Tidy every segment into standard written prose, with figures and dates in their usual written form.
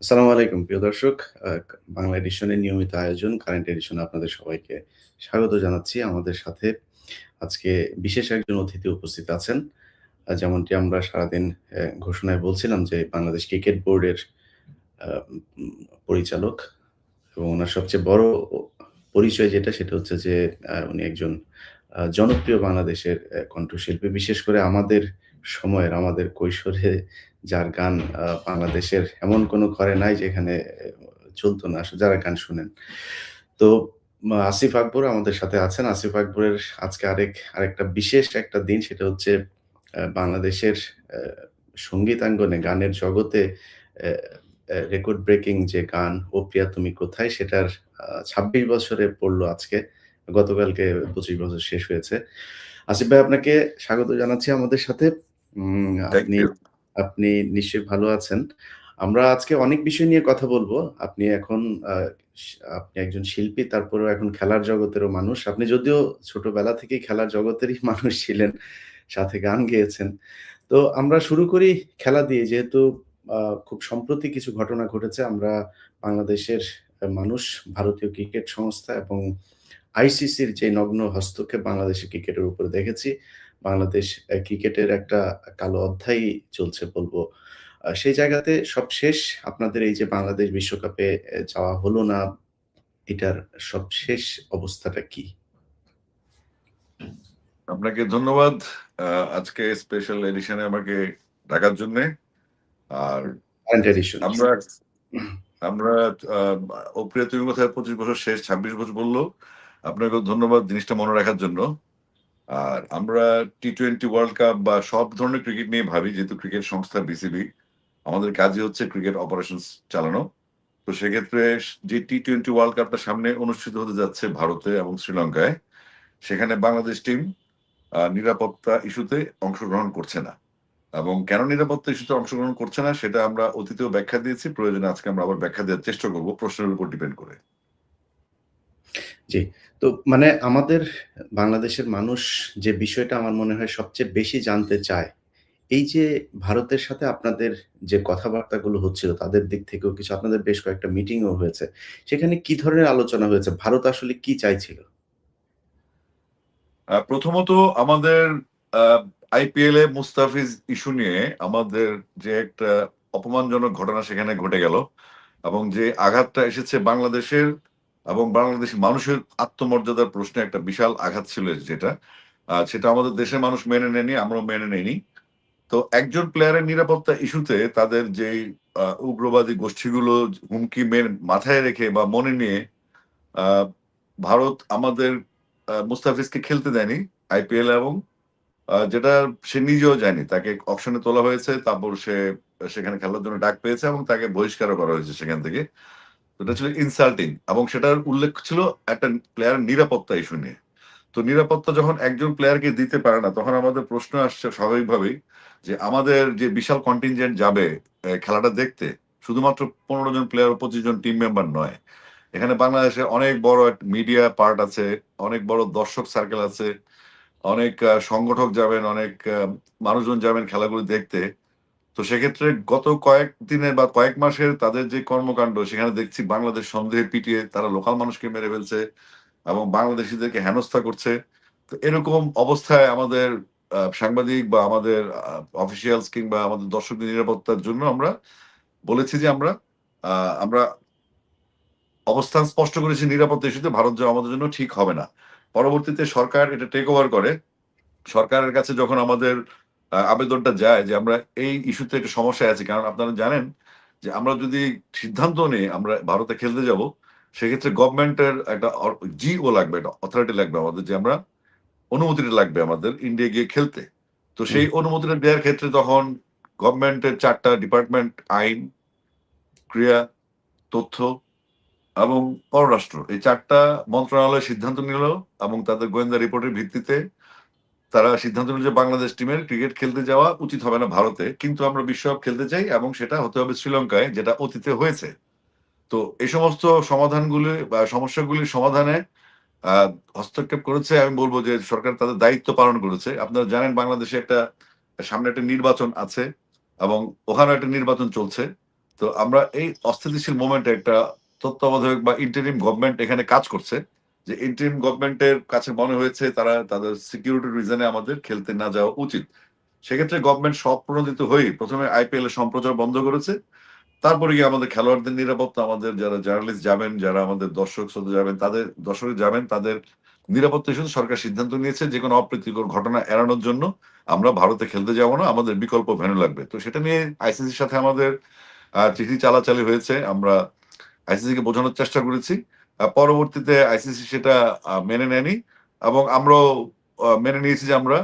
আসসালামু আলাইকুম প্রিয় দর্শক। আ বাংলা এডিশনের নিয়মিত আয়োজন কারেন্ট এডিশনে আপনাদের সবাইকে স্বাগত জানাচ্ছি। আমাদের সাথে আজকে বিশেষ একজন অতিথি উপস্থিত আছেন। যেমনটি আমরা সারাদিন ঘোষণায় বলছিলাম যে বাংলাদেশ ক্রিকেট বোর্ডের আ উম পরিচালক এবং উনার সবচেয়ে বড় পরিচয় যেটা সেটা হচ্ছে যে উনি একজন জনপ্রিয় বাংলাদেশের কণ্ঠশিল্পী। বিশেষ করে আমাদের সময়ের, আমাদের কৈশোরে যার গান বাংলাদেশের এমন কোনো ঘরে নাই যেখানে চলত না যারা গান শুনেন। তো আসিফ আকবর আমাদের সাথে আছেন। আসিফ আকবরের আজকে আরেকটা বিশেষ একটা দিন সেটা হচ্ছে বাংলাদেশের অ্যা সংগীতাঙ্গনে গানের জগতে অ্যা অ্যা রেকর্ড ব্রেকিং যে গান 'ও প্রিয়া তুমি কোথায়' সেটার ২৬ বছরে পড়ল আজকে। গতকালকে ২৫ বছর শেষ হয়েছে। আসিফ ভাই আপনাকে স্বাগত জানাচ্ছি আমাদের সাথে। উম থ্যাংক আপনি ইউ। আপনি নিশ্চয়ই ভালো আছেন। আমরা আজকে অনেক বিষয় নিয়ে কথা বলবো। আপনি এখন আ আপনি একজন শিল্পী, তারপরেও এখন খেলার জগতেরও মানুষ। আপনি যদিও ছোটবেলা থেকেই খেলার জগতেরই মানুষ ছিলেন, সাথে গান গেয়েছেন। তো আমরা শুরু করি খেলা দিয়ে। যেহেতু আ খুব সম্প্রতি কিছু ঘটনা ঘটেছে। আমরা বাংলাদেশের মানুষ ভারতীয় ক্রিকেট সংস্থা এবং আইসিসির যে নগ্ন হস্তক্ষেপ বাংলাদেশের ক্রিকেটের উপরে দেখেছি। বাংলাদেশ ক্রিকেটের একটা কালো অধ্যায়ই চলছে বলব। সেই জায়গাতে সবশেষ আপনাদের এই যে বাংলাদেশ বিশ্বকাপে যাওয়া হলো না, এটার সবশেষ অবস্থাটা কি? আপনাকে ধন্যবাদ আ আজকে স্পেশাল এডিশনে আমাকে ডাকার জন্যে। আর কারেন্ট এডিশন। আমরা আমরা আ ও প্রিয় তুমি কোথায় ২৫ বছর শেষ, ২৬ বছর বলল। আপনাকেও ধন্যবাদ জিনিসটা মনে রাখার জন্য। আর আমরা টি-টোয়েন্টি ওয়ার্ল্ড কাপ বা সব ধরনের ক্রিকেট নিয়ে ভাবি যেহেতু ক্রিকেট সংস্থা বিসিবি। আমাদের কাজই হচ্ছে ক্রিকেট অপারেশনস চালানো। তো সেক্ষেত্রে যে টি-টোয়েন্টি ওয়ার্ল্ড কাপটা সামনে অনুষ্ঠিত হতে যাচ্ছে ভারতে এবং শ্রীলঙ্কায়, সেখানে বাংলাদেশ টিম নিরাপত্তা ইস্যুতে অংশগ্রহণ করছে না। এবং কেন নিরাপত্তা ইস্যুতে অংশগ্রহণ করছে না সেটা আমরা অতীতেও ব্যাখ্যা দিয়েছি। প্রয়োজনে আজকে আমরা আবার ব্যাখ্যা দেওয়ার চেষ্টা করব প্রশ্নের উপর ডিপেন্ড করে। জি। তো মানে আমাদের বাংলাদেশের মানুষ যে বিষয়টা আমার মনে হয় সবচেয়ে বেশি জানতে চায়, এই যে ভারতের সাথে আপনাদের যে কথাবার্তাগুলো হচ্ছিল তাদের দিক থেকেও কিছু আপনাদের বেশ কয়েকটা মিটিংও হয়েছে। সেখানে কি ধরনের আলোচনা হয়েছে? ভারত আসলে কি চাইছিল? প্রথমত আমাদের আ আইপিএল এ মুস্তাফিজ ইস্যু নিয়ে আমাদের যে একটা অপমানজনক ঘটনা সেখানে ঘটে গেল এবং যে আঘাতটা এসেছে বাংলাদেশের এবং বাংলাদেশী মানুষের আত্মমর্যাদার প্রশ্নে একটা বিশাল আঘাত ছিল যেটা। সেটা আমাদের দেশের মানুষ মেনে নেয়নি, আমরাও মেনে নেইনি। তো একজন প্লেয়ারের নিরাপত্তা ইস্যুতে তাদের যেই উগ্রবাদী গোষ্ঠীগুলো হুমকি মাথায় রেখে বা মনে নিয়ে আ ভারত আমাদের মুস্তাফিজকে খেলতে দেয়নি আইপিএল এবং যেটা সে নিজেও যায়নি। তাকে অকশনে তোলা হয়েছে। তারপর সে সেখানে খেলার জন্য ডাক পেয়েছে এবং তাকে বহিষ্কারও করা হয়েছে সেখান থেকে। তো এটা ছিল ইনসাল্টিং এবং সেটার উল্লেখ ছিল একটা প্লেয়ারের নিরাপত্তা ইস্যু নিয়ে। তো নিরাপত্তা যখন একজন প্লেয়ারকে দিতে পারে না, তখন আমাদের প্রশ্ন আসছে স্বাভাবিকভাবেই যে আমাদের যে বিশাল কন্টিনজেন্ট যাবে খেলাটা দেখতে, শুধুমাত্র ১৫ জন প্লেয়ার ও ২৫ জন টিম মেম্বার নয়। এখানে বাংলাদেশে অনেক বড় মিডিয়া পার্ট আছে, অনেক বড় দর্শক সার্কেল আছে, অনেক সংগঠক যাবেন, অনেক মানুষজন যাবেন খেলাগুলো দেখতে। তো সেক্ষেত্রে গত কয়েকদিনের বা কয়েক মাসের তাদের যে কর্মকাণ্ড সেখানে দেখছি বাংলাদেশ সন্দেহে পিটিয়ে তারা লোকাল মানুষকে মেরে ফেলছে এবং বাংলাদেশীদেরকে হেনস্থা করছে। তো এরকম অবস্থায় আমাদের সাংবাদিক বা আমাদের অফিসিয়ালস কিংবা আমাদের দর্শকদের নিরাপত্তার জন্য আমরা বলেছি যে আমরা অবস্থান স্পষ্ট করেছি নিরাপত্তা ইস্যুতে ভারত যাওয়া আমাদের জন্য ঠিক হবে না। পরবর্তীতে সরকার এটা টেক ওভার করে। সরকারের কাছে যখন আমাদের আবেদনটা যায় যে আমরা এই ইস্যুতে একটা সমস্যায় আছি। কারণ আপনারা জানেন যে আমরা যদি সিদ্ধান্ত নেই আমরা ভারতে খেলতে যাব, সেক্ষেত্রে গভর্নমেন্টের একটা জিও লাগবে, একটা অথরিটি লাগবে আমাদের যে আমরা অনুমতিটা লাগবে আমাদের ইন্ডিয়া গিয়ে খেলতে। তো হুম, সেই অনুমতিটা দেওয়ার ক্ষেত্রে তখন গভর্নমেন্টের ৪ টা ডিপার্টমেন্ট আইন, ক্রীড়া, তথ্য এবং পররাষ্ট্র এই ৪ টা মন্ত্রণালয় সিদ্ধান্ত নিল এবং তাদের গোয়েন্দা রিপোর্টের ভিত্তিতে তারা সিদ্ধান্ত নিল যে বাংলাদেশ টিমের ক্রিকেট খেলতে যাওয়া উচিত হবে না ভারতে। কিন্তু আমরা বিশ্বকাপ খেলতে চাই এবং সেটা হতে হবে শ্রীলঙ্কায় যেটা অতীতে হয়েছে। তো এই সমস্ত সমাধানগুলি বা সমস্যাগুলির সমাধানে আ হস্তক্ষেপ করেছে আমি বলব যে সরকার তাদের দায়িত্ব পালন করেছে। আপনারা জানেন বাংলাদেশে সামনে একটা নির্বাচন আছে এবং ওখানেও একটা নির্বাচন চলছে। তো আমরা এই অস্থিতিশীল মোমেন্টে একটা তত্ত্বাবধায়ক বা ইন্টারিম গভর্নমেন্ট এখানে কাজ করছে, যে ইন্টারিম গভর্নমেন্টের কাছে মনে হয়েছে তারা তাদের সিকিউরিটি রিজনে আমাদের খেলতে না যাওয়া উচিত। সেক্ষেত্রে গভর্নমেন্ট স্বপ্রণোদিত হয়ে প্রথমে আইপিএল এর সম্প্রচার বন্ধ করেছে। তারপরে গিয়ে আমাদের খেলোয়াড়দের নিরাপত্তা, আমাদের যারা জার্নালিস্ট যাবেন, যারা আমাদের দর্শক শ্রোতা যাবেন, তাদের নিরাপত্তা ইস্যুতে সরকার সিদ্ধান্ত নিয়েছে যে কোনো অপ্রীতিকর ঘটনা এড়ানোর জন্য আমরা ভারতে খেলতে যাব না, আমাদের বিকল্প ভেন্যু লাগবে। তো সেটা নিয়ে আইসিসির সাথে আমাদের চিঠি চালাচালি হয়েছে। আমরা আইসিসি কে বোঝানোর চেষ্টা করেছি। পরবর্তীতে আইসিসি সেটা মেনে নেয়নি এবং আমরাও মেনে নিয়েছি যে আমরা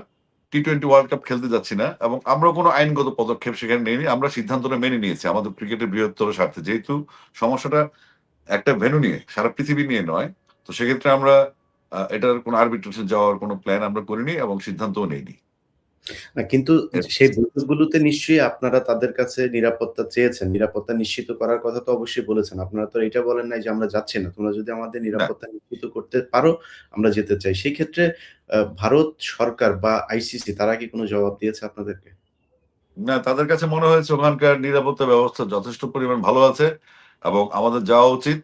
টি-20 ওয়ার্ল্ড কাপ খেলতে যাচ্ছি না, এবং আমরাও কোনো আইনগত পদক্ষেপ সেখানে নেইনি। আমরা সিদ্ধান্তটা মেনে নিয়েছি আমাদের ক্রিকেটের বৃহত্তর স্বার্থে। যেহেতু সমস্যাটা একটা ভেন্যু নিয়ে, সারা পৃথিবী নিয়ে নয়। তো সেক্ষেত্রে আমরা এটার কোনো আরবিট্রেশন যাওয়ার কোনো প্ল্যান আমরা করিনি এবং সিদ্ধান্তও নেইনি। না কিন্তু এর সেই বৈঠকগুলোতে নিশ্চয়ই আপনারা তাদের কাছে নিরাপত্তা চেয়েছেন। নিরাপত্তা নিশ্চিত করার কথা তো অবশ্যই বলেছেন। আপনারা তো এটা বলেন নাই যে, "আমরা যাচ্ছি না। তোমরা যদি আমাদের না, নিরাপত্তা নিশ্চিত করতে পারো, আমরা যেতে চাই।" সেই ক্ষেত্রে ভারত সরকার বা আইসিসি তারা কি কোনো জবাব দিয়েছে আপনাদেরকে? না, তাদের কাছে মনে হয়েছে ওখানকার নিরাপত্তা ব্যবস্থা যথেষ্ট পরিমাণ ভালো আছে এবং আমাদের যাওয়া উচিত।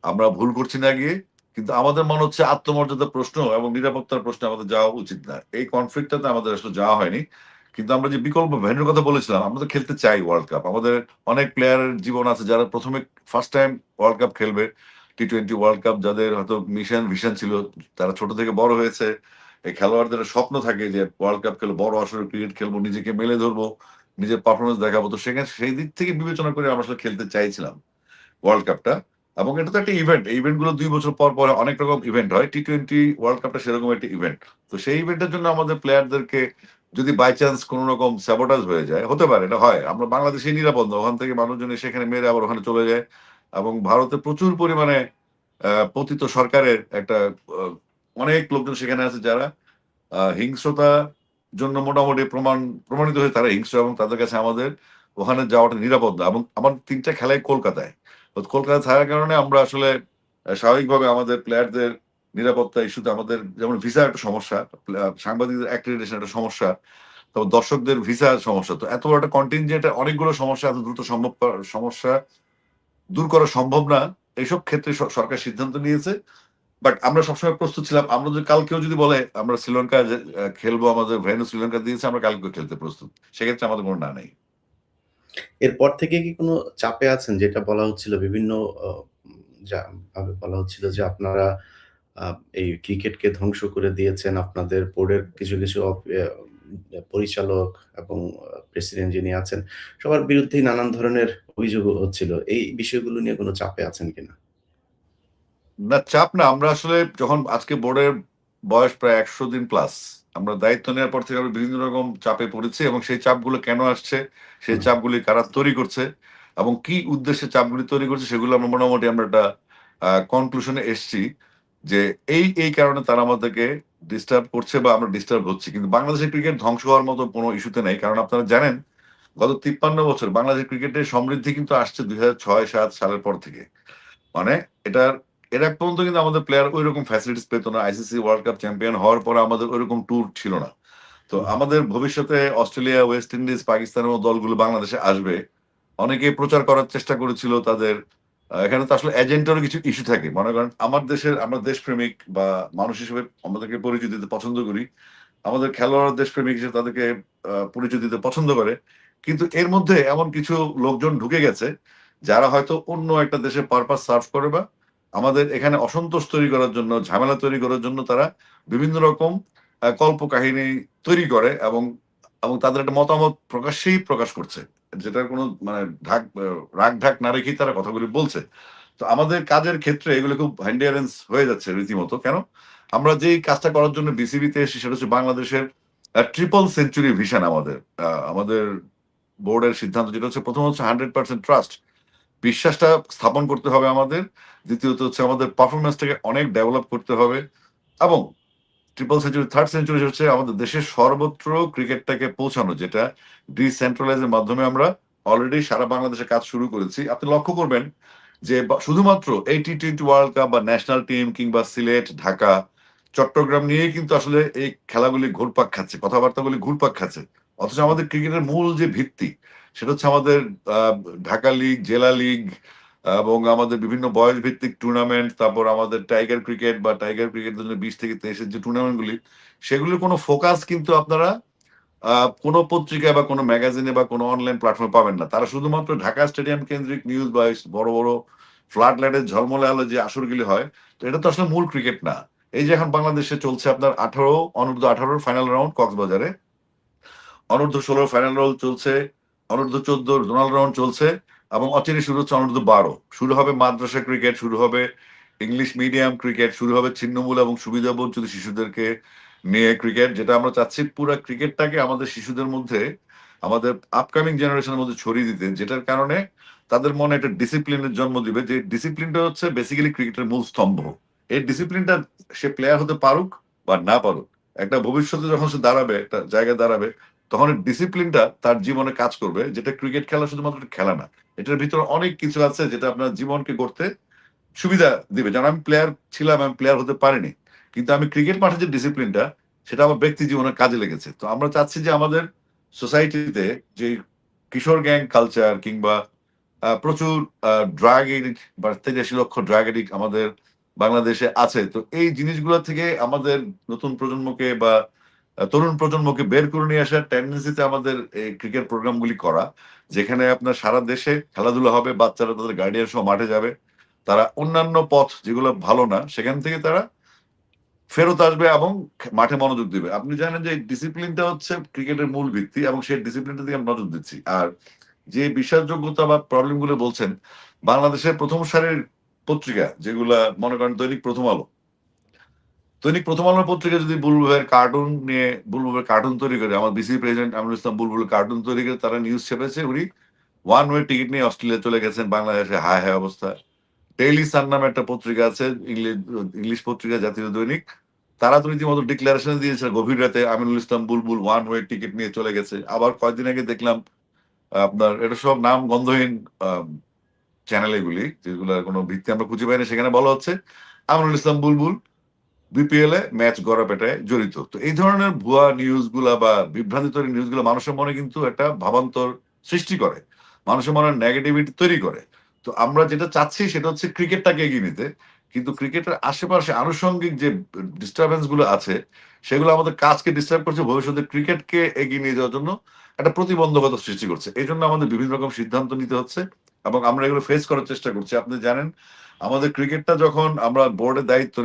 আমরা ভুল করছি না গিয়ে। কিন্তু আমাদের মনে হচ্ছে আত্মমর্যাদার প্রশ্ন এবং নিরাপত্তার প্রশ্নে আমাদের যাওয়া উচিত না। এই কনফ্লিক্টটাতে আমাদের আসলে যাওয়া হয়নি। কিন্তু আমরা যে বিকল্প ভেন্যুর কথা বলেছিলাম, আমরা তো খেলতে চাই ওয়ার্ল্ড কাপ। আমাদের অনেক প্লেয়ারের জীবন আছে যারা ১ম এ ফার্স্ট টাইম ওয়ার্ল্ড কাপ খেলবে। টি-20 ওয়ার্ল্ড কাপ, যাদের হয়তো মিশন, ভিশন ছিল। তারা ছোট থেকে বড় হয়েছে। এই খেলোয়াড়দের স্বপ্ন থাকে যে ওয়ার্ল্ড কাপ খেলবো, বড় আসরে ক্রিকেট খেলবো, নিজেকে মেলে ধরবো। নিজের পারফরম্যান্স দেখাবো। তো সেখানে সেই দিক থেকে বিবেচনা করে আমরা আসলে খেলতে চাইছিলাম ওয়ার্ল্ড কাপটা। এবং এটা তো একটা ইভেন্ট। এই ইভেন্ট গুলো ২ বছর পর অনেক রকম ইভেন্ট হয়। টি-20 ওয়ার্ল্ড কাপটা সেরকম একটা ইভেন্ট। তো সেই ইভেন্টের জন্য আমাদের প্লেয়ারদেরকে যদি বাই চান্স কোন রকম স্যাবোটাজ হয়ে যায়, হতে পারে, এটা হয়। আমরা বাংলাদেশে নিরাপদ না। ওখান থেকে মানুষজন এসে এখানে মেরে আবার ওখানে চলে যায়। এবং ভারতে প্রচুর পরিমাণে পতিত সরকারের একটা আ অনেক লোকজন সেখানে আছে যারা হিংস্রতার জন্য মোটামুটি প্রমাণিত হয়ে তারা হিংস্র, এবং তাদের কাছে আমাদের ওখানে যাওয়াটা নিরাপদ না। এবং আমার ৩ টা খেলাই কলকাতায়। তো কলকাতায় থাকার কারণে আমরা আসলে স্বাভাবিকভাবে আমাদের প্লেয়ারদের নিরাপত্তা ইস্যুতে আমাদের যেমন ভিসার একটা সমস্যা, সাংবাদিকদের অ্যাক্রিডিটেশন একটা সমস্যা, তারপর দর্শকদের ভিসার সমস্যা। তো এত বড় একটা কন্টিনজেন্ট অনেকগুলো সমস্যা এত দ্রুত সমস্যা দূর করা সম্ভব না। এইসব ক্ষেত্রে সরকার সিদ্ধান্ত নিয়েছে। বাট আমরা সবসময় প্রস্তুত ছিলাম। আমরা যদি কালকেও যদি বলে আমরা শ্রীলঙ্কায় যে খেলবো, আমাদের ভেন্যু শ্রীলঙ্কা দিয়েছে, আমরা কালকেও খেলতে প্রস্তুত। সেক্ষেত্রে আমাদের কোনো না নেই। এরপর থেকে কি কোনো চাপে আছেন? যেটা বলা হচ্ছিল বিভিন্ন অ যা ভাবে বলা হচ্ছিল যে আপনারা আ এই ক্রিকেটকে ধ্বংস করে দিয়েছেন। আপনাদের বোর্ডের কিছু পরিচালক এবং প্রেসিডেন্ট যিনি আছেন, সবার বিরুদ্ধেই নানান ধরনের অভিযোগ হচ্ছিল। এই বিষয়গুলো নিয়ে কোনো চাপে আছেন কিনা? না, চাপ না। আমরা আসলে যখন আজকে বোর্ডের বয়স প্রায় ১০০ দিন প্লাস। আমরা দায়িত্ব নেওয়ার পর থেকে আমরা বিভিন্ন রকম চাপে পড়েছি এবং সেই চাপগুলো কেন আসছে, সেই হুম। চাপগুলি কারা তৈরি করছে এবং কি উদ্দেশ্যে চাপগুলি তৈরি করছে, সেগুলো আমরা মোটামুটি আমরা একটা কনক্লুশন এ এসছি যে এই কারণে তারা আমাদেরকে ডিস্টার্ব করছে বা আমরা ডিস্টার্ব হচ্ছি। কিন্তু বাংলাদেশের ক্রিকেট ধ্বংস হওয়ার মতো কোনো ইস্যুতে নেই। কারণ আপনারা জানেন গত ৫৩ বছর বাংলাদেশের ক্রিকেটের সমৃদ্ধি কিন্তু আসছে ২০০৬-৭ সালের পর থেকে। মানে এটার এর আগ পর্যন্ত কিন্তু আমাদের প্লেয়ার ঐরকম ফ্যাসিলিটিস পেত না। আইসিসি ওয়ার্ল্ড কাপ চ্যাম্পিয়ন হওয়ার পরে আমাদের ঐরকম ট্যুর ছিল না। তো হুম। আমাদের ভবিষ্যতে অস্ট্রেলিয়া, ওয়েস্ট ইন্ডিজ, পাকিস্তানের মতো দলগুলো বাংলাদেশে আসবে। অনেকেই প্রচার করার চেষ্টা করেছিল তাদের। এখানে তো আসলে এজেন্টেরও কিছু ইস্যু থাকে। মনে করেন আমরা দেশপ্রেমিক বা মানুষ হিসেবে আমাদেরকে পরিচয় দিতে পছন্দ করি। আমাদের খেলোয়াড় দেশপ্রেমিক হিসেবে তাদেরকে পরিচয় দিতে পছন্দ করে। কিন্তু এর মধ্যে এমন কিছু লোকজন ঢুকে গেছে, যারা হয়তো অন্য একটা দেশে পারপাস সার্ভ করে বা আমাদের এখানে অসন্তোষ তৈরি করার জন্য, ঝামেলা তৈরি করার জন্য তারা বিভিন্ন রকম কল্পকাহিনী তৈরি করে এবং তাদের একটা মতামত প্রকাশ্যেই প্রকাশ করছে। যেটার কোনো মানে রাগ-ঢাক না রেখেই তারা কথাগুলি বলছে। তো আমাদের কাজের ক্ষেত্রে এগুলো খুব hindrance হয়ে যাচ্ছে রীতিমতো। কেন? আমরা যেই কাজটা করার জন্য বিসিবিতে এসেছি সেটা হচ্ছে বাংলাদেশের ট্রিপল সেঞ্চুরি ভিশন আমাদের। আমাদের বোর্ডের সিদ্ধান্ত যেটা হচ্ছে, ১ম হচ্ছে 100% ট্রাস্ট। বিশ্বাসটা স্থাপন করতে হবে আমাদের। দ্বিতীয়ত হচ্ছে আমাদের পারফরম্যান্সটাকে অনেক ডেভেলপ করতে হবে এবং ট্রিপল সেঞ্চুরি, থার্ড সেঞ্চুরি হচ্ছে আমাদের দেশের সর্বত্র ক্রিকেটটাকে পৌঁছানো, যেটা ডিসেন্ট্রালাইজ এর মাধ্যমে আমরা অলরেডি সারা বাংলাদেশে কাজ শুরু করেছি। আপনি লক্ষ্য করবেন যে শুধুমাত্র এই টি-20 ওয়ার্ল্ড কাপ বা ন্যাশনাল টিম কিংবা সিলেট, ঢাকা, চট্টগ্রাম নিয়েই কিন্তু আসলে এই খেলাগুলি ঘুরপাক খাচ্ছে। কথাবার্তাগুলি ঘুরপাক খাচ্ছে। অথচ আমাদের ক্রিকেটের মূল যে ভিত্তি, সেটা হচ্ছে আমাদের আহ, ঢাকা লিগ, জেলা লিগ এবং আমাদের বিভিন্ন বয়স ভিত্তিক টুর্নামেন্ট, তারপর আমাদের টাইগার ক্রিকেট বা টাইগার ক্রিকেট 20 থেকে 23-এর যে টুর্নামেন্টগুলি, সেগুলির কোনো ফোকাস কিন্তু আপনারা কোনো পত্রিকা বা কোনো ম্যাগাজিনে বা কোনো অনলাইন প্ল্যাটফর্মে পাবেন না। তারা শুধুমাত্র ঢাকা স্টেডিয়াম কেন্দ্রিক নিউজ বা বড় বড় ফ্লাড লাইটের ঝলমলে আলো যে আসরগুলি হয়, তো এটা তো আসলে মূল ক্রিকেট না। এই যে এখন বাংলাদেশে চলছে আপনার অনূর্ধ্ব 18 ফাইনাল রাউন্ড কক্সবাজারে, অনূর্ধ্ব 16 ফাইনাল রাউন্ড চলছে, অনূর্ধ্ব 14 জোনাল রাউন্ড চলছে, এবং অচিরে শুরু হচ্ছে অনূর্ধ্ব 12। শুরু হবে মাদ্রাসা ক্রিকেট, শুরু হবে ইংলিশ মিডিয়াম ক্রিকেট, শুরু হবে ছিন্নমূল এবং সুবিধা বঞ্চিত শিশুদেরকে নিয়ে ক্রিকেট, যেটা আমরা চাচ্ছি পুরো ক্রিকেটটাকে আমাদের শিশুদের মধ্যে, আমাদের আপকামিং জেনারেশনের মধ্যে ছড়িয়ে দিতে, যেটার কারণে তাদের মনে একটা ডিসিপ্লিনের জন্ম দিবে, যে ডিসিপ্লিনটা হচ্ছে বেসিক্যালি ক্রিকেটের মূল স্তম্ভ। এই ডিসিপ্লিনটা সে প্লেয়ার হতে পারুক বা না পারুক, একটা ভবিষ্যতে যখন সে দাঁড়াবে, একটা জায়গায় দাঁড়াবে, তখন ডিসিপ্লিনটা তার জীবনে কাজ করবে, যেটা ক্রিকেট খেলা শুধুমাত্র একটা খেলা না। এটার ভিতরে অনেক কিছু আছে যেটা আপনার জীবনকে গড়তে সুবিধা দিবে। যেমন আমি প্লেয়ার ছিলাম, আমি প্লেয়ার হতে পারিনি, কিন্তু আমি ক্রিকেট মাঠে যে ডিসিপ্লিনটা, সেটা আমার ব্যক্তি জীবনে কাজে লেগেছে। তো আমরা চাচ্ছি যে আমাদের সোসাইটিতে যে কিশোর গ্যাং কালচার কিংবা প্রচুর ড্রাগ এডিক্ট বা 83 লক্ষ ড্রাগ এডিক্ট আমাদের বাংলাদেশে আছে, তো এই জিনিসগুলো থেকে আমাদের নতুন প্রজন্মকে বা তরুণ প্রজন্মকে বের করে নিয়ে আসার টেন্ডেন্সিতে আমাদের এই ক্রিকেট প্রোগ্রামগুলি করা, যেখানে আপনার সারা দেশে খেলাধুলা হবে, বাচ্চারা তাদের গার্ডিয়ান সহ মাঠে যাবে, তারা অন্যান্য পথ যেগুলো ভালো না সেখান থেকে তারা ফেরত আসবে এবং মাঠে মনোযোগ দিবে। আপনি জানেন যে ডিসিপ্লিনটা হচ্ছে ক্রিকেটের মূল ভিত্তি, এবং সেই ডিসিপ্লিনটা দিকে আমরা নজর দিচ্ছি। আর যে বিশ্বাসযোগ্যতা বা প্রবলেম গুলো বলছেন, বাংলাদেশের প্রথম সারির পত্রিকা যেগুলা মনে করেন দৈনিক প্রথম আলোর পত্রিকা যদি বুলবুলের কার্টুন নিয়ে, বুলবুলের কার্টুন তৈরি করে, আমার BC president Aminul Islam বুলবুলের cartoon তৈরি করে তারা নিউজ ছেপেছে, উনি ওয়ান ওয়ে টিকিট নিয়ে অস্ট্রেলিয়া চলে গেছেন, বাংলাদেশে হায় হায় অবস্থা। ডেইলি সান নামে একটা পত্রিকা আছে, ইংলিশ ইংলিশ পত্রিকা, জাতীয় দৈনিক, তারা তো রীতিমতো ডিক্লারেশন দিয়েছে গভীর রাতে আমিনুল ইসলাম বুলবুল ওয়ান ওয়ে টিকিট নিয়ে চলে গেছে। আবার কয়েকদিন আগে দেখলাম আপনার, এটা সব নাম গন্ধহীন চ্যানেল এগুলি, যেগুলো কোনো ভিত্তি আমরা খুঁজে পাই না, সেখানে বলা হচ্ছে আমিনুল ইসলাম বুলবুল বিপিএল এ ম্যাচ গড়া পেটায় জড়িত। তো এই ধরনের ভুয়া নিউজ গুলা বা বিভ্রান্তি তৈরি নিউজ গুলা মানুষের মনে কিন্তু একটা ভাবান্তর সৃষ্টি করে, মানুষের মনে নেগেটিভিটি তৈরি করে। তো আমরা যেটা চাচ্ছি সেটা হচ্ছে ক্রিকেটটাকে এগিয়ে নিতে, কিন্তু ক্রিকেটের আশেপাশে আনুষঙ্গিক যে ডিস্টারবেন্স গুলো আছে, সেগুলো আমাদের কাজকে ডিস্টার্ব করছে, ভবিষ্যতে ক্রিকেটকে এগিয়ে নিয়ে যাওয়ার জন্য একটা প্রতিবন্ধকতা সৃষ্টি করছে। এই জন্য আমাদের বিভিন্ন রকম সিদ্ধান্ত নিতে হচ্ছে এবং আমরা এগুলো ফেস করার চেষ্টা করছি। আপনি জানেন, আমাদের ক্রিকেটটা যখন আমরা বোর্ডের দায়িত্ব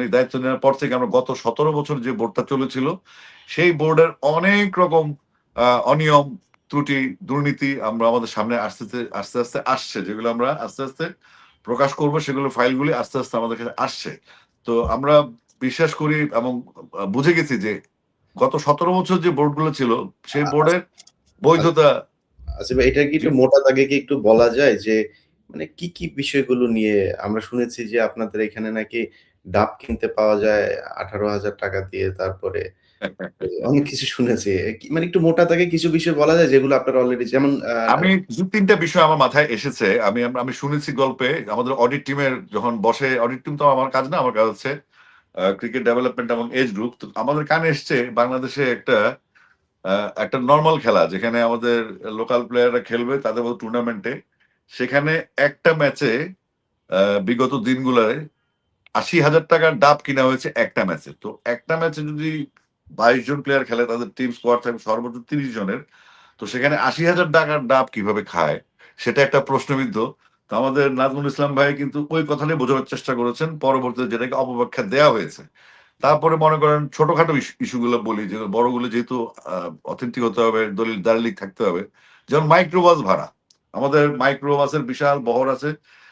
নেওয়ার পর থেকে, আমরা গত 17 বছর যে বোর্ডটা চলেছিল, সেই বোর্ডের অনেক রকম অনিয়ম, ত্রুটি, দুর্নীতি আমরা আমাদের সামনে আস্তে আস্তে আস্তে আসছে, যেগুলো আমরা আস্তে আস্তে প্রকাশ করবো, সেগুলো ফাইলগুলি আস্তে আস্তে আমাদের কাছে আসছে। তো আমরা বিশ্বাস করি এবং বুঝে গেছি যে গত 17 বছর যে বোর্ডগুলো ছিল, সেই বোর্ডের বৈধতা। আচ্ছা ভাই, এটা কি একটু মোটা দাগে কি একটু বলা যায় যে মানে কি কি বিষয়গুলো নিয়ে? আমরা শুনেছি যে আপনাদের এখানে নাকি ডাব কিনতে পাওয়া যায় 18,000 টাকা দিয়ে, তারপরে অনেক কিছু শুনেছি। মানে একটু মোটা দাগে কিছু বিষয় বলা যায় যেগুলো আপনারা অলরেডি, যেমন আমি 2-3টা বিষয় আমার মাথায় এসেছে, আমি আমি শুনেছি গল্পে। আমাদের অডিট টিমের যখন বসে, অডিট টিম তো আমার কাজ না, আমার কাজ হচ্ছে ক্রিকেট ডেভেলপমেন্ট এবং এজ গ্রুপ। তো আমাদের কানে এসছে বাংলাদেশে একটা নর্মাল খেলা, যেখানে আমাদের লোকাল প্লেয়াররা খেলবে তাদের মতো টুর্নামেন্টে, সেখানে একটা ম্যাচে বিগত দিনগুলোয় 80,000 টাকার ডাব কিনা হয়েছে একটা ম্যাচে। তো একটা ম্যাচে যদি 22 জন প্লেয়ার খেলে, তাদের টিম স্কোয়াড থাকবে সর্বোচ্চ 30 জনের। তো সেখানে 80,000 টাকার ডাব কিভাবে খায়, সেটা একটা প্রশ্নবিদ্ধ। তো আমাদের নাজমুল ইসলাম ভাই কিন্তু ওই কথাটাই বোঝানোর চেষ্টা করেছেন, পরবর্তীতে যেটাকে অপব্যাখ্যা দেওয়া হয়েছে। তারপরে মনে করেন ছোটখাটো ইস্যুগুলো বলি, যেগুলো বড়গুলো যেহেতু অথেন্টিক হতে হবে, দলিল দালিলিক থাকতে হবে। যেমন মাইক্রোবাস ভাড়া, আমাদের মাইক্রোবাসের বিশাল বহর আছে,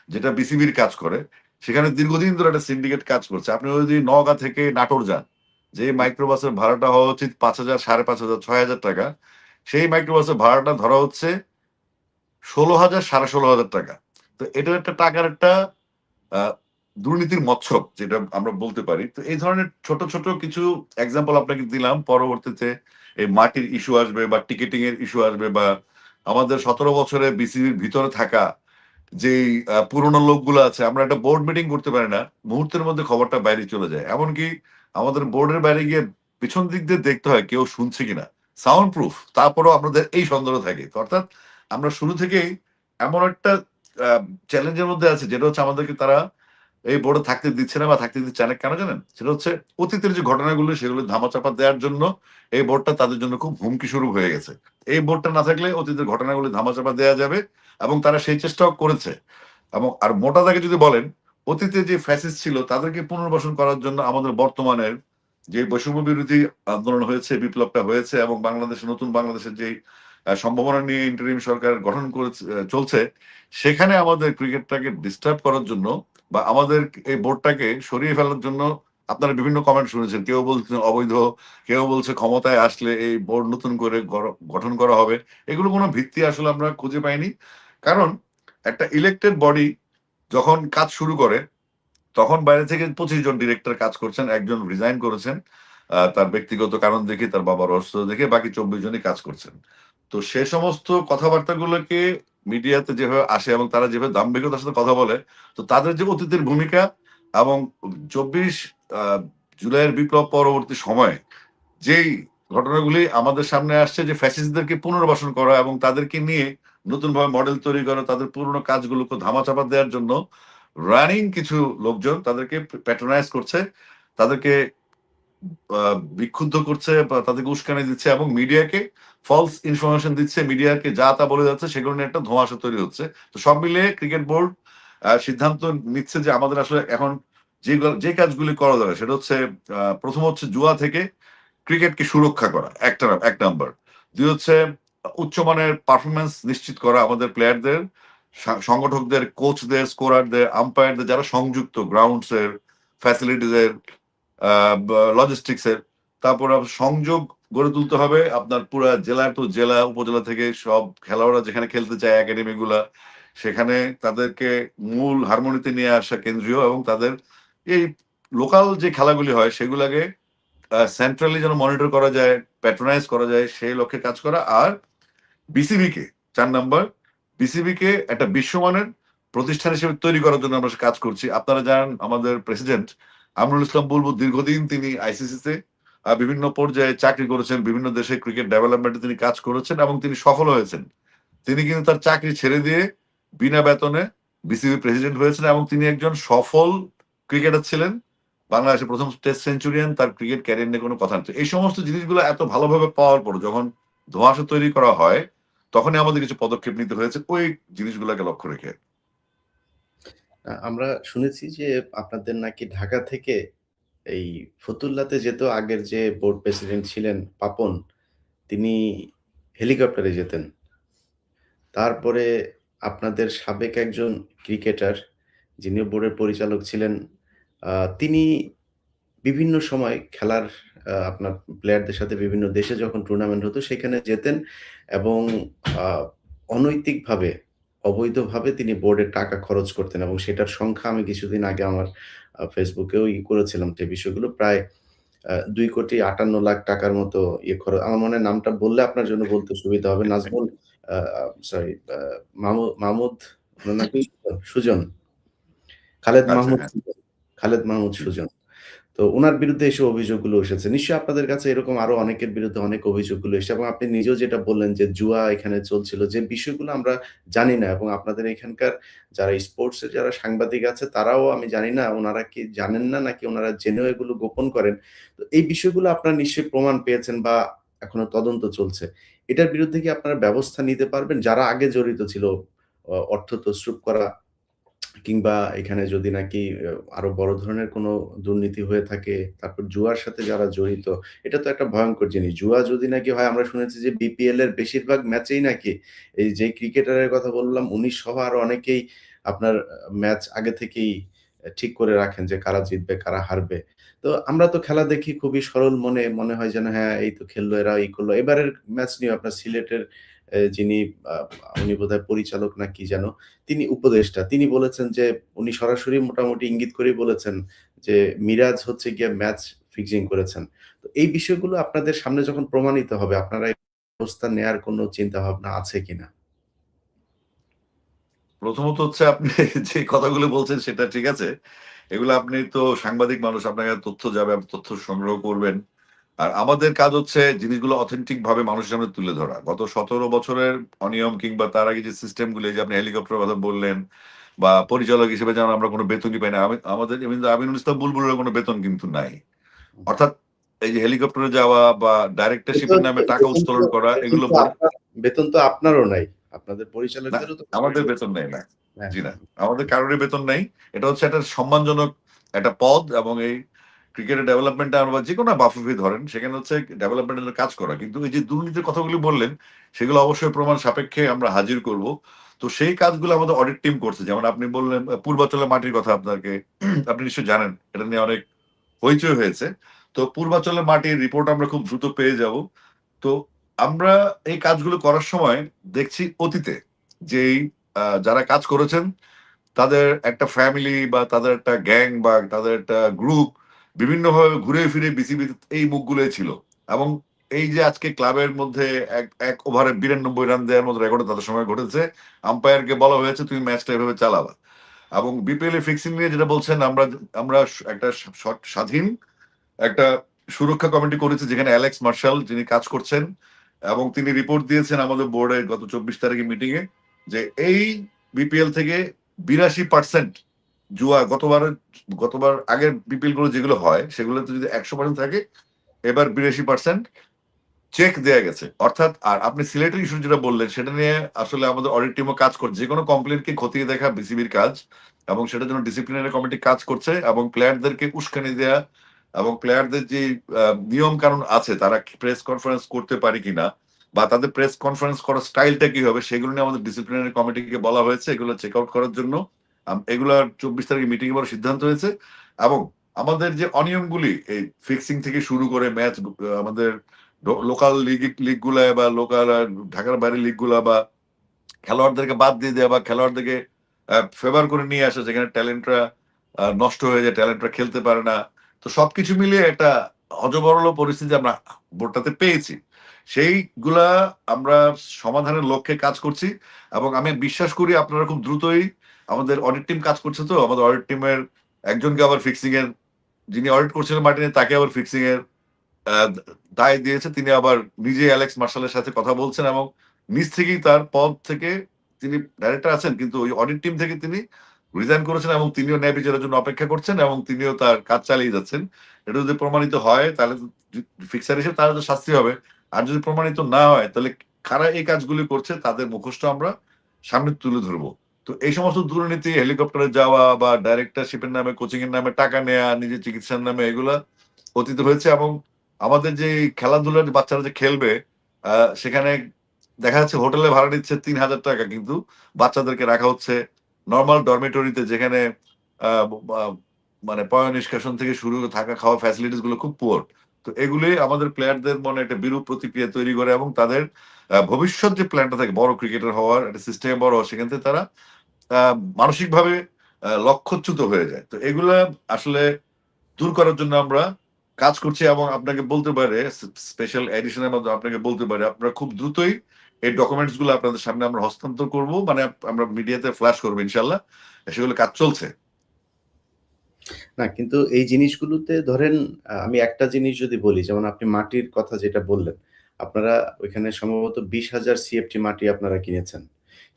যেটা বিসিবির কাজ করে। সেখানে দীর্ঘদিন ধরে একটা সিন্ডিকেট কাজ করছে। আপনি যদি নওগাঁ থেকে নাটোর যান, যে মাইক্রোবাসের ভাড়াটা হওয়া উচিত 5,000, 5,500, 6,000 টাকা, সেই মাইক্রোবাসের ভাড়াটা ধরা হচ্ছে 16,000, 16,500 টাকা। তো এটা একটা টাকার একটা আহ, দুর্নীতির মৎসব, যেটা আমরা বলতে পারি। তো এই ধরনের ছোট ছোট কিছু এক্সাম্পল আপনাকে দিলাম। পরবর্তীতে এই মাটির ইস্যু আসবে বা টিকেটিং এর ইস্যু আসবে, বা আমাদের 17 বছরে বিসিবির ভিতরে থাকা যেই পুরোনো লোকগুলো আছে, আমরা একটা বোর্ড মিটিং করতে পারি না, মুহূর্তের মধ্যে খবরটা বাইরে চলে যায়। এমনকি আমাদের বোর্ডের বাইরে গিয়ে পিছন দিক দিয়ে দেখতে হয় কেউ শুনছে কিনা, সাউন্ড প্রুফ, তারপরেও আমাদের এই সন্দেহ থাকে। তো অর্থাৎ আমরা শুরু থেকেই এমন একটা চ্যালেঞ্জের মধ্যে আছি, যেটা হচ্ছে আমাদেরকে তারা এই বোর্ডে থাকতে দিচ্ছে না বা থাকতে দিচ্ছে না কেন জানেন? সেটা হচ্ছে অতীতের যে ঘটনাগুলো সেগুলো ধামাচাপা দেওয়ার জন্য এই বোর্ডটা তাদের জন্য খুব হুমকি স্বরূপ হয়ে গেছে। এই বোর্ডটা না থাকলে অতীতের ঘটনাগুলো ধামাচাপা দেওয়া যাবে, এবং তারা সেই চেষ্টাও করেছে। এবং আর মোটা দাগে যদি বলেন, অতীতে যে ফ্যাসিস্ট ছিল তাদেরকে পুনর্বাসন করার জন্য আমাদের বর্তমানের যে বৈষম্য বিরোধী আন্দোলন হয়েছে, বিপ্লবটা হয়েছে, এবং বাংলাদেশের নতুন বাংলাদেশের যে সম্ভাবনা নিয়ে ইন্টারিম সরকার গঠন করে চলছে, সেখানে আমাদের ক্রিকেটটাকে ডিস্টার্ব করার জন্য বা আমাদের এই বোর্ডটাকে সরিয়ে ফেলার জন্য আপনারা বিভিন্ন কমেন্ট শুনেছেন। কেউ বলছেন অবৈধ, কেউ বলছে ক্ষমতায় আসলে এই বোর্ড নতুন করে গঠন করা হবে। এগুলো কোনো ভিত্তি আসলে আমরা খুঁজে পাইনি। কারণ একটা ইলেকটেড বডি যখন কাজ শুরু করে, তখন বাইরে থেকে ২৫ জন ডিরেক্টর কাজ করছেন, একজন রিজাইন করেছেন তার ব্যক্তিগত কারণ দেখে, তার বাবার অসুস্থতা দেখে, বাকি ২৪ জনই কাজ করছেন। তো সে সমস্ত কথাবার্তাগুলোকে মিডিয়াতে যেভাবে আসে এবং তারা যেভাবে দাম্ভিকতার সাথে কথা বলে, তো তাদের যে অতীতের ভূমিকা এবং ২৪ আ জুলাইয়ের বিপ্লব পরবর্তী সময়ে যেই ঘটনাগুলি আমাদের সামনে আসছে, যে ফ্যাসিস্টদেরকে পুনর্বাসন করা এবং তাদেরকে নিয়ে নতুনভাবে মডেল তৈরি করা, তাদের পুরনো কাজগুলোকে ধামাচাপা দেওয়ার জন্য রানিং কিছু লোকজন তাদেরকে প্যাট্রোনাইজ করছে, তাদেরকে বিক্ষুব্ধ করছে বা তাদেরকে উস্কানি দিচ্ছে এবং মিডিয়াকে ফলস ইনফরমেশন দিচ্ছে, মিডিয়াকে যা তা বলে যাচ্ছে, সেগুলো নিয়ে একটা ধোঁয়াশা তৈরি হচ্ছে। তো সব মিলিয়ে ক্রিকেট বোর্ড সিদ্ধান্ত নিচ্ছে যে আমাদের আসলে এখন যে কাজগুলি করা দরকার সেটা হচ্ছে প্রথম হচ্ছে জুয়া থেকে ক্রিকেটকে সুরক্ষা করা, এক নাম্বার। দুই হচ্ছে উচ্চমানের পারফরমেন্স নিশ্চিত করা আমাদের প্লেয়ারদের, সংগঠকদের, কোচদের, স্কোরারদের, আম্পায়ারদের, যারা সংযুক্ত গ্রাউন্ডস এর, ফ্যাসিলিটিস এর, লজিস্টিক্স এর। তারপর সংযোগ গড়ে তুলতে হবে আপনার পুরা জেলা টু জেলা, উপজেলা থেকে সব খেলোয়াড়রা যেখানে খেলতে চায় একাডেমি গুলা, সেখানে তাদেরকে মূল হারমোনিতে নিয়ে আসা কেন্দ্রীয়, এবং তাদের এই লোকাল যে খেলাগুলি হয় সেগুলাকে সেন্ট্রালি যেন মনিটর করা যায়, প্যাট্রোনাইজ করা যায়, সেই লক্ষ্যে কাজ করা। আর বিসিবি কে ৪ নাম্বার, বিসিবি কে একটা বিশ্বমানের প্রতিষ্ঠান হিসেবে তৈরি করার জন্য আমরা কাজ করছি। আপনারা জানেন আমাদের প্রেসিডেন্ট আমরুল ইসলাম বুলবুল দীর্ঘদিন তিনি আইসিসি তে বিভিন্ন পর্যায়ে চাকরি করেছেন, বিভিন্ন দেশে ক্রিকেট ডেভেলপমেন্টে তিনি কাজ করেছেন এবং তিনি সফল হয়েছেন। তিনি কিন্তু তার চাকরি ছেড়ে দিয়ে বিনা বেতনে বিসিবি প্রেসিডেন্ট হয়েছেন, এবং তিনি একজন সফল ক্রিকেটার ছিলেন। বাংলাদেশের প্রথম টেস্ট সেঞ্চুরিয়ান, তার ক্রিকেট ক্যারিয়ার নিয়ে কোনো কথা নেই। এই সমস্ত জিনিসগুলো এত ভালোভাবে পাওয়ার পর যখন ধোঁয়াশা তৈরি করা হয়, তখনই আমাদের কিছু পদক্ষেপ নিতে হয়েছে ওই জিনিসগুলোকে লক্ষ্য রেখে। আমরা শুনেছি যে আপনাদের নাকি ঢাকা থেকে এই ফতুল্লাতে যেত আগের যে বোর্ড প্রেসিডেন্ট ছিলেন পাপন, তিনি হেলিকপ্টারে যেতেন। তারপরে আপনাদের সাবেক একজন ক্রিকেটার, যিনি বোর্ডের পরিচালক ছিলেন, আ তিনি বিভিন্ন সময় খেলার আপনার প্লেয়ারদের সাথে বিভিন্ন দেশে যখন টুর্নামেন্ট হতো সেখানে যেতেন এবং আ অনৈতিকভাবে, অবৈধভাবে তিনি বোর্ডের টাকা খরচ করতেন এবং সেটার সংখ্যা আমি কিছুদিন আগে আমার ফেসবুকেও করেছিলাম যে বিষয়গুলো প্রায় ৳২,৫৮,০০,০০০ র মতো আমার মনে হয় নামটা বললে আপনার জন্য বলতে সুবিধা হবে। নাজমুল আ আ সরি মাহমুদ উনার নাম কি? সুজন। খালেদ আচ্ছা, মাহমুদ হ্যাঁ। সুজন। খালেদ মাহমুদ জি। সুজন। তো উনার বিরুদ্ধে এসব অভিযোগগুলো এসেছে। নিশ্চয়ই আপনাদের কাছে এরকম আরো অনেকের বিরুদ্ধে অনেক অভিযোগগুলো এসেছে এবং আপনি নিজেও যেটা বললেন যে জুয়া এখানে চলছিল। যে বিষয়গুলো আমরা জানি না এবং আপনাদের এখানকার যারা স্পোর্টস এর যারা সাংবাদিক আছে তারাও আমি জানি না উনারা কি জানেন না নাকি উনারা জেনেও এগুলো গোপন করেন। তো এই বিষয়গুলো আপনারা নিশ্চয়ই প্রমাণ পেয়েছেন বা এখনো তদন্ত চলছে। এটার বিরুদ্ধে কি আপনারা ব্যবস্থা নিতে পারবেন? যারা আগে জড়িত ছিল অর্থ তছরূপ করা কিংবা এখানে যদি নাকি আরো বড় ধরনের কোনো দুর্নীতি হয়ে থাকে, তারপর জুয়ার সাথে যারা জড়িত, এটা তো একটা ভয়ংকর জিনিস। জুয়া যদি নাকি হয় আমরা শুনেছি যে বিপিএল এর বেশিরভাগ ম্যাচেই নাকি এই যে ক্রিকেটারের কথা বললাম উনি সহ আরো অনেকেই আপনার ম্যাচ আগে থেকেই ঠিক করে রাখেন যে কারা জিতবে, কারা হারবে। তো আমরা তো খেলা দেখি খুবই সরল মনে, মনে হয় যেন হ্যাঁ, এই তো খেললো এরা এই করলো। এবারের ম্যাচ নিয়ে আপনার সিলেটের যিনি আ উনি বোধহয় পরিচালক না কি যেন? তিনি উপদেষ্টা। তিনি বলেছেন যে উনি সরাসরি মোটামুটি ইঙ্গিত করেই বলেছেন যে, মিরাজ হচ্ছে গিয়ে ম্যাচ ফিক্সিং করেছেন। তো এই বিষয়গুলো আপনাদের সামনে যখন প্রমাণিত হবে, আপনারা এই ব্যবস্থা নেয়ার কোনো চিন্তাভাবনা আছে কিনা? প্রথমত হচ্ছে আপনি যে কথাগুলো বলছেন সেটা ঠিক আছে। এগুলো আপনি তো সাংবাদিক মানুষ, আপনার কাছে তথ্য যাবে, আপনি তথ্য সংগ্রহ করবেন। আর আমাদের কাজ হচ্ছে জিনিসগুলো অথেন্টিক ভাবে মানুষের সামনে তুলে ধরা। গত ১৭ বছরের অনিয়ম কিংবা তার আগে যে সিস্টেমগুলো, এই যে আপনি হেলিকপ্টারের কথা বললেন বা পরিচালক হিসেবে যেমন আমরা কোনো বেতনই পাই না। আমাদের আমিনুল ইসলাম বুলবুলের কোনো বেতন কিন্তু নাই। অর্থাৎ এই যে হেলিকপ্টারে যাওয়া বা ডাইরেক্টরশিপের নামে টাকা উত্তোলন করা, এগুলো বেতন তো আপনারও নাই, আপনাদের না, পরিচালকদেরও তো আমাদের বেতন নেই না। হ্যাঁ, জি না, হ্যাঁ। আমাদের কারোরই বেতন নেই। এটা হচ্ছে একটা সম্মানজনক একটা পদ, এবং এই ক্রিকেটের ডেভেলপমেন্টে আমরা যে কোনো বাফুফে ধরেন, সেখানে হচ্ছে ডেভেলপমেন্টের জন্য কাজ করা। কিন্তু এই যে দুর্নীতির কথাগুলি বললেন, সেগুলো অবশ্যই প্রমাণ সাপেক্ষে আমরা হাজির করব। তো সেই কাজগুলো আমাদের অডিট টিম করছে। যেমন আপনি বললেন পূর্বাচলের মাটির কথা, আপনাকে আপনি নিশ্চয়ই জানেন, এটা নিয়ে অনেক হইচই হয়েছে। তো পূর্বাচলের মাটির রিপোর্ট আমরা খুব দ্রুত পেয়ে যাব। তো আমরা এই কাজগুলো করার সময় দেখছি অতীতে যেই যারা কাজ করেছেন তাদের একটা ফ্যামিলি বা তাদের একটা গ্যাং বা তাদের একটা গ্রুপ বিভিন্নভাবে ঘুরে ফিরে বিসিবি এই মুখগুলোই ছিল। এবং এই যে আজকে ক্লাবের মধ্যে এক এক ওভারে ৯২ রান দেওয়ার মতো রেকর্ড তাদের সময় ঘটেছে, আম্পায়ারকে বলা হয়েছে তুমি ম্যাচটা এভাবে চালাবা। এবং বিপিএল এ ফিক্সিং নিয়ে যেটা বলছেন, আমরা আমরা একটা স্বাধীন একটা সুরক্ষা কমিটি করেছে, যেখানে অ্যালেক্স মার্শাল যিনি কাজ করছেন, এবং তিনি রিপোর্ট দিয়েছেন আমাদের বোর্ডে গত ২৪ তারিখে মিটিং এ, যে এই বিপিএল থেকে ৮২% জুয়া, গতবার আগের বিপিএল গুলো যেগুলো হয় সেগুলোতে যদি ১০০% থাকে, এবার ৮২% চেক দেয়া গেছে। অর্থাৎ, আর আপনি সিলেটের ইস্যু যেটা বললেন, সেটা নিয়ে আসলে আমাদের অডিট টিমও কাজ করছে। যে কোনো কমপ্লেনকে খতিয়ে দেখা বিসিবির কাজ, এবং সেটার জন্য ডিসিপ্লিনারি কমিটি কাজ করছে, এবং প্লেয়ারদেরকে উস্কানি দেয়া এবং প্লেয়ারদের যে নিয়ম কানুন আছে, তারা প্রেস কনফারেন্স করতে পারে কিনা বা তাদের প্রেস কনফারেন্স করার স্টাইলটা কি হবে, সেগুলো নিয়ে আমাদের ডিসিপ্লিনারি কমিটিকে বলা হয়েছে এগুলো চেক আউট করার জন্য। এগুলোর ২৪ তারিখে মিটিং এ বড় সিদ্ধান্ত হয়েছে। এবং আমাদের যে অনিয়মগুলি, এই ফিক্সিং থেকে শুরু করে ম্যাচ, আমাদের লোকাল লিগ গুলা বা লোকাল ঢাকার বাইরের লিগ গুলা, বা খেলোয়াড়দেরকে বাদ দিয়ে দেওয়া বা খেলোয়াড়দেরকে ফেভার করে নিয়ে আসা, যেখানে ট্যালেন্টরা নষ্ট হয়ে যায়, ট্যালেন্টরা খেলতে পারে না। তো সবকিছু মিলিয়ে একটা হযবরল পরিস্থিতি আমরা বোর্ডটাতে পেয়েছি। সেইগুলা আমরা সমাধানের লক্ষ্যে কাজ করছি, এবং আমি বিশ্বাস করি আপনারা খুব দ্রুতই, আমাদের অডিট টিম কাজ করছে, তো আমাদের অডিট টিমের একজনকে আবার ফিক্সিং এর, যিনি অডিট করছিলেন মার্টিনে, তাকে আবার ফিক্সিং এর দায় দিয়েছে। তিনি আবার নিজে অ্যালেক্স মার্শালের সাথে কথা বলছেন, এবং নিজ থেকেই তার পদ থেকে, তিনি ডাইরেক্টর আছেন কিন্তু ওই অডিট টিম থেকে তিনি রিজাইন করেছেন, এবং তিনিও ন্যায় বিচারের জন্য অপেক্ষা করছেন, এবং তিনিও তার কাজ চালিয়ে যাচ্ছেন। এটা যদি প্রমাণিত হয় তাহলে ফিক্সার হিসেবে তার তো শাস্তি হবে। আর যদি প্রমাণিত না হয়, তাহলে কারা এই কাজগুলি করছে তাদের মুখোশটা আমরা সামনে তুলে ধরবো। তো এই সমস্ত দুর্নীতি, হেলিকপ্টারে যাওয়া বা ডাইরেক্টরশিপের নামে, কোচিং এর নামে টাকা নেয়া, নিজের চিকিৎসার নামে, এগুলা অতীতে হয়েছে। এবং আমাদের যে খেলাধুলার যে বাচ্চারা যে খেলবে, সেখানে দেখা যাচ্ছে হোটেলে ভাড়া নিচ্ছে ৩,০০০ টাকা, কিন্তু বাচ্চাদেরকে রাখা হচ্ছে নরমাল ডরমিটরিতে, যেখানে মানে পয় নিষ্কাশন থেকে শুরু করে থাকা খাওয়া ফ্যাসিলিটিস গুলো খুব পুয়ার। তো এগুলি আমাদের প্লেয়ারদের মনে একটা বিরূপ প্রতিক্রিয়া তৈরি করে, এবং তাদের ভবিষ্যৎ যে প্ল্যানটা থাকে বড় ক্রিকেটার হওয়ার, একটা সিস্টেমে বড় হওয়ার, সেখান থেকে তারা মানসিকভাবে লক্ষ্যচ্যুত হয়ে যায়। তো এগুলা আসলে দূর করার জন্য আমরা কাজ করছি, এবং আপনাকে বলতে পারে স্পেশাল এডিশনের মধ্যে আপনাকে বলতে পারে, আপনারা খুব দ্রুতই এই ডকুমেন্টস গুলো আপনাদের সামনে আমরা হস্তান্তর করব, মানে আমরা মিডিয়াতে ফ্ল্যাশ করবো ইনশাল্লাহ। সেগুলো কাজ চলছে। না, কিন্তু এই জিনিসগুলোতে ধরেন আমি একটা জিনিস যদি বলি, যেমন আপনি মাটির কথা যেটা বললেন, আপনারা ওইখানে সম্ভবত ২০,০০০ সিএফটি মাটি আপনারা কিনেছেন।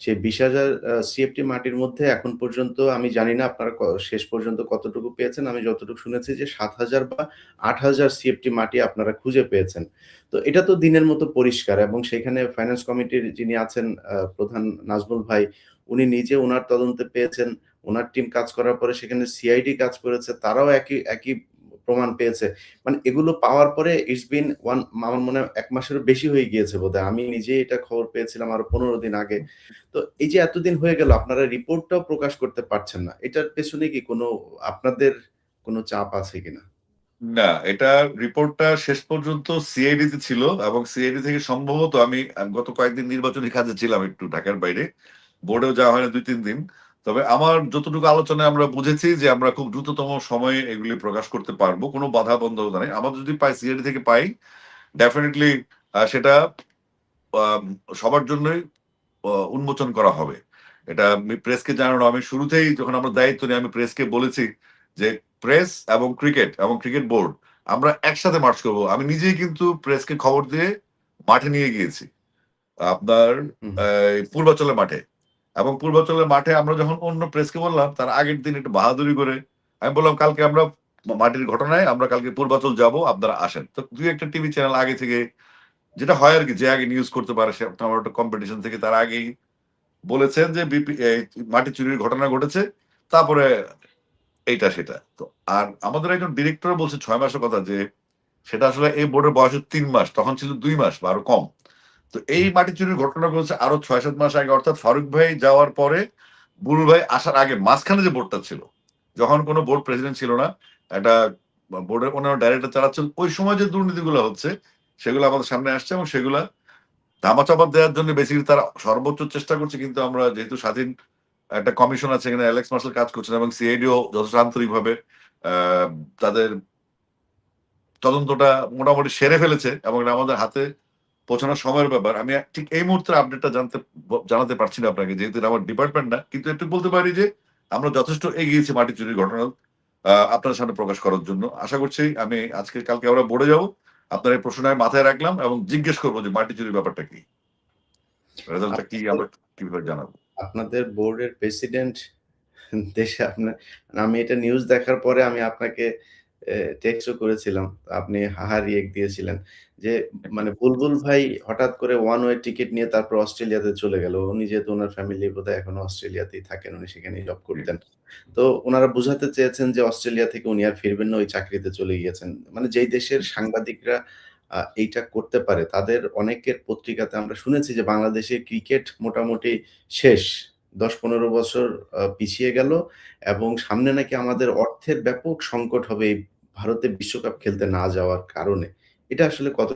সেই ২০,০০০ সিএফটি মাটির মধ্যে এখন পর্যন্ত আমি জানি না আপনারা শেষ পর্যন্ত কতটুকু পেয়েছেন। আমি যতটুকু শুনেছি যে ৭,০০০ বা ৮,০০০ সিএফটি মাটি আপনারা খুঁজে পেয়েছেন। তো এটা তো দিনের মতো পরিষ্কার, এবং সেখানে ফাইন্যান্স কমিটির যিনি আছেন প্রধান নাজমুল ভাই, উনি নিজে উনার তদন্তে পেয়েছেন। উনার টিম কাজ করার পরে সেখানে সিআইডি কাজ করেছে। তারাও একই একই প্রমাণ পেয়েছে। মানে এগুলো পাওয়ার পরে ইটস বিন আমার মনে হয় ১ মাসেরও বেশি হয়ে গিয়েছে বোধহয়। আমি নিজেই এটা খবর পেয়েছিলাম আরো ১৫ দিন আগে। তো এই যে এতদিন হয়ে গেল, আপনারা রিপোর্টটাও প্রকাশ করতে পারছেন না। এটার পেছনে কি আপনাদের কোনো চাপ আছে কিনা? না, এটা রিপোর্টটা শেষ পর্যন্ত সিআইডি তে ছিল, এবং সিআইডি থেকে সম্ভবত আমি গত কয়েকদিন নির্বাচনী কাজে ছিলাম একটু ঢাকার বাইরে। বোর্ডেও যাওয়া হয় না ২-৩ দিন। তবে আমার যতটুকু আলোচনায় আমরা বুঝেছি যে আমরা খুব দ্রুততম সময়ে এগুলি প্রকাশ করতে পারবো। কোনো বাধা বন্ধকতা নাই। আমরা যদি পাই, সিআইডি থেকে পাই, ডেফিনিটলি সেটা আম সবার জন্যই উন্মোচন করা হবে। এটা আমি প্রেসকে জানানো, আমি শুরুতেই যখন আমরা দায়িত্ব নিই, আমি প্রেসকে বলেছি যে প্রেস এবং ক্রিকেট বোর্ড আমরা একসাথে মার্চ করব। আমি নিজেই কিন্তু প্রেসকে খবর দিয়ে মাঠে নিয়ে গিয়েছি। আপনার হুম, পূর্বাচলের মাঠে। এবং পূর্বাচলের মাঠে আমরা যখন অন্য প্রেসকে বললাম, তার আগের দিন একটু বাহাদুরি করে আমি বললাম, "কালকে আমরা মাটির ঘটনায় আমরা কালকে পূর্বাচল যাবো, আপনারা আসেন।" তো ২-১ টা টিভি চ্যানেল আগে থেকে, যেটা হয় আরকি, যে আগে নিউজ করতে পারে সে আমার একটা কম্পিটিশন থেকে তারা আগেই বলেছেন যে মাটি চুরির ঘটনা ঘটেছে। তারপরে এইটা সেটা। তো আর আমাদের একজন ডিরেক্টর বলছে ৬ মাসের কথা, যে সেটা আসলে এই বোর্ডের বয়স ৩ মাস। তখন ছিল ২ মাস বা আরো কম। তো এই হুম, মাটি চুরির ঘটনা ঘটেছে আরো ৬-৭ মাস আগে, অর্থাৎ ফারুক ভাই যাওয়ার পরে, বুলবুল ভাই আসার আগে মাঝখানে যে বোর্ডটা ছিল, যখন কোন বোর্ড প্রেসিডেন্ট ছিল না, একটা বোর্ডের অন্যান্য ডাইরেক্টর চালাচ্ছেন, ওই সময় যে দুর্নীতিগুলো হচ্ছে সেগুলো আমাদের সামনে আসছে এবং সেগুলা ধামাচাপা দেওয়ার জন্য বেসিক্যালি তারা সর্বোচ্চ চেষ্টা করছে। কিন্তু আমরা যেহেতু স্বাধীন একটা কমিশন আছে, এখানে অ্যালেক্স মার্শাল কাজ করছেন এবং সিআইডিও যথেষ্ট আন্তরিকভাবে তাদের তদন্তটা মোটামুটি সেরে ফেলেছে এবং এটা আমাদের হাতে পৌঁছানোর সময়ের ব্যাপার। আমি ঠিক এই মুহূর্তের আপডেটটা জানাতে পারছি না আপনাকে, যেহেতু এটা আমার ডিপার্টমেন্ট না। কিন্তু একটু বলতে পারি যে আমরা যথেষ্ট এগিয়েছি মাটি চুরির ঘটনা আপনার সামনে প্রকাশ করার জন্য। আশা করছি আমি আজকে কালকে আমরা বোর্ডে যাব। আপনার এই প্রশ্নটা আমি মাথায় রাখলাম এবং জিজ্ঞেস করব যে মাটি চুরির ব্যাপারটা কি? রেজাল্টটা কি আপনাদের আমরা কিভাবে জানাবো? আপনাদের বোর্ডের প্রেসিডেন্ট দেশে আপনার, আমি এটা নিউজ দেখার পরে আমি আপনাকে টেক্সটও করেছিলাম। আপনি হাহা রিয়েক্ট দিয়েছিলেন যে মানে বুলবুল ভাই হঠাৎ করে ওয়ান ওয়ে টিকেট নিয়ে তারপর অস্ট্রেলিয়াতে চলে গেল। উনি যেহেতু উনার ফ্যামিলি বোধহয় এখনো অস্ট্রেলিয়াতেই থাকেন, উনি সেখানেই জব জি, করতেন। তো উনারা বুঝাতে চেয়েছেন যে অস্ট্রেলিয়া থেকে উনি আর ফিরবেন না, ওই চাকরিতে চলে গিয়েছেন। মানে যেই দেশের সাংবাদিকরা এইটা করতে পারে, তাদের অনেকের পত্রিকাতে আমরা শুনেছি যে বাংলাদেশের ক্রিকেট মোটামুটি শেষ। ১০-১৫ বছর পিছিয়ে গেল এবং সামনে নাকি আমাদের অর্থের ব্যাপক সংকট হবে এই ভারতে বিশ্বকাপ খেলতে না যাওয়ার কারণে। এটা আসলে কত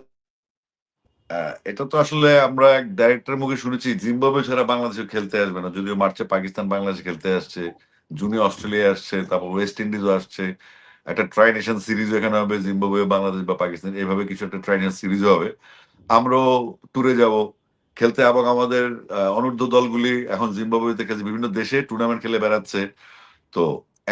এটা তো আসলে আমরা এক ডাইরেক্টরের মুখে শুনেছি জিম্বাবুয়ে ছাড়া বাংলাদেশে খেলতে আসবে না। যদিও মার্চে পাকিস্তান বাংলাদেশে খেলতে আসছে, জুনে অস্ট্রেলিয়া আসছে, তারপর ওয়েস্ট ইন্ডিজও আসছে। একটা ট্রাই নেশন সিরিজও এখানে হবে, জিম্বাবুয়ে, বাংলাদেশ বা পাকিস্তান, এভাবে কিছু একটা ট্রাই নেশন সিরিজও হবে। আমরাও ট্যুরে যাব খেলতে এবং আমাদের অনূর্ধ্ব দলগুলি এখন জিম্বাবুয়েতে খেলছে, বিভিন্ন দেশে টুর্নামেন্ট খেলে বেড়াচ্ছে। তো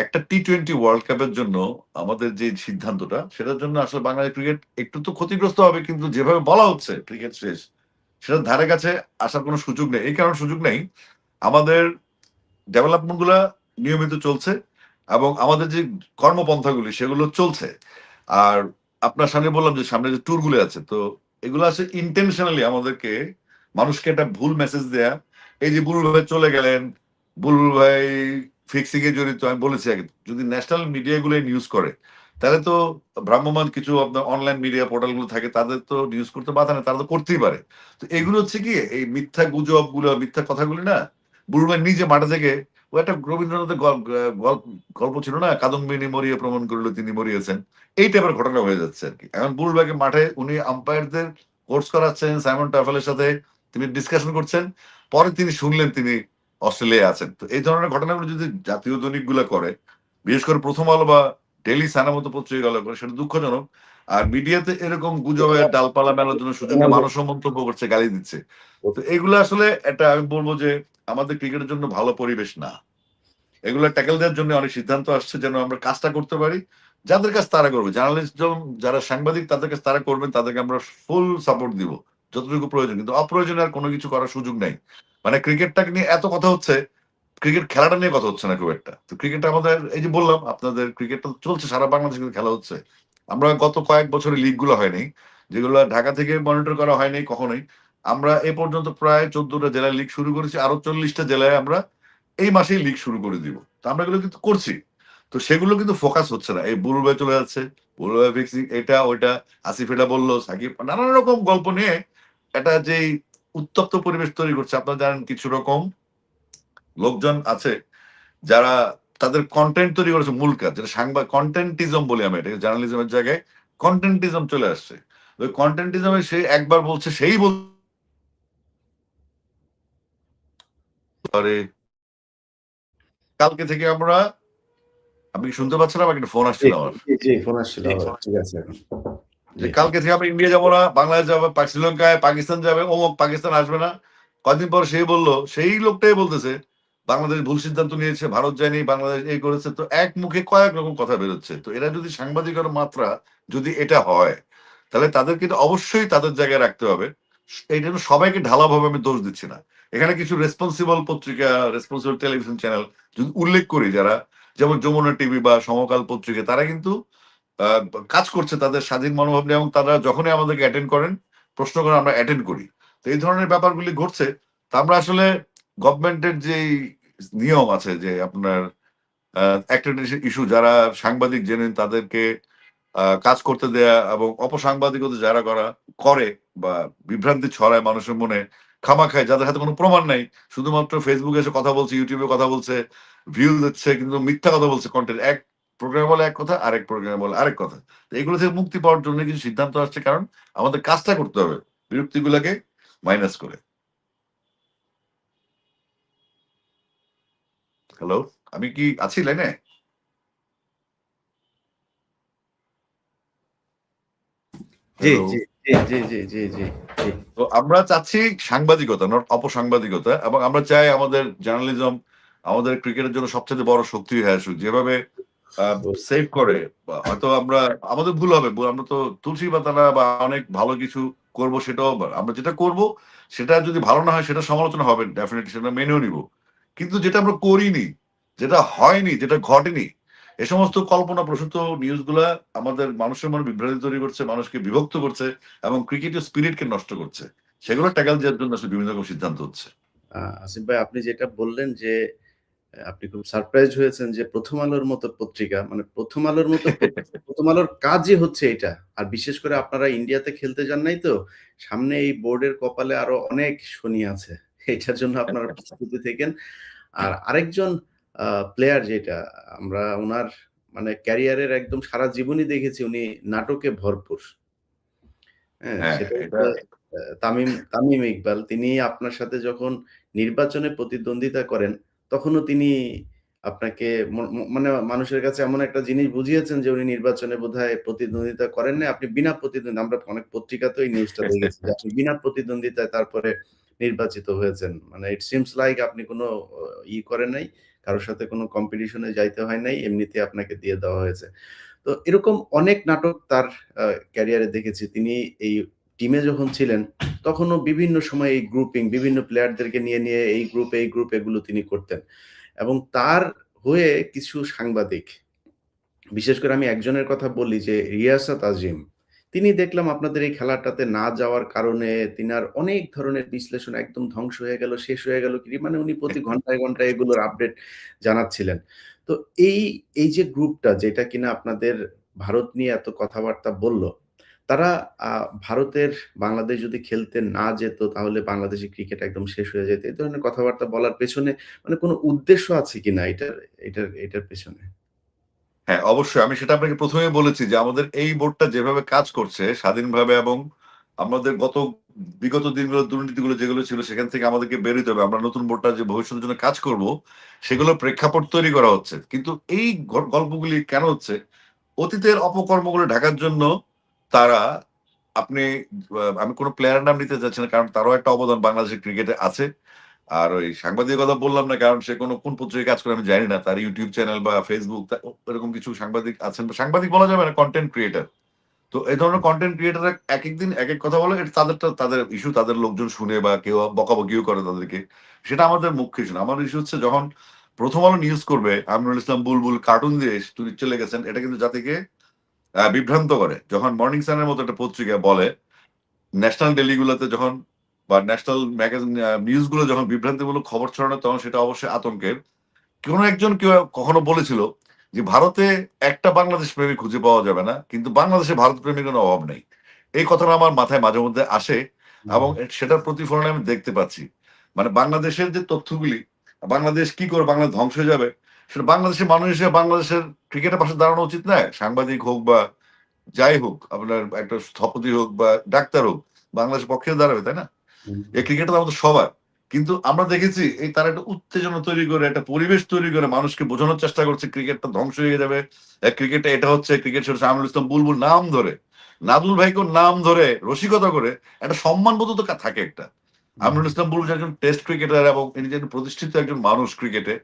একটা টি-20 ওয়ার্ল্ড কাপের জন্য আমাদের যে সিদ্ধান্তটা, সেটার জন্য আসলে বাংলাদেশ ক্রিকেট একটু তো ক্ষতিগ্রস্ত হবে, কিন্তু যেভাবে বলা হচ্ছে ক্রিকেট শেষ, সেটার ধারে কাছে আসার কোনো সুযোগ নেই। এই কারণে সুযোগ নেই, আমাদের ডেভেলপমেন্ট গুলা নিয়মিত চলছে এবং আমাদের যে কর্মপন্থাগুলি সেগুলো চলছে। আর আপনার সামনে বললাম যে সামনে যে ট্যুর গুলো আছে, তো এগুলো আসলে ইনটেনশনালি আমাদেরকে মানুষকে একটা ভুল মেসেজ দেয়া। এই যে বুলবুল ভাই চলে গেলেন, বুলবুল ভাই ফিক্সিং এ জড়িত, আমি বলেছি আগে, যদি ন্যাশনাল মিডিয়া গুলো নিউজ করে, তাহলে তো ভ্রাম্যমান কিছু আপনার অনলাইন মিডিয়া পোর্টাল গুলো থাকে, তাদের তো নিউজ করতে বাধা নেই, তারা তো করতেই পারে। তো এগুলো হচ্ছে কি, এই মিথ্যা গুজব গুলো, মিথ্যা কথাগুলি না, বুলবুল ভাই নিজে মাঠে থেকে, ও একটা রবীন্দ্রনাথের গল্প ছিল না, কাদম্বিনী মরিয়ে প্রমাণ করলো তিনি মরিয়েছেন, এই টাইপের ঘটনা হয়ে যাচ্ছে আর কি। এখন বুলবুল ভাইকে মাঠে উনি আম্পায়ারদের কোর্স করাচ্ছেন, সাইমন টাফেলের সাথে তিনি ডিসকাশন করছেন, পরে তিনি শুনলেন তিনি অস্ট্রেলিয়ায় আছেন। তো এই ধরনের ঘটনাগুলো যদি জাতীয় দৈনিকগুলো করে, বিশেষ করে প্রথম আলো বা ডেইলি সানা মতো পত্রিকাগুলো করে, সেটা দুঃখজনক। আর মিডিয়াতে এরকম গুজবের ডালপালা মেলার জন্য সুযোগ নিয়ে মানুষও মন্তব্য করছে, গালি দিচ্ছে। তো এগুলো আসলে একটা, আমি বলবো যে আমাদের ক্রিকেটের জন্য ভালো পরিবেশ না। এগুলো ট্যাকেল দেওয়ার জন্য অনেক সিদ্ধান্ত আসছে যেন আমরা কাজটা করতে পারি। যাদের কাজ তারা করবে। জার্নালিস্টজন যারা সাংবাদিক, তাদের কাজ তারা করবেন। তাদেরকে আমরা ফুল সাপোর্ট দিব। যতটুকু প্রয়োজন। কিন্তু অপ্রয়োজনীয় আর কোনো কিছু করার সুযোগ নাই। মানে ক্রিকেটটাকে নিয়ে এত কথা হচ্ছে, ক্রিকেট খেলাটা নিয়ে কথা হচ্ছে না খুব একটা। তো ক্রিকেটটা আমাদের, এই যে বললাম আপনাদের, ক্রিকেটটা চলছে সারা বাংলাদেশে কিন্তু খেলা হচ্ছে। আমরা গত কয়েক বছরে লিগগুলো হয়নি। যেগুলো ঢাকা থেকে মনিটর করা হয়নি কখনোই। আমরা এ পর্যন্ত প্রায় ১৪ টা জেলায় লিগ শুরু করেছি। আরো ৪০ টা জেলায় আমরা এই মাসেই লিগ শুরু করে দিব। তো আমরা এগুলো কিন্তু করছি। তো সেগুলো কিন্তু ফোকাস হচ্ছে না। এই বুলবুল ভাই চলে যাচ্ছে, বুলবুল ভাই ফিক্সিং, এটা ওইটা, আসিফ এটা বলল, সাকিব, নানান রকম গল্প নিয়ে একটা যেই উত্তপ্ত পরিবেশ তৈরি করছে। আপনারা জানেন কিছু রকম লোকজন আছে যারা তাদের কনটেন্ট তৈরি করেছে মূল কাজ, যেটা কনটেন্টিজম বলি আমি, এটাকে জার্নালিজমের জায়গায় কনটেন্টিজম চলে আসছে। ওই কনটেন্টিজমে সে একবার বলছে, সেই বলতে পারে কালকে থেকে আমরা, আপনি কি শুনতে পাচ্ছেন? আমাকে একটা ফোন জি, আসছিল আমার। জি, জি, ফোন আসছিল আবার। ঠিক আছে এখন। যে জি। কালকে থেকে আমরা ইন্ডিয়া যাবো না, বাংলাদেশ যাবে, শ্রীলঙ্কায়, পাকিস্তান যাবে, অমুক পাকিস্তান আসবে না। কয়দিন পর সেই বলল, সেই লোকটাই বলতেছে বাংলাদেশ ভুল সিদ্ধান্ত নিয়েছে, ভারত যায়নি, বাংলাদেশ এই করেছে, তো এক মুখে কয়েক রকম কথা বেরোচ্ছে। তো এরা যদি সাংবাদিকতার মাত্রা যদি এটা হয়, তাহলে তাদেরকে তো অবশ্যই তাদের জায়গায় রাখতে হবে। এই জন্য সবাইকে ঢালাভাবে আমি দোষ দিচ্ছি না। এখানে কিছু রেসপন্সিবল পত্রিকা, রেসপন্সিবল টেলিভিশন চ্যানেল যদি উল্লেখ করি, যারা যেমন যমুনা টিভি বা সমকাল পত্রিকা, তারা কিন্তু আহ, কাজ করছে তাদের স্বাধীন মনোভাব নিয়ে, এবং তারা যখনই আমাদেরকে অ্যাটেন্ড করেন, প্রশ্ন করেন, আমরা অ্যাটেন্ড করি। তো এই ধরনের ব্যাপারগুলি ঘটছে। তা আমরা আসলে গভর্নমেন্টের যে নিয়ম আছে যে আপনার একটা ইস্যু, যারা সাংবাদিক জেনেন তাদেরকে কাজ করতে দেয়া, এবং অপসাংবাদিকতা যারা করে বা বিভ্রান্তি ছড়ায় মানুষের মনে খামাখায়, যাদের হাতে কোনো প্রমাণ নাই, শুধুমাত্র ফেসবুকে এসে কথা বলছে, ইউটিউবে কথা বলছে, ভিউ দিচ্ছে, কিন্তু মিথ্যা কথা বলছে, কন্টেন্ট এক প্রোগ্রামে বলে এক কথা, আরেক প্রোগ্রামে বলে আরেক কথা। তো এগুলো থেকে মুক্তি পাওয়ার জন্য কিছু সিদ্ধান্ত আসছে, কারণ আমাদের কাজটা করতে হবে বিরক্তিগুলোকে মাইনাস করে। হ্যালো, আমি কি আছি লাইনে? জি, হ্যালো। জি, জি, জি, জি, জি, জি, জি। তো আমরা চাচ্ছি সাংবাদিকতা, নট অপসাংবাদিকতা, এবং আমরা চাই আমাদের জার্নালিজম আমাদের ক্রিকেটের জন্য সবচেয়ে বড় শক্তি হয়ে আসুক, যেভাবে সেভ করে। হয়তো আমরা, আমাদের ভুল হবে, আমরা তো তুলসী পাতা না বা অনেক ভালো কিছু করব, সেটাও আমরা যেটা করব সেটা যদি ভালো না হয় সেটা সমালোচনা হবে, ডেফিনেটলি সেটা মেনেও নিব। কিন্তু যেটা আমরা করিনি, যেটা হয়নি, যেটা ঘটেনি, এ সমস্ত কল্পনা প্রসূত নিউজগুলা আমাদের মানুষের মনে বিভ্রান্তি তৈরি করছে, মানুষকে বিভক্ত করছে, এবং ক্রিকেটের স্পিরিটকে নষ্ট করছে। সেগুলো ট্যাকল দেওয়ার জন্য আসলে বিভিন্ন রকম সিদ্ধান্ত হচ্ছে। আসিফ ভাই, আপনি যেটা বললেন যে আপনি খুব সারপ্রাইজড হয়েছেন যে 'প্রথম আলোর' মতো পত্রিকা, মানে 'প্রথম আলোর' মতো পত্রিকা, 'প্রথম আলোর' কাজই হচ্ছে এটা। আর বিশেষ করে আপনারা ইন্ডিয়াতে খেলতে যান নাই তো? সামনে এই বোর্ডের কপালে আরো অনেক শনি আছে। এটার জন্য আপনারা প্রস্তুতি থেকেন। আর আরেকজন প্লেয়ার, যেটা আমরা উনার মানে ক্যারিয়ারের একদম সারা জীবনই দেখেছি উনি নাটকে ভরপুর। হ্যাঁ? হ্যাঁ, সেটা এটা হচ্ছে তামিম তামিম ইকবাল। তিনি আপনার সাথে যখন নির্বাচনে প্রতিদ্বন্দ্বিতা করেন, তখনও তিনি আপনাকে ম ম মানে মানুষের কাছে এমন একটা জিনিস বুঝিয়েছেন যে উনি নির্বাচনে বোধহয় প্রতিদ্বন্দ্বিতা করেন নাই। আপনি বিনা প্রতিদ্বন্দ্বিতা, আমরা অনেক পত্রিকাতেও এই নিউজটা দেখেছি যে আপনি বিনা প্রতিদ্বন্দ্বিতায় তারপরে নির্বাচিত হয়েছেন। মানে ইট সিমস লাইক আপনি কোন করেন নাই। কারো সাথে কোন কম্পিটিশন এ যাইতে হয় নাই। এমনিতে আপনাকে দিয়ে দেওয়া হয়েছে। তো এরকম অনেক নাটক তার ক্যারিয়ারে দেখেছি। তিনি এই টিমে যখন ছিলেন, তখনও বিভিন্ন সময় এই গ্রুপিং, বিভিন্ন প্লেয়ারদেরকে নিয়ে এই গ্রুপ এগুলো তিনি করতেন। এবং তার হয়ে কিছু সাংবাদিক, বিশেষ করে আমি একজনের কথা বলি যে রিয়াসাত আজিম। তিনি দেখলাম আপনাদের এই খেলাটাতে না যাওয়ার কারণে তিনার অনেক ধরনের বিশ্লেষণ একদম ধ্বংস হয়ে গেল, শেষ হয়ে গেল কি, মানে উনি প্রতি ঘন্টায়, ঘন্টায় এগুলোর আপডেট জানাচ্ছিলেন। তো এই, এই যে গ্রুপটা যেটা কিনা আপনাদের ভারত নিয়ে এত কথাবার্তা বলল, তারা ভারতের বাংলাদেশ যদি খেলতে না যেত তাহলে বাংলাদেশের ক্রিকেট একদম শেষ হয়ে যেত। এই ধরনের কথাবার্তা বলার পেছনে মানে কোনো উদ্দেশ্য আছে কিনা এটার পেছনে? হ্যাঁ, অবশ্যই। আমি সেটা আপনাকে ১ম এই বলেছি যে আমাদের এই বোর্ডটা যেভাবে কাজ করছে স্বাধীনভাবে, এবং আমাদের বিগত দিনগুলোর দুর্নীতিগুলো যেগুলো ছিল সেখান থেকে আমাদেরকে বের হইতে হবে। আমরা নতুন বোর্ডটা যে ভবিষ্যতের জন্য কাজ করব, সেগুলোর প্রেক্ষাপট তৈরি করা হচ্ছে। কিন্তু এই গল্পগুলি কেন হচ্ছে? অতীতের অপকর্মগুলো ঢাকার জন্য তারা, আপনি আমি কোন প্লেয়ারের নাম নিতে চাচ্ছি না, কারণ তারও একটা অবদান বাংলাদেশের ক্রিকেটে আছে। আর ওই সাংবাদিকতা বললাম না, কারণ সে কোন পত্রিকায় কাজ করে আমি জানি না। তার ইউটিউব চ্যানেল বা ফেসবুক, এরকম কিছু সাংবাদিক আছেন, বা সাংবাদিক বলা যাবে না, কনটেন্ট ক্রিয়েটর। তো এই ধরনের কনটেন্ট ক্রিয়েটররা একেক দিন একেক কথা বলে, এটা তাদেরটা তাদের ইস্যু, তাদের লোকজন শুনে, বা কেউ বকাবকিও করে তাদেরকে। সেটা আমাদের মুখ্য ইস্যু না। আমার ইস্যু হচ্ছে যখন প্রথম আলো নিউজ করবে, আমিনুল ইসলাম বুলবুল কার্টুন দিয়ে চলে গেছেন, এটা কিন্তু জাতিকে বিভ্রান্ত করে। যখন মর্নিং সানের মতো একটা পত্রিকা বলে, ন্যাশনাল ডেইলি গুলোতে যখন বা ন্যাশনাল ম্যাগাজিন নিউজ গুলো যখন বিভ্রান্তিমূলক খবর ছড়ানো, তখন সেটা অবশ্যই আতঙ্কের। কোন একজন কেউ কখনো বলেছিল যে ভারতে একটা বাংলাদেশ প্রেমী খুঁজে পাওয়া যাবে না, কিন্তু বাংলাদেশে ভারত প্রেমীর কোনো অভাব নেই। এই কথাটা আমার মাথায় মাঝে মধ্যে আসে, এবং সেটার প্রতিফলনে আমি দেখতে পাচ্ছি। মানে বাংলাদেশের যে তথ্যগুলি, বাংলাদেশ কি করে বাংলাদেশ ধ্বংস হয়ে যাবে, সেটা বাংলাদেশের মানুষ হিসেবে বাংলাদেশের ক্রিকেটের পাশে দাঁড়ানো উচিত না। সাংবাদিক হোক বা যাই হোক, আপনার একটা স্থপতি হোক বা ডাক্তার হোক, বাংলাদেশের পক্ষে দাঁড়াবে, তাই না? হুম। এই ক্রিকেটটা তো আমাদের সবার। কিন্তু আমরা দেখেছি এই তারা একটা উত্তেজনা তৈরি করে, একটা পরিবেশ তৈরি করে মানুষকে বোঝানোর চেষ্টা করছে ক্রিকেটটা ধ্বংস হয়ে যাবে। ক্রিকেটে এটা হচ্ছে, ক্রিকেট শেষ হচ্ছে, আমিনুল ইসলাম বুলবুল নাম ধরে, নাদুল ভাইকে নাম ধরে রসিকতা করে, একটা সম্মানবোধ তো থাকে একটা। হুম, আমিনুল ইসলাম বুলবুল একজন টেস্ট ক্রিকেটার এবং ইনি যে প্রতিষ্ঠিত একজন মানুষ ক্রিকেটে,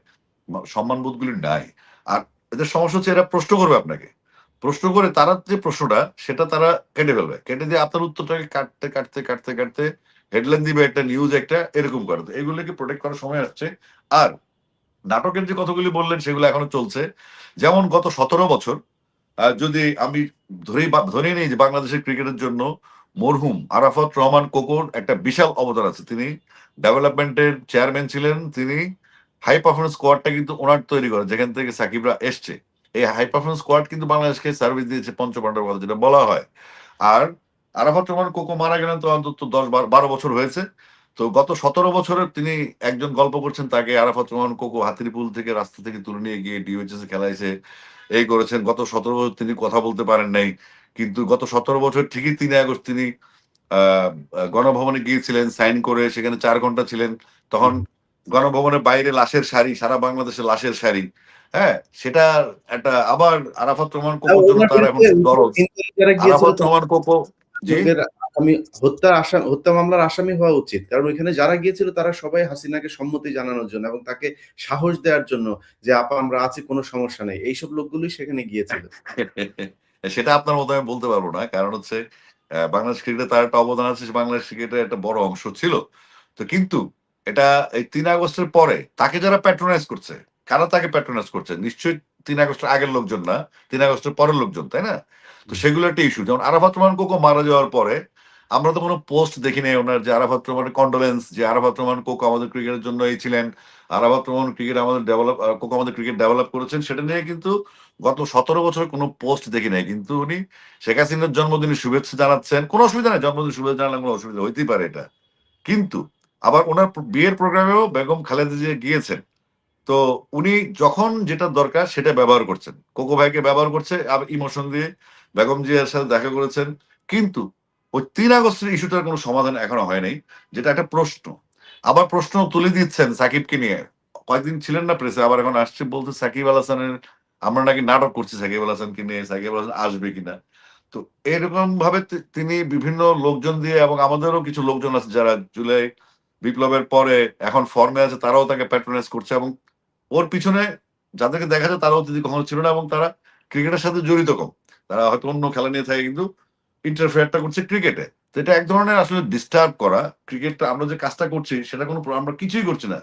সম্মানবোধগুলি নাই। আর এদের সমস্যা হচ্ছে এরা প্রশ্ন করবে আপনাকে। প্রশ্ন করে তারা যে প্রশ্নটা সেটা তারা কেটে ফেলবে। কেটে দিয়ে আপনার উত্তরটাকে কাটতে হেডলাইন দিবে একটা নিউজ একটা এরকম করে। তো এগুলোকে প্রোটেক্ট করার সময় আসছে। আর নাটকের যে কথাগুলি বললেন সেগুলো এখনো চলছে। যেমন গত ১৭ বছর যদি আমি ধরেই নেই যে বাংলাদেশের ক্রিকেটের জন্য মরহুম আরাফাত রহমান কোকোর একটা বিশাল অবদান আছে। তিনি ডেভেলপমেন্টের চেয়ারম্যান ছিলেন। তিনি হাই পারফরম্যান্স স্কোয়াডটা কিন্তু উনার তৈরি করেন যেখান থেকে সাকিবরা এসছে। এই হাই পারফরম্যান্স স্কোয়াড কিন্তু বাংলাদেশকে সার্ভিস দিয়েছে পঞ্চপাণ্ডবের কথা যেটা বলা হয়। আর আরাফাত রহমান কোকো মারা গেলেন তো অন্তত ১০-১২ বছর হয়েছে। তো গত ১৭ বছরে তিনি একজন গল্প করছেন তাকে আরাফাত রহমান কোকো হাতিরপুল থেকে রাস্তা থেকে তুলে নিয়ে গিয়ে ডিওএইচএস এ খেলাইছে। এই করেছেন। গত ১৭ বছর তিনি কথা বলতে পারেন নাই। কিন্তু গত ১৭ বছর ঠিকই ৩ আগস্ট তিনি আ আ গণভবনে গিয়েছিলেন সাইন করে সেখানে ৪ ঘন্টা ছিলেন। তখন হুম। গণভবনের বাইরে লাশের সারি, সারা বাংলাদেশে লাশের সারি। হ্যাঁ? সেটা একটা আবার আরাফাত রহমান কোকোর জন্য ওনার তার এখন বিরুদ্ধে দরদ। যারা গিয়েছিল আরাফাত রহমান কোকো জি? লোকের হত্যা মামলার আসামি হওয়া উচিত। কারণ ওইখানে যারা গিয়েছিল তারা সবাই হাসিনাকে সম্মতি জানানোর জন্য এবং তাকে সাহস দেওয়ার জন্য যে, "আপা আমরা আছি কোন সমস্যা নেই।" এইসব লোকগুলোই সেখানে গিয়েছিল। সেটা আপনার মতো আমি বলতে পারব না। কারণ হচ্ছে বাংলাদেশ ক্রিকেটে তার একটা অবদান আছে। বাংলাদেশ ক্রিকেটের একটা বড় অংশ ছিল। তো কিন্তু এটা এই ৩ আগস্টের পরে তাকে যারা প্যাট্রোনাইজ করছে, কারা তাকে প্যাট্রোনাইজ করছে? নিশ্চয়ই ৩ আগস্টের আগের লোকজন না। ৩ আগস্টের পরের লোকজন, তাই না? তো হুম, সেগুলো একটা ইস্যু। যেমন আরাফাত রহমান কোকো মারা যাওয়ার পরে আমরা তো কোন পোস্ট দেখি নাই উনার যে আরাফাত রহমানের কন্ডোলেন্স যে আরাফাত রহমান কোকো আমাদের ক্রিকেটের জন্য এই ছিলেন। আরাফাত রহমান ক্রিকেট আমাদের কোকো আমাদের ক্রিকেট ডেভেলপ করেছেন। সেটা নিয়ে কিন্তু গত ১৭ বছর কোন পোস্ট দেখি নাই। কিন্তু উনি শেখ হাসিনার জন্মদিনে শুভেচ্ছা জানাচ্ছেন। কোন অসুবিধা নাই। জন্মদিনে শুভেচ্ছা জানালে কোন অসুবিধা হইতেই পারে এটা। কিন্তু আবার উনার বিয়ের প্রোগ্রামেও বেগম খালেদা জিয়া গিয়েছেন। তো উনি যখন যেটা দরকার সেটা ব্যবহার করছেন। কোকো ভাইকে ব্যবহার করছে ইমোশন দিয়ে বেগম জিয়ার সাথে দেখা করেছেন। কিন্তু ওই ৩ আগস্টের ইস্যুটার কোন সমাধান এখনো হয় নাই। যেটা একটা প্রশ্ন। আবার প্রশ্ন তুলে দিচ্ছেন সাকিবকে নিয়ে। কয়েকদিন ছিলেন না প্রেসে আবার এখন আসছে বলতে সাকিব আল হাসানের আমরা নাকি নাটক করছি সাকিব আল হাসানকে নিয়ে, সাকিব আল হাসান আসবে কিনা। তো এরকম ভাবে তিনি বিভিন্ন লোকজন দিয়ে এবং আমাদেরও কিছু লোকজন আছে যারা জুলাই বিপ্লবের পরে এখন ফর্মে আছে তারাও তাকে প্যাট্রোনাইজ করছে এবং ওর পিছনে যাদেরকে দেখা যায় তারা অতিথি কখনো ছিল না এবং তারা ক্রিকেটের সাথে জড়িত কম। তারা হয়তো অন্য খেলা নিয়ে থাকে কিন্তু ইন্টারফেয়ারটা করছে ক্রিকেটে। তো এটা এক ধরনের আসলে ডিস্টার্ব করা। ক্রিকেটটা আমরা যে কাজটা করছি সেটা কোনো আমরা কিছুই করছি না।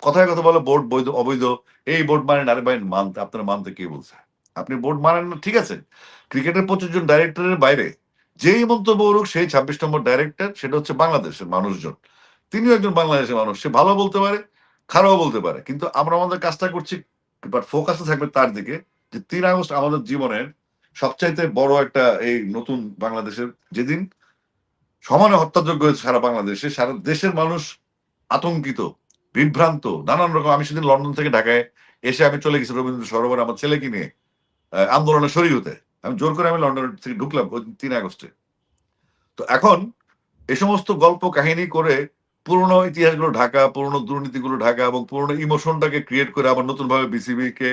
কথায় কথা বলে বোর্ড বৈধ, অবৈধ। এই বোর্ড মানেন, আরে ভাই মানতে আপনারা মানতে কে বলছে? আপনি বোর্ড মানেন না ঠিক আছে। ক্রিকেটের ২৫ জন ডাইরেক্টরের বাইরে যেই মন্তব্য করুক সেই ২৬ নম্বর ডাইরেক্টর সেটা হচ্ছে বাংলাদেশের মানুষজন। তিনিও একজন বাংলাদেশের মানুষ। সে ভালো বলতে পারে, খারাপও বলতে পারে। কিন্তু আমরা আমাদের কাজটা করছি বাট ফোকাসটা থাকবে তার দিকে যে ৩ আগস্ট আমাদের জীবনের সবচাইতে বড় একটা এই নতুন বাংলাদেশের যেদিন সমানে হত্যাযজ্ঞ হয়েছে সারা বাংলাদেশে, সারা দেশের মানুষ আতঙ্কিত, বিভ্রান্ত, নানান রকম। আমি সেদিন লন্ডন থেকে ঢাকায় এসে আমি চলে গেছি রবীন্দ্র সরোবরে আমার ছেলেকে নিয়ে আন্দোলনে শরিক হতে। আমি জোর করে আমি লন্ডন থেকে ঢুকলাম ওই ৩ আগস্টে। তো এখন এ সমস্ত গল্প কাহিনী করে পুরোনো ইতিহাসগুলো ঢাকা, পুরোনো দুর্নীতিগুলো ঢাকা এবং পুরোনো ইমোশনটাকে ক্রিয়েট করে আবার নতুনভাবে বিসিবি কে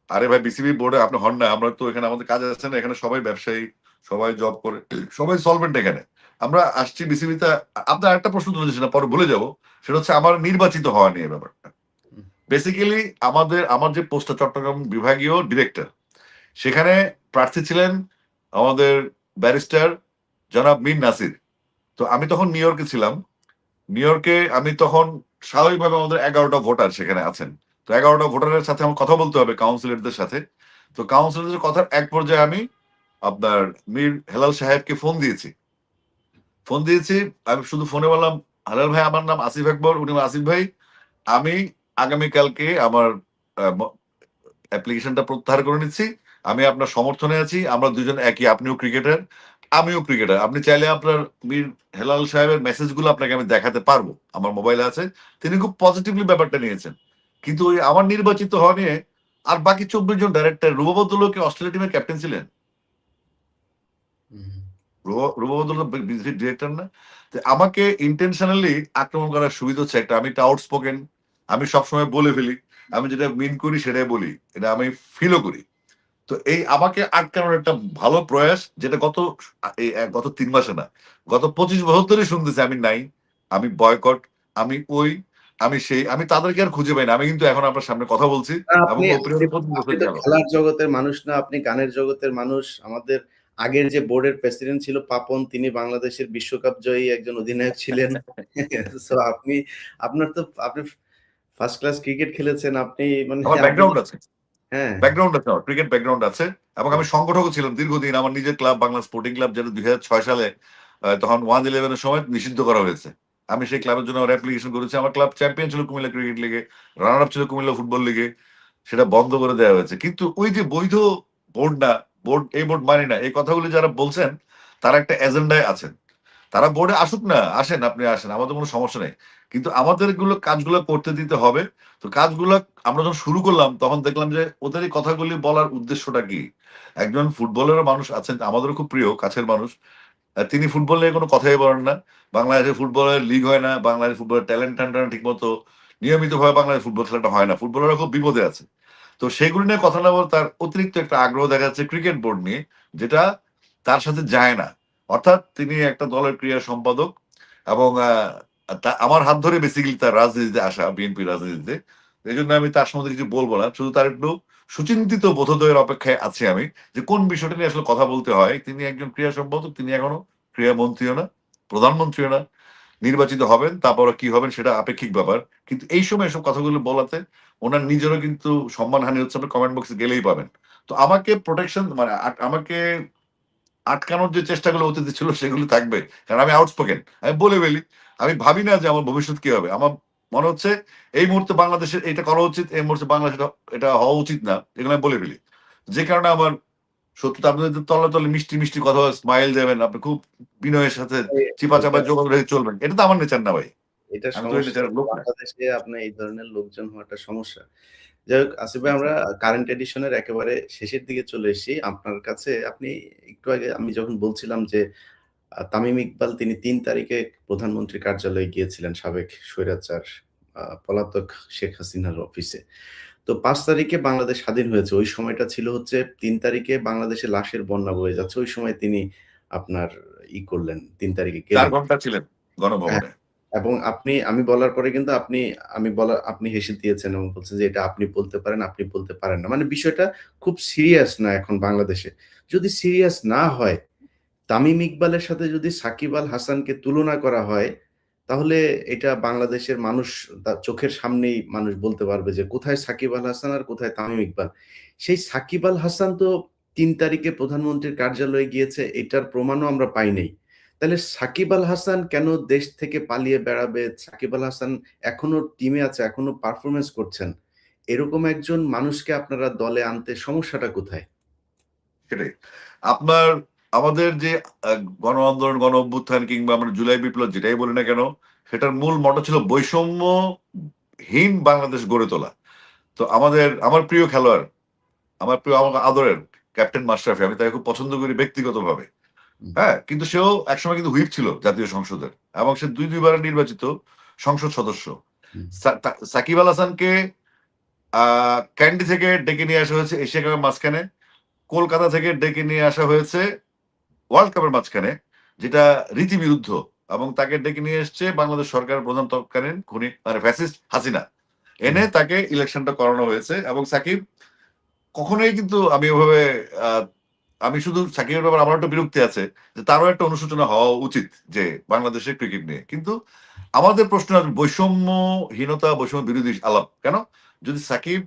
আরে ভাই বিসিবি বোর্ডে আপনি হন না। আমরা তো এখানে আমাদের কাজ আছে না। এখানে সবাই ব্যবসায়ী, সবাই জব করে, সবাই সলভেন্ট এখানে। আমরা আসছি বিসিবিতে আপনার আরেকটা প্রশ্ন তুলেছেন সেটা পরে ভুলে যাব। সেটা হচ্ছে আমার নির্বাচিত হওয়া নিয়ে ব্যাপারটা। হুম, বেসিক্যালি আমার যে পোস্টটা চট্টগ্রাম বিভাগীয় ডিরেক্টর সেখানে প্রার্থী ছিলেন আমাদের ব্যারিস্টার জনাব মীর নাসির। তো আমি তখন নিউ ইয়র্কে ছিলাম। নিউ ইয়র্কে আমি তখন স্বাভাবিকভাবে আমাদের ১১ টা ভোটার সেখানে আছেন। তো ১১ টা ভোটারের সাথে আমার কথা বলতে হবে কাউন্সিলরদের সাথে। তো কাউন্সিলরদের কথার এক পর্যায়ে আমি আপনার মীর হেলাল সাহেবকে ফোন দিয়েছি। ফোন দিয়েছি, আমি শুধু ফোনে বললাম, "হেলাল ভাই আমার নাম আসিফ আকবর।" উনি বললেন, "আসিফ ভাই আমি আগামীকালকে আমার আ ম অ্যাপ্লিকেশনটা প্রত্যাহার করে নিচ্ছি। আমি আপনার সমর্থনে আছি। আমরা ২ জন একই। আপনিও ক্রিকেটার, আমিও ক্রিকেটার। আপনি চাইলে আপনার মীর হেলাল সাহেবের মেসেজগুলো আপনাকে আমি দেখাতে পারব। আমার মোবাইলে আছে।" তিনি খুব পজিটিভলি ব্যাপারটা নিয়েছেন। কিন্তু ওই আমার নির্বাচিত হওয়া নিয়ে আর বাকি ২৪ জন ডাইরেক্টর রুবাবুদ্দুল্লাহ কি অস্ট্রেলিয়া টিমের ক্যাপ্টেন ছিলেন? হুম, রুবাবুদ্দুল্লাহ ডিরেক্টর না? তো আমাকে ইনটেনশনালি আক্রমণ করার সুবিধা হচ্ছে একটা, আমি একটা আউটস্পোকেন। আমি সবসময় বলে ফেলি। আমি যেটা মিন করি সেটাই বলি। এটা আমি ফিলও করি। তো এই আমাকে আটকানোর একটা ভালো প্রয়াস যেটা গত ৩ মাসে না, গত ২৫ বছর ধরে শুনতেছি আমি নাই। আমি বয়কট, আমি ওই, আমি সেই, আমি তাদেরকে আর খুঁজে পাই না। আমি কিন্তু এখন আপনার সামনে কথা বলছি না, এবং আপনি আপনি ওপিনিয়ন 25 আপনি বছর তো গেল। খেলার জগতের মানুষ না, আপনি গানের জগতের মানুষ। আমাদের আগের যে বোর্ডের প্রেসিডেন্ট ছিল পাপন, তিনি বাংলাদেশের বিশ্বকাপ জয়ী একজন অধিনায়ক ছিলেন। সো আপনার তো আপনি ফার্স্ট ক্লাস ক্রিকেট খেলেছেন। আপনি মানে আমার আপনি ব্যাকগ্রাউন্ড আছে। হ্যাঁ, ব্যাকগ্রাউন্ড আছে আমার। ক্রিকেট ব্যাকগ্রাউন্ড আছে এবং আমি সংগঠকও ছিলাম দীর্ঘদিন। আমার নিজের ক্লাব বাংলা স্পোর্টিং ক্লাব যেটা ২০০৬ সালে তখন 1-11 এর সময় নিষিদ্ধ করা হয়েছে। আমি সেই ক্লাবের জন্য আমার অ্যাপ্লিকেশন করেছি। আমার ক্লাব চ্যাম্পিয়ন ছিল কুমিল্লা ক্রিকেট লিগে, রানার আপ ছিল কুমিল্লা ফুটবল লিগে। সেটা বন্ধ করে দেওয়া হয়েছে। কিন্তু ওই যে বৈধ বোর্ড না, বোর্ড এই বোর্ড মানি না। এই কথাগুলো যারা বলছেন তারা একটা এজেন্ডায় আছেন। তারা বোর্ডে আসুক না, আসেন আপনি আসেন। আমাদের কোনো সমস্যা নেই। কিন্তু আমাদের কাজগুলো করতে দিতে হবে। তো কাজগুলা আমরা যখন শুরু করলাম তখন দেখলাম যে ওদের এই কথাগুলি বলার উদ্দেশ্যটা কি? একজন ফুটবলেরও মানুষ আছেন আমাদেরও খুব প্রিয় কাছের মানুষ। তিনি ফুটবল নিয়ে কোনো কথাই বলেন না। বাংলাদেশে ফুটবলের লিগ হয় না। বাংলাদেশ ফুটবলের ট্যালেন্ট হান্ট ঠিকমতো নিয়মিতভাবে বাংলাদেশ ফুটবল খেলাটা হয় না। ফুটবলাররা খুব বিপদে আছে। তো সেগুলো নিয়ে কথা না বলে তার অতিরিক্ত একটা আগ্রহ দেখা যাচ্ছে ক্রিকেট বোর্ড নিয়ে, যেটা তার সাথে যায় না। অর্থাৎ তিনি একটা দলের ক্রীড়া সম্পাদক এবং আমার হাত ধরে বেসিক্যালি তার রাজনীতিতে আসা, বিএনপি রাজনীতিতে। এজন্য আমি তার সম্বন্ধে কিছু বলব না। শুধু তার একটু সুচিন্তিত বোধোদয়ের অপেক্ষায় আছি আমি যে কোন বিষয়টা নিয়ে আসলে কথা বলতে হয়। তিনি একজন ক্রীড়া সম্পাদক, তিনি এখনো ক্রীড়া মন্ত্রীও না, প্রধানমন্ত্রীও না। নির্বাচিত হবেন, তারপরে কি হবেন সেটা আপেক্ষিক ব্যাপার। কিন্তু এই সময় এসব কথাগুলো বলাতে ওনার নিজেরও কিন্তু সম্মানহানি হচ্ছে, আপনি কমেন্ট বক্সে গেলেই পাবেন। তো আমাকে প্রোটেকশন মানে আমাকে আটকানোর যে চেষ্টাগুলো অতীতে ছিল সেগুলো থাকবে। কারণ আমি আউটস্পোকেন। আমি বলে ফেলি। আমি ভাবি না যে আমার ভবিষ্যৎ কি হবে। আমার মনে হচ্ছে এই মুহূর্তে বাংলাদেশের এটা করা উচিত, এই মুহূর্তে বাংলাদেশ এটা হওয়া উচিত না। এগুলো আমি বলে ফেলি। যে কারণে আমার সত্যি আপনি যদি তলে, তলে মিষ্টি, মিষ্টি কথা স্মাইল দেবেন, আপনি খুব বিনয়ের সাথে এটা চিপা-চাপায় যোগাযোগ রেখে চলবেন। এটা তো আমার নেচার না ভাই। এটা আমি তো এই সমস্যা। নেচারের লোক না। বাংলাদেশে আপনার এই ধরনের লোকজন হওয়াটা সমস্যা। যাই হোক আসিফ ভাই, আচ্ছা। আমরা কারেন্ট এডিশন এর একেবারে শেষের দিকে চলে এসেছি। আপনার কাছে আপনি একটু আগে আমি যখন বলছিলাম যে তামিম ইকবাল তিনি ৩ তারিখে প্রধানমন্ত্রীর কার্যালয়ে গিয়েছিলেন সাবেক স্বৈরাচার পলাতক শেখ হাসিনার অফিসে। তো ৫ তারিখে বাংলাদেশ স্বাধীন হয়েছে। ওই সময়টা ছিল হচ্ছে ৩ তারিখে বাংলাদেশে লাশের বন্যা বয়ে যাচ্ছে। ওই সময় তিনি আপনার করলেন, ৩ তারিখে ৪ গেলেন। ঘন্টা ছিলেন হ্যাঁ, গণভবনে। এবং আমি বলার পরে কিন্তু আপনি হেসে দিয়েছেন এবং বলছেন যে, "এটা আপনি বলতে পারেন, আপনি বলতে পারেন না।" মানে বিষয়টা খুব সিরিয়াস না এখন বাংলাদেশে। যদি সিরিয়াস না হয়, তামিম ইকবালের সাথে যদি সাকিব আল হাসানকে তুলনা করা হয়, তাহলে এটা বাংলাদেশের মানুষ তার চোখের সামনেই মানুষ বলতে পারবে যে কোথায় সাকিব আল হাসান আর কোথায় তামিম ইকবাল। সেই সাকিব আল হাসান তো ৩ তারিখে প্রধানমন্ত্রীর কার্যালয়ে গিয়েছে, এটার প্রমাণও আমরা পাই নাই। তাহলে সাকিব আল হাসান কেন দেশ থেকে পালিয়ে বেড়াবে? সাকিব আল হাসান এখনো টিমে আছে, এখনো পারফরম্যান্স করছেন। এরকম একজন মানুষকে আপনারা দলে আনতে সমস্যাটা কোথায়? সেটাই। আপনার আমাদের যে আ গণ আন্দোলন, গণ অভ্যুত্থান কিংবা আমরা জুলাই বিপ্লব যেটাই বলি না কেন, সেটার মূল মটো ছিল বৈষম্যহীন বাংলাদেশ গড়ে তোলা। তো আমার প্রিয় খেলোয়াড়, আমার প্রিয় আমার আদরের ক্যাপ্টেন মাশরাফি, আমি তাকে খুব পছন্দ করি ব্যক্তিগতভাবে। হুম, হ্যাঁ? কিন্তু সেও একসময় কিন্তু হুইপ ছিল জাতীয় সংসদের এবং সে ২ বারের নির্বাচিত সংসদ সদস্য। হুম, সাকিব আল হাসানকে আ ক্যান্ডি থেকে ডেকে নিয়ে আসা হয়েছে এশিয়া কাপের মাঝখানে। কলকাতা থেকে ডেকে নিয়ে আসা হয়েছে ওয়ার্ল্ড কাপের মাঝখানে, যেটা রীতিবিরুদ্ধ এবং তাকে ডেকে নিয়ে এসছে বাংলাদেশ সরকারের প্রধান তৎকালীন খুনি মানে ফ্যাসিস্ট হাসিনা। হুম। এনে তাকে ইলেকশনটা করানো হয়েছে এবং সাকিব কখনোই কিন্তু আমি ওভাবে আ আমি শুধু সাকিবের ব্যাপারে আমার একটা বিরক্তি আছে যে তারও একটা অনুশোচনা হওয়া উচিত যে বাংলাদেশের ক্রিকেট নিয়ে। কিন্তু আমাদের প্রশ্ন বৈষম্যহীনতা, বৈষম্য বিরোধী আলাপ কেন? যদি সাকিব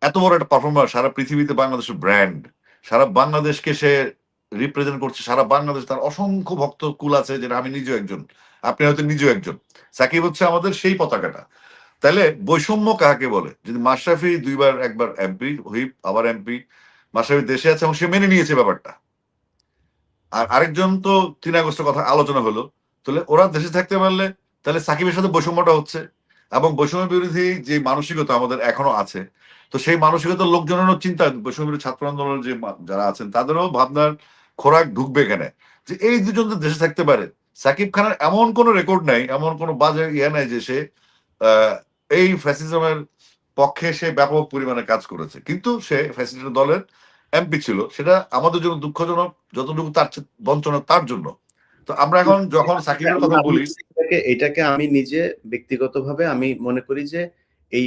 এত বড় একটা পারফর্মার, সারা পৃথিবীতে বাংলাদেশের ব্র্যান্ড। সারা বাংলাদেশকে সে রিপ্রেজেন্ট করছে। সারা বাংলাদেশ তার অসংখ্য ভক্ত কুল আছে, যেটা আমি নিজেও একজন। আপনি হয়তো নিজেও একজন। সাকিব হচ্ছে আমাদের সেই পতাকাটা। তাইলে বৈষম্য কাকে বলে? যদি মাশরাফি ২ বার ১ বার এমপি, হুইপ আবার এমপি। মাশরাফি দেশে আছে এবং সে মেনে নিয়েছে ব্যাপারটা। আর আরেকজন তো ৩ আগস্টের কথা আলোচনা হলো। তাহলে ওরা দেশে থাকতে পারলে তাহলে সাকিবের সাথে বৈষম্যটা হচ্ছে। এবং বৈষম্য বিরোধী যে মানসিকতা আমাদের এখনো আছে। তো সেই মানসিকতার লোকজনেরও চিন্তা বৈষম্য বিরোধী ছাত্র আন্দোলনের যে যারা আছেন তাদেরও ভাবনার খোরাক ঢুকবে এখানে। যে এই ২ জন তো দেশে থাকতে পারে। সাকিব খানের এমন কোন রেকর্ড নাই, এমন কোন বাজে নাই যে সে আ এই ফ্যাসিজমের পক্ষে সে ব্যাপক পরিমাণে কাজ করেছে। কিন্তু সে ফ্যাসিস্ট দলের এমপি ছিল। সেটা আমাদের জন্য দুঃখজনক, যতটুকু তার বঞ্চনা তার জন্য। তো আমরা এখন যখন সাকিবের কথা আমি বলি, এটাকে আমি নিজে ব্যক্তিগতভাবে আমি মনে করি যে এই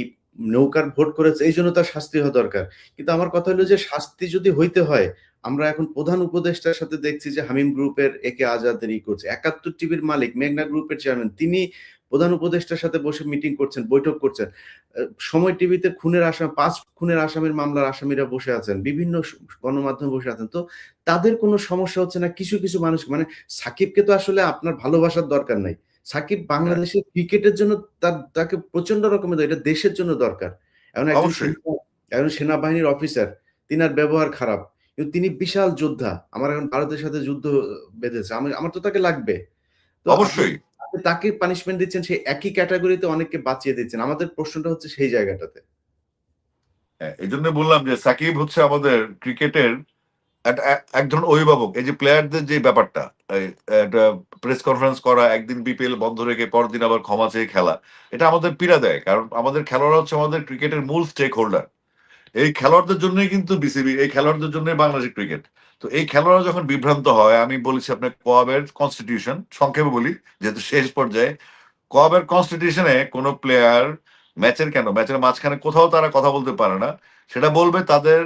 নৌকার ভোট করেছে এইজন্য তার শাস্তি হওয়া দরকার। কিন্তু আমার কথা হলো যে শাস্তি যদি হইতে হয়, আমরা এখন প্রধান উপদেষ্টার সাথে দেখছি যে হামিম গ্রুপের একে আজাদের করছে। ৭১ টিভির মালিক, মেঘনা গ্রুপের চেয়ারম্যান তিনি প্রধান উপদেষ্টার সাথে বসে মিটিং করছেন, বৈঠক করছেন। সময় টিভিতে ৫ খুনের আসামির মামলার আসামিরা বসে আছেন। বিভিন্ন গণমাধ্যমে বসে আছেন। তো তাদের কোনো সমস্যা হচ্ছে না। কিছু মানুষ মানে সাকিবকে তো আসলে আপনার ভালোবাসার দরকার নাই। সাকিব হ্যাঁ, বাংলাদেশের ক্রিকেটের জন্য তাকে প্রচন্ড রকমের এটা দেশের জন্য দরকার। এখন অবশ্যই, একজন সেনাবাহিনীর অফিসার, তিনার ব্যবহার খারাপ। কিন্তু তিনি বিশাল যোদ্ধা। আমার এখন ভারতের সাথে যুদ্ধ বেঁধেছে। আমার তো তাকে লাগবে। তো আপনি অবশ্যই। আপনি তাকে পানিশমেন্ট দিচ্ছেন, সেই একই ক্যাটেগরিতে অনেককে বাঁচিয়ে দিচ্ছেন। আমাদের প্রশ্নটা হচ্ছে সেই জায়গাটাতে। হ্যাঁ, এজন্য বললাম যে সাকিব হচ্ছে আমাদের ক্রিকেটের এক ধরনের অভিভাবক। এই যে প্লেয়ারদের যে ব্যাপারটা, একটা প্রেস কনফারেন্স করা, একদিন বিপিএল বন্ধ রেখে পরদিন আবার ক্ষমা চেয়ে খেলা, এটা আমাদের পীড়া দেয়। কারণ আমাদের খেলোয়াড়রা হচ্ছে আমাদের ক্রিকেটের মূল স্টেক হোল্ডার। এই খেলোয়াড়দের জন্যই কিন্তু বিসিবি, এই খেলোয়াড়দের জন্যই বাংলাদেশ ক্রিকেট। তো এই খেলোয়াড়রা যখন বিভ্রান্ত হয়, আমি বলেছি আপনার কোয়াবের কনস্টিটিউশন সংক্ষেপে বলি, যেহেতু শেষ পর্যায়ে কোয়াবের কনস্টিটিউশনে কোনো প্লেয়ার ম্যাচের মাঝখানে কোথাও তারা কথা বলতে পারে না। সেটা বলবে তাদের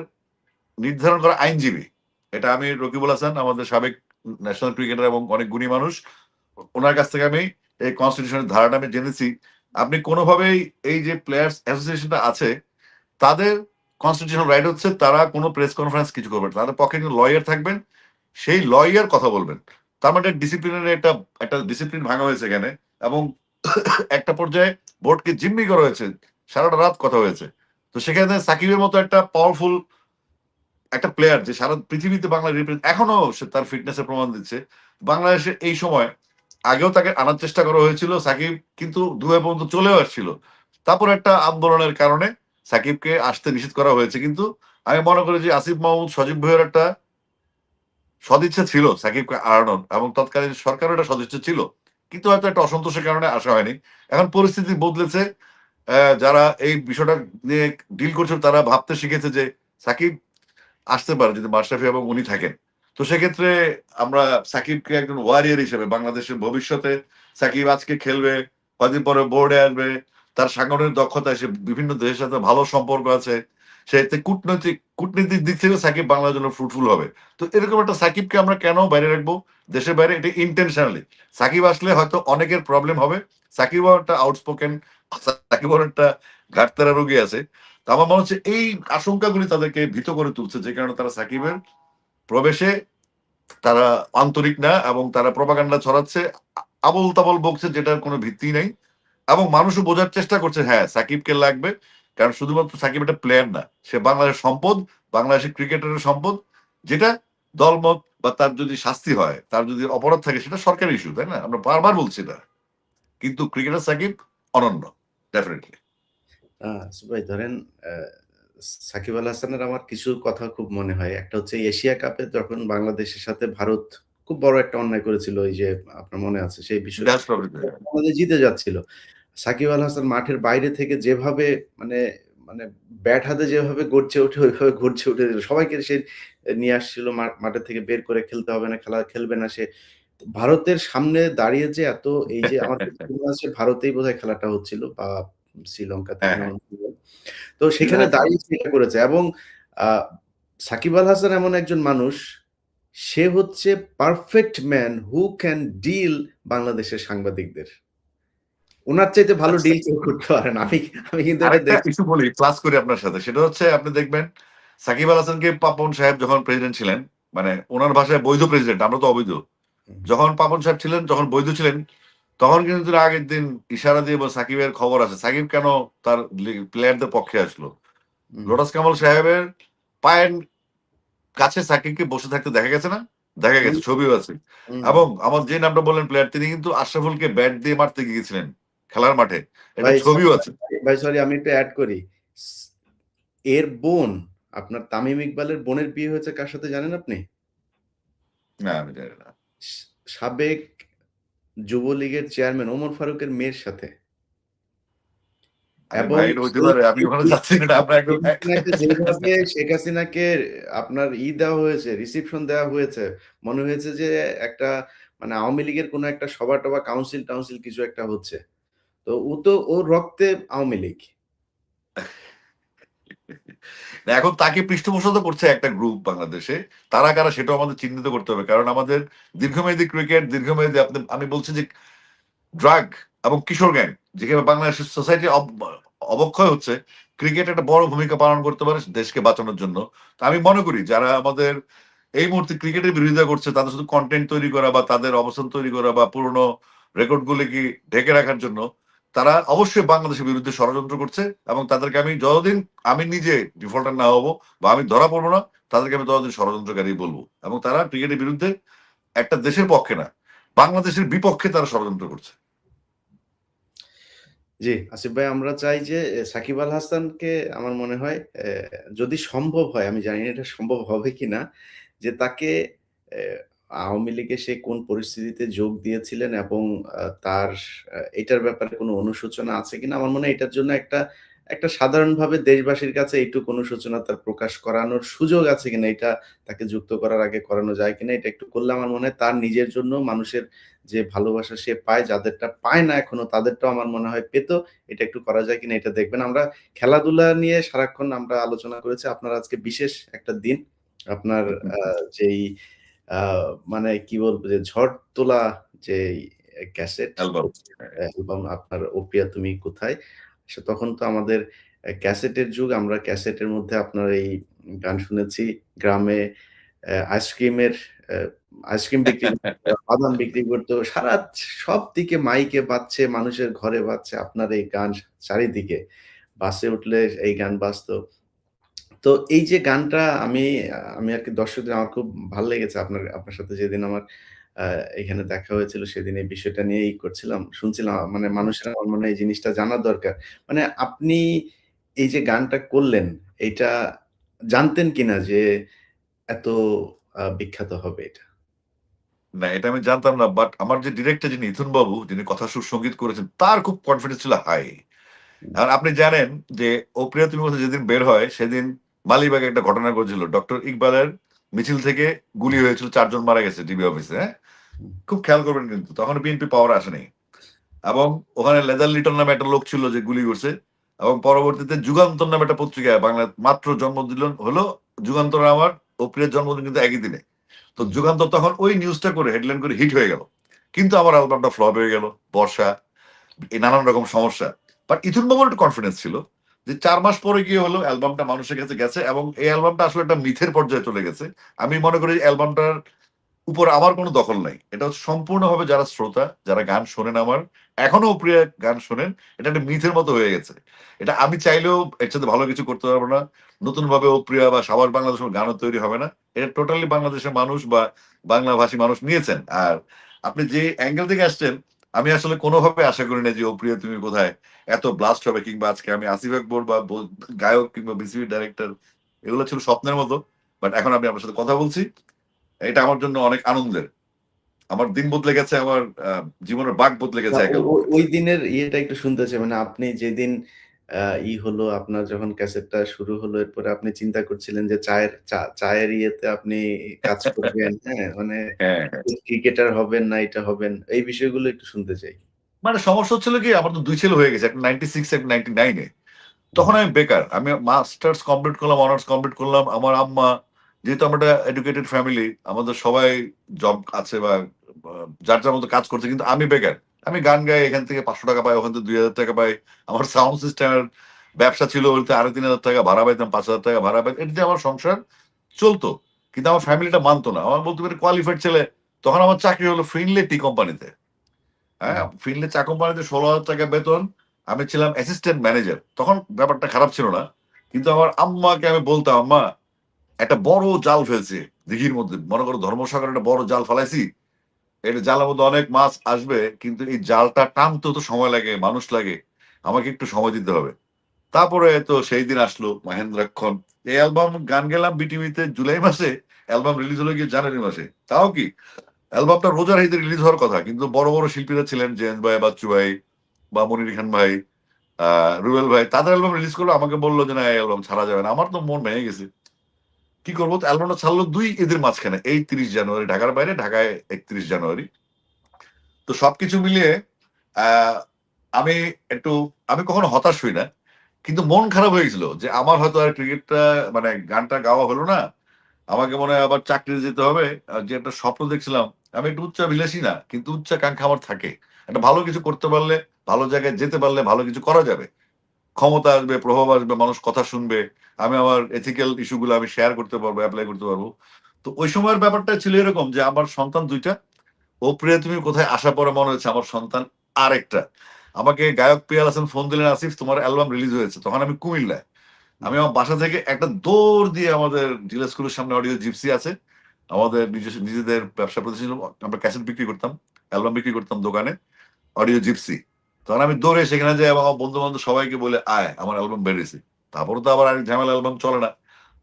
নির্ধারণ করা আইনজীবী। এটা আমি রকিবুল হাসান, আমাদের সাবেক ন্যাশনাল ক্রিকেটার এবং অনেক গুণী মানুষ, ওনার কাছ থেকে আমি এই কনস্টিটিউশনের ধারাটা আমি জেনেছি। আপনি কোনোভাবেই এই যে প্লেয়ার্স অ্যাসোসিয়েশনটা আছে, তাদের কনস্টিটিউশনাল রাইট হচ্ছে তারা কোনো প্রেস কনফারেন্স কিছু করবে না। তাদের পক্ষে কিন্তু লয়ার থাকবেন, সেই লয়ার কথা বলবেন। তার মানে ডিসিপ্লিনের একটা একটা ডিসিপ্লিন ভাঙা হয়েছে এখানে। এবং একটা পর্যায়ে বোর্ডকে জিম্মি করা হয়েছে, সারাটা রাত কথা হয়েছে। তো সেখানে সাকিবের মতো একটা পাওয়ারফুল একটা প্লেয়ার যে সারা পৃথিবীতে বাংলা রিপ্রেজেন্ট, এখনো সে তার ফিটনেসের প্রমাণ দিচ্ছে। বাংলাদেশে এই সময় আগেও তাকে আনার চেষ্টা করা হয়েছিল, সাকিব কিন্তু দুবাই পর্যন্ত চলেও আসছিল। তারপর একটা আন্দোলনের কারণে সাকিবকে আসতে নিষেধ করা হয়েছে। কিন্তু আমি মনে করি যে আসিফ মাহমুদ, সজীব ভাইয়ের একটা সদিচ্ছা ছিল সাকিবকে আড়ানোর, এবং তৎকালীন সরকারও একটা সদিচ্ছা ছিল। কিন্তু হয়তো একটা অসন্তোষের কারণে আসা হয়নি। এখন পরিস্থিতি বদলেছে। যারা এই বিষয়টা নিয়ে ডিল করছে তারা ভাবতে শিখেছে যে সাকিব আসতে পারে যদি মাশরাফি এবং উনি থাকেন। তো সেক্ষেত্রে আমরা সাকিবকে একজন ওয়ারিয়র হিসেবে বাংলাদেশের ভবিষ্যতে, সাকিব আজকে খেলবে, কদিন পরে বোর্ডে আসবে, তার সাংগঠনিক দক্ষতা, সে বিভিন্ন দেশের সাথে ভালো সম্পর্ক আছে, সে এতে কূটনৈতিক দিক থেকে সাকিব বাংলার জন্য ফ্রুটফুল হবে। তো এরকম একটা সাকিবকে আমরা কেন বাইরে রাখবো দেশের বাইরে? এটা ইন্টেনশনালি। সাকিব আসলে হয়তো অনেকের প্রবলেম হবে। সাকিবও একটা আউটস্পোকেন, সাকিবও একটা ঘাটতারা রোগী আছে। তো আমার মনে হচ্ছে এই আশঙ্কাগুলি তাদেরকে ভীত করে তুলছে, যে কারণে তারা সাকিবের প্রবেশে তারা আন্তরিক না, এবং তারা প্রপাগান্ডা ছড়াচ্ছে, আবল তাবল বকছে, যেটার কোনো ভিত্তি নেই। এবং মানুষও বোঝার চেষ্টা করছে হ্যাঁ সাকিবকে লাগবে, কারণ শুধুমাত্র সাকিব একটা প্লেয়ার না, সে বাংলাদেশের সম্পদ, বাংলাদেশের ক্রিকেটারের সম্পদ। যেটা দলমত বা তার যদি শাস্তি হয়, তার যদি অপরাধ থাকে, সেটা সরকারি ইস্যু, তাই না? আমরা বারবার বলছি না, কিন্তু ক্রিকেটার সাকিব অনন্য, ডেফিনেটলি। ভাই ধরেন সাকিব আল হাসানের আমার কিছু কথা খুব মনে হয়। একটা হচ্ছে এশিয়া কাপে যখন বাংলাদেশের সাথে ভারত খুব বড় একটা অন্যায় করেছিল, ওই যে আপনার মনে আছে সেই বিষয়, দ্যাটস প্রবলেম। বাংলাদেশ জিতে যাচ্ছিল। সাকিব আল হাসান মাঠের বাইরে থেকে যেভাবে মানে মানে ব্যাট হাতে যেভাবে গর্জে ওঠে ওইভাবে গর্জে উঠে দিল। সবাইকে সে নিয়ে আসছিল মাঠের থেকে বের করে খেলতে হবে না, খেলা খেলবে না সে। ভারতের সামনে দাঁড়িয়ে যে এত এই যে আমার মনে আছে ভারতেই বোধহয় খেলাটা হচ্ছিল বা শ্রীলঙ্কাতে হ্যাঁ, কিনা হ্যাঁ। আমার মনে নেই। তো সেখানে দাঁড়িয়ে সে এটা করেছে এবং আ সাকিব আল হাসান এমন একজন মানুষ, সে হচ্ছে perfect man who can deal বাংলাদেশের সাংবাদিকদের। উনার চাইতে ভালো আচ্ছা, ডিল কেউ করতে পারে না। আমি কিন্তু এটা আরেকটা দেখছি। ইস্যু বলি, ক্লাস করি আপনার সাথে। সেটা হচ্ছে আপনি দেখবেন সাকিব আল হাসানকে পাপন সাহেব যখন প্রেসিডেন্ট ছিলেন, মানে উনার ভাষায় বৈধ প্রেসিডেন্ট, আমরা তো অবৈধ। হুম, যখন পাপন সাহেব ছিলেন, যখন বৈধ ছিলেন, তখন কিন্তু তিনি আগের দিন ইশারা দিয়ে সাকিবের খবর আছে, সাকিব কেন তার প্লেয়ারদের পক্ষে আসলো। হুম, লোটাস কামাল সাহেবের পায়ের কাছে সাকিবকে বসে থাকতে দেখা গেছে না? দেখা হুম, গেছে, ছবিও আছে। হুম, হুম। এবং আমার যে নামটা বললেন প্লেয়ার, তিনি কিন্তু আশরাফুলকে ব্যাট দিয়ে মারতে গিয়েছিলেন খেলার মাঠে। এটা ভাই ছবিও আছে। সরি আমি একটু এড করি। স এর বোন, আপনার তামিম ইকবালের বোনের বিয়ে হয়েছে কার সাথে জানেন আপনি? না, আমি জানি না। স সাবেক যুবলীগের চেয়ারম্যান ওমর ফারুকের মেয়ের সাথে। আরে এবং ভাই, এটা হইতে সেই পারে। আপনি ওখানে যাচ্ছেন না, আমরা একদম শেখ হাসিনাকে আপনার দেওয়া হয়েছে, রিসিপশন দেওয়া হয়েছে। মনে হয়েছে যে একটা মানে আওয়ামী লীগের কোনো একটা সভা-টভা, কাউন্সিল-টাউন্সিল কিছু একটা হচ্ছে। তো ও তো ওর রক্তে আওয়ামী লীগ। না, এখন তাকে পৃষ্ঠপোষকতা করছে একটা গ্রুপ বাংলাদেশে। তারা কারা সেটাও আমাদের চিহ্নিত করতে হবে। কারণ আমাদের দীর্ঘমেয়াদী ক্রিকেট, দীর্ঘমেয়াদী আমি বলছি যে ড্রাগ এবং কিশোর গ্যাং যেভাবে বাংলাদেশের সোসাইটি অবক্ষয় হচ্ছে, ক্রিকেট একটা বড় ভূমিকা পালন করতে পারে দেশকে বাঁচানোর জন্য। তো আমি মনে করি যারা আমাদের এই মুহূর্তে ক্রিকেটের বিরোধিতা করছে তাদের শুধু কন্টেন্ট তৈরি করা বা তাদের অবস্থান তৈরি করা বা পুরনো রেকর্ড গুলিকে ঢেকে রাখার জন্য তারা অবশ্যই বাংলাদেশের বিরুদ্ধে ষড়যন্ত্র করছে, এবং তাদেরকে আমি যতদিন আমি নিজে ডিফল্টার না হবো বা আমি ধরা পড়বো না, তাদেরকে আমি ততদিন ষড়যন্ত্রকারী বলবো। এবং তারা ক্রিকেটের বিরুদ্ধে একটা দেশের পক্ষে না, বাংলাদেশের বিপক্ষে তারা ষড়যন্ত্র করছে। জি, আসিফ ভাই, আমরা চাই যে সাকিব আল হাসানকে, আমার মনে হয় যদি সম্ভব হয়, আমি জানি না এটা সম্ভব হবে কিনা, যে তাকে আওয়ামী লীগে সে কোন পরিস্থিতিতে যোগ দিয়েছিলেন এবং তার এটার ব্যাপারে কোনো অনুশোচনা আছে কিনা? আমার মনে হয় এটার জন্য একটা সাধারণভাবে দেশবাসীর কাছে এইটুকু অনুশোচনা তার প্রকাশ করানোর সুযোগ আছে কিনা, এটা তাকে যুক্ত করার আগে করানো যায় কিনা, এটা একটু করলে আমার মনে হয় তার নিজের জন্য, মানুষের যে ভালোবাসা সে পায়, যাদেরটা পায় না এখনো তাদেরটাও আমার মনে হয় পেত। এটা একটু করা যায় কিনা এটা দেখবেন। আমরা খেলাধুলা নিয়ে সারাক্ষণ আমরা আলোচনা করেছি। আপনার আজকে বিশেষ একটা দিন। আপনার যেই আ মানে কি বলবো, যে ঝড় তোলা যেই ক্যাসেট, অ্যালবাম। অ্যালবাম আপনার 'ও প্রিয়া তুমি কোথায়?' তখন তো আমাদের ক্যাসেটের যুগ। আমরা ক্যাসেটের মধ্যে আপনার এই গান শুনেছি। গ্রামে আইসক্রিমের অ্যা আইসক্রিম বিক্রি করত, বাদাম বিক্রি করত। সবদিকে মাইকে বাজছে, মানুষের ঘরে বাজছে আপনার এই গান চারিদিকে। বাসে উঠলে এই গান বাজতো। তো এই যে গানটা আমি আরকি দর্শকদের, আমার খুব ভাল লেগেছে আপনার সাথে যেদিন আমার আ এখানে দেখা হয়েছিল, সেদিন এই বিষয়টা নিয়েই করছিলাম। শুনছিলাম, মানে মানুষের আমার মনে হয় এই জিনিসটা জানা দরকার। মানে আপনি এই যে গানটা করলেন, এইটা জানতেন কিনা যে এত বিখ্যাত হবে এটা? না, এটা আমি জানতাম না। বাট আমার যে ডিরেক্টর যিনি ইথুন বাবু, যিনি কথা সুর সংগীত করেছেন, তার খুব কনফিডেন্স ছিল হাই। হুম, আর আপনি জানেন যে 'ও প্রিয়া তুমি কোথায়' যেদিন বের হয় সেদিন মালিবাগে একটা ঘটনা ঘটেছিল। ডক্টর ইকবালের মিছিল থেকে গুলি হয়েছিল, ৪ জন মারা গেছে ডিবি অফিসে, হ্যাঁ? হুম, খুব খেয়াল করবেন কিন্তু। তখন বিএনপি পাওয়ারে আসে নাই। এবং ওখানে লেদার লিটন নামে একটা লোক ছিল যে গুলি করছে। এবং পরবর্তীতে যুগান্তর নামে একটা পত্রিকায় বাংলা মাত্র জন্মদিন হলো। যুগান্তর আমার ও প্রিয়ার জন্মদিন কিন্তু একই দিনে। তো হুম। যুগান্তর তখন ওই নিউজটা করে হেডলাইন করে হিট হয়ে গেল। কিন্তু আমার অ্যালবামটা ফ্লপ হয়ে গেল। বর্ষা, এই নানান রকম সমস্যা। বাট ইথুন বাবুর একটু কনফিডেন্স ছিল যে ৪ মাস পরে গিয়ে হলো অ্যালবামটা মানুষের কাছে গেছে, এবং এই অ্যালবামটা আসলে একটা মিথের পর্যায়ে চলে গেছে। আমি মনে করি অ্যালবামটার উপর আমার কোনো দখল নাই। এটা হচ্ছে সম্পূর্ণভাবে যারা শ্রোতা, যারা গান শোনেন আমার, এখনো প্রিয় গান শোনেন, এটা একটা মিথের মতো হয়ে গেছে। এটা আমি চাইলেও এর চাইতে ভালো কিছু করতে পারব না। নতুনভাবে প্রিয়া বা সবার বাংলাদেশের গানও তৈরি হবে না। এটা টোটালি বাংলাদেশের মানুষ বা বাংলাভাষী মানুষ নিয়েছেন। আর আপনি যে অ্যাঙ্গেল থেকে আসছেন, আমি আসলে কোনোভাবে আশা করি না যে 'ও প্রিয়া তুমি কোথায়' এত ব্লাস্ট হবে, কিংবা আজকে আমি আসিফ আকবর বা গায়ক কিংবা বিসিবি ডাইরেক্টর, এগুলো ছিল স্বপ্নের মতো। বাট এখন আমি আপনার সাথে কথা বলছি। এটা আমার জন্য অনেক আনন্দের। আমার দিন বদলে গেছে, আমার জীবনের বাঁক বদলে না, গেছে এক ও ও অ্যালবামে। ওই দিনের ইয়েটা একটু শুনতে চাই। মানে আপনি যেদিন আ হলো, আপনার যখন ক্যাসেটটা শুরু হলো, এরপরে আপনি চিন্তা করছিলেন যে চায়ের ইয়েতে আপনি কাজ করবেন, হ্যাঁ? মানে হ্যাঁ, হ্যাঁ। ক্রিকেটার হবেন না এটা হবেন। এই বিষয়গুলো একটু শুনতে চাই। মানে সমস্যা হচ্ছিল কি, আমার তো ২ ছেলে হয়ে গেছে। একটা 96 একটা 99 এ। হুম, তখন আমি বেকার। আমি মাস্টার্স কমপ্লিট করলাম, অনার্স কমপ্লিট করলাম। আমার আম্মা, যেহেতু আমরা একটা এডুকেটেড ফ্যামিলি, আমাদের সবাই জব আছে বা বা যার, যার মতো কাজ করছে। কিন্তু আমি বেকার। আমি গান গাই, এখান থেকে ৳৫০০ পাই, ওখান থেকে ৳২,০০০ পাই। আমার সাউন্ড সিস্টেমের ব্যবসা ছিল, ওইতে ৳৩,৫০০ ভাড়া পাইতাম, ৳৫,০০০ ভাড়া পাইতাম। এটা দিয়ে আমার সংসার চলত। কিন্তু আমার ফ্যামিলিটা মানত না। আমার বলতে পারে কোয়ালিফাইড ছেলে। তখন আমার চাকরি হলো ফিনলে টি কোম্পানিতে। হুম, হ্যাঁ? ফিনলে চা কোম্পানিতে ৳১৬,০০০ বেতন। আমি ছিলাম অ্যাসিস্ট্যান্ট ম্যানেজার। তখন ব্যাপারটা খারাপ ছিল না। কিন্তু আমার আম্মাকে আমি বলতাম, "আম্মা, একটা বড় জাল ফেলছি দিঘির মধ্যে। মনে করো ধর্মসাগরে একটা বড় জাল ফালাইছি। এটা জালের মধ্যে অনেক মাছ আসবে। কিন্তু এই জালটা টানতেও তো সময় লাগে, মানুষ লাগে। আমাকে একটু সময় দিতে হবে।" তারপরে তো সেই দিন আসলো, মহেন্দ্রাক্ষণ। এই অ্যালবাম গান গেলাম বিটিভিতে জুলাই মাসে, অ্যালবাম রিলিজ হলো গিয়ে জানুয়ারি মাসে। তাও কি, অ্যালবামটা রোজার ঈদে রিলিজ হওয়ার কথা। কিন্তু বড়, বড় শিল্পীরা ছিলেন, জেমস ভাই, বাচ্চু ভাই বা মনির খান ভাই, আ রুবেল ভাই, তাদের অ্যালবাম রিলিজ করলো। আমাকে বলল যে, "না, এই অ্যালবাম ছাড়া যাবে না।" আমার তো মন ভেঙে গেছে। কি করব? তো অ্যালবামটা ছাড়লো ২ ঈদের মাঝখানে। এই ৩০ জানুয়ারি ঢাকার বাইরে, ঢাকায় ৩১ জানুয়ারি। তো সবকিছু মিলিয়ে আহ, আমি একটু আমি কখনো হতাশ হই না, কিন্তু মন খারাপ হয়ে গেছিল যে আমার হয়তো আর ক্রিকেটটা মানে গানটা গাওয়া হলো না, আমাকে মনে হয় আবার চাকরিতে যেতে হবে। যে একটা স্বপ্ন দেখছিলাম, আমি একটু উচ্চাভিলাষী না, কিন্তু উচ্চাকাঙ্ক্ষা আমার থাকে। একটা ভালো কিছু করতে পারলে, ভালো জায়গায় যেতে পারলে ভালো কিছু করা যাবে, ক্ষমতা আসবে, প্রভাব আসবে, মানুষ কথা শুনবে, আমি আমার এথিক্যাল ইস্যুগুলো আমি শেয়ার করতে পারবো, অ্যাপ্লাই করতে পারবো। তো ওই সময়ের ব্যাপারটা ছিল এরকম যে আমার সন্তান দুইটা। ও প্রিয়া তুমি কোথায় আসা পরে মনে হচ্ছে আমার সন্তান আরেকটা। আমাকে গায়ক পিয়াল হাসান ফোন দিলেন, আসিফ তোমার অ্যালবাম রিলিজ হয়েছে। তখন আমি কুমিল্লায়, আমি আমার বাসা থেকে একটা দৌড় দিয়ে আমাদের জিলা স্কুলের সামনে অডিও জিপসি আছে, আমাদের নিজেদের ব্যবসা প্রতিষ্ঠান ছিল। আমরা ক্যাসেট বিক্রি করতাম, অ্যালবাম বিক্রি করতাম দোকানে, অডিও জিপসি। তখন আমি দৌড়ে সেখানে যাই এবং আমার বন্ধু বান্ধব সবাইকে বলে আয় আমার অ্যালবাম বেরিয়েছে। তারপরে তো আবার আরেক ঝামেলা, অ্যালবাম চলে না।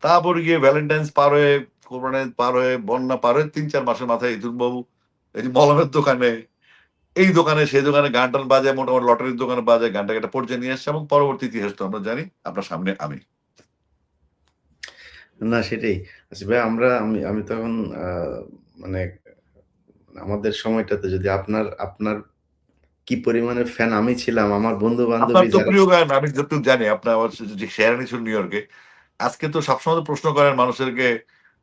তারপরে গিয়ে ভ্যালেন্টাইন্স পার হয়ে, কোরবানি পার হয়ে, বন্যা পার হয়ে ৩-৪ মাসের মাথায় ইতুন বাবু এই যে মলমের দোকানে, এই দোকানে সেই দোকানে গান টান বাজায়, মোটামুটি লটারির দোকানে বাজায়, গানটাকে একটা পর্যায়ে নিয়ে আসছে এবং পরবর্তী ইতিহাস তো আমরা জানি। আপনার সামনে আমি। না সেটাই। আচ্ছা ভাই, আমি আমি তখন মানে আমাদের সময়টাতে যদি আপনার কি পরিমাণে ফ্যান আমি ছিলাম, আমার আপনার বন্ধু-বান্ধবী তো যারা প্রিয় গান আমি যতটুকু জানি, আপনার আমার যে শেরানি ছিল নিউ ইয়র্কে। আজকে তো সবসময় তো প্রশ্ন করেন মানুষদেরকে,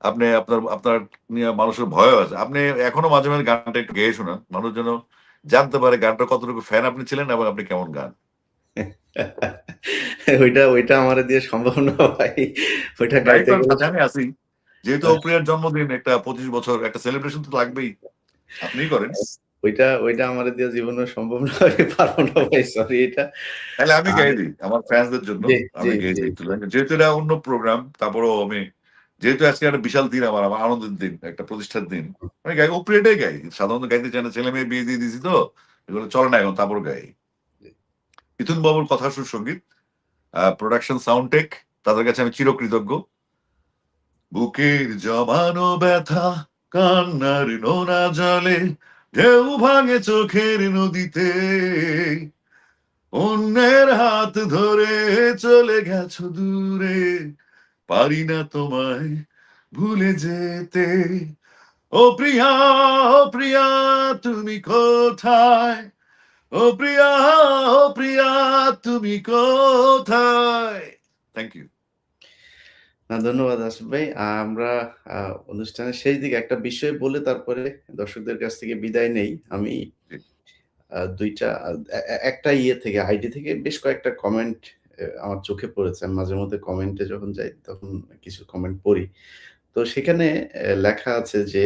আপনি আপনার আপনার নিয়ে মানুষের ভয়ও আছে। আপনি এখনো মাঝে মাঝে গানটা একটু গেয়ে শোনান, মানুষ যেন জানতে পারে গানটা কতটুকু ফ্যান আপনি ছিলেন এবং আপনি কেমন গান। ওইটা আমারে দিয়ে সম্ভব না ভাই। ওইটা ট্রাই গাইতে করেন, গেলে সাথে আমি আছি। যেহেতু অপ্রিয়ার জন্মদিন, একটা 25 বছর একটা সেলিব্রেশন তো লাগবেই, আপনিই করেন। ওইটা আমারে দিয়ে জীবনেও সম্ভব না। আমি পারব না ভাই, সরি এটা। তাহলে আমি আর গেয়ে দিই আমার ফ্যান্সদের জন্য। জি, জি, আমি গেয়ে জি। দিই একটু। যেহেতু এটা অন্য প্রোগ্রাম, তারপরেও আমি, যেহেতু আজকে একটা বিশাল দিন, আমার আমার আনন্দের দিন, একটা প্রতিষ্ঠার দিন, আমি গাই, অপ্রিয়টাই গাই। সাধারণত গাইতে চাই না, ছেলে মেয়ে বিয়ে দিয়ে দিছি তো এগুলো চলে না এখন, তারপর গাই। মিথুন বাবুর কথা সুর সঙ্গীত, প্রোডাকশন, সাউন্ড টেক, তাদের কাছে আমি চিরকৃতজ্ঞ। বুকের জমানো ব্যথা কান্নার নোনা জলে, ঢেউ ভাঙে চোখের নদীতে, অন্যের হাত ধরে চলে গেছো দূরে, পারি না তোমায় ভুলে যেতে। ও প্রিয়া, ও প্রিয়া, তুমি কোথায়? ও প্রিয়া, ও প্রিয়া, তুমি কোথায়? Thank you. না ধন্যবাদ আসিফ ভাই। আমরা আ অনুষ্ঠানের শেষ দিকে একটা বিষয় বলে তারপরে দর্শকদের কাছ থেকে বিদায় নেই। আমি ২ টা একটা ইয়ে থেকে আইডি থেকে বেশ কয়েকটা কমেন্ট আমার চোখে পড়েছে। আমি মাঝে মধ্যে কমেন্টে যখন যাই তখন কিছু কমেন্ট পড়ি। তো সেখানে লেখা আছে যে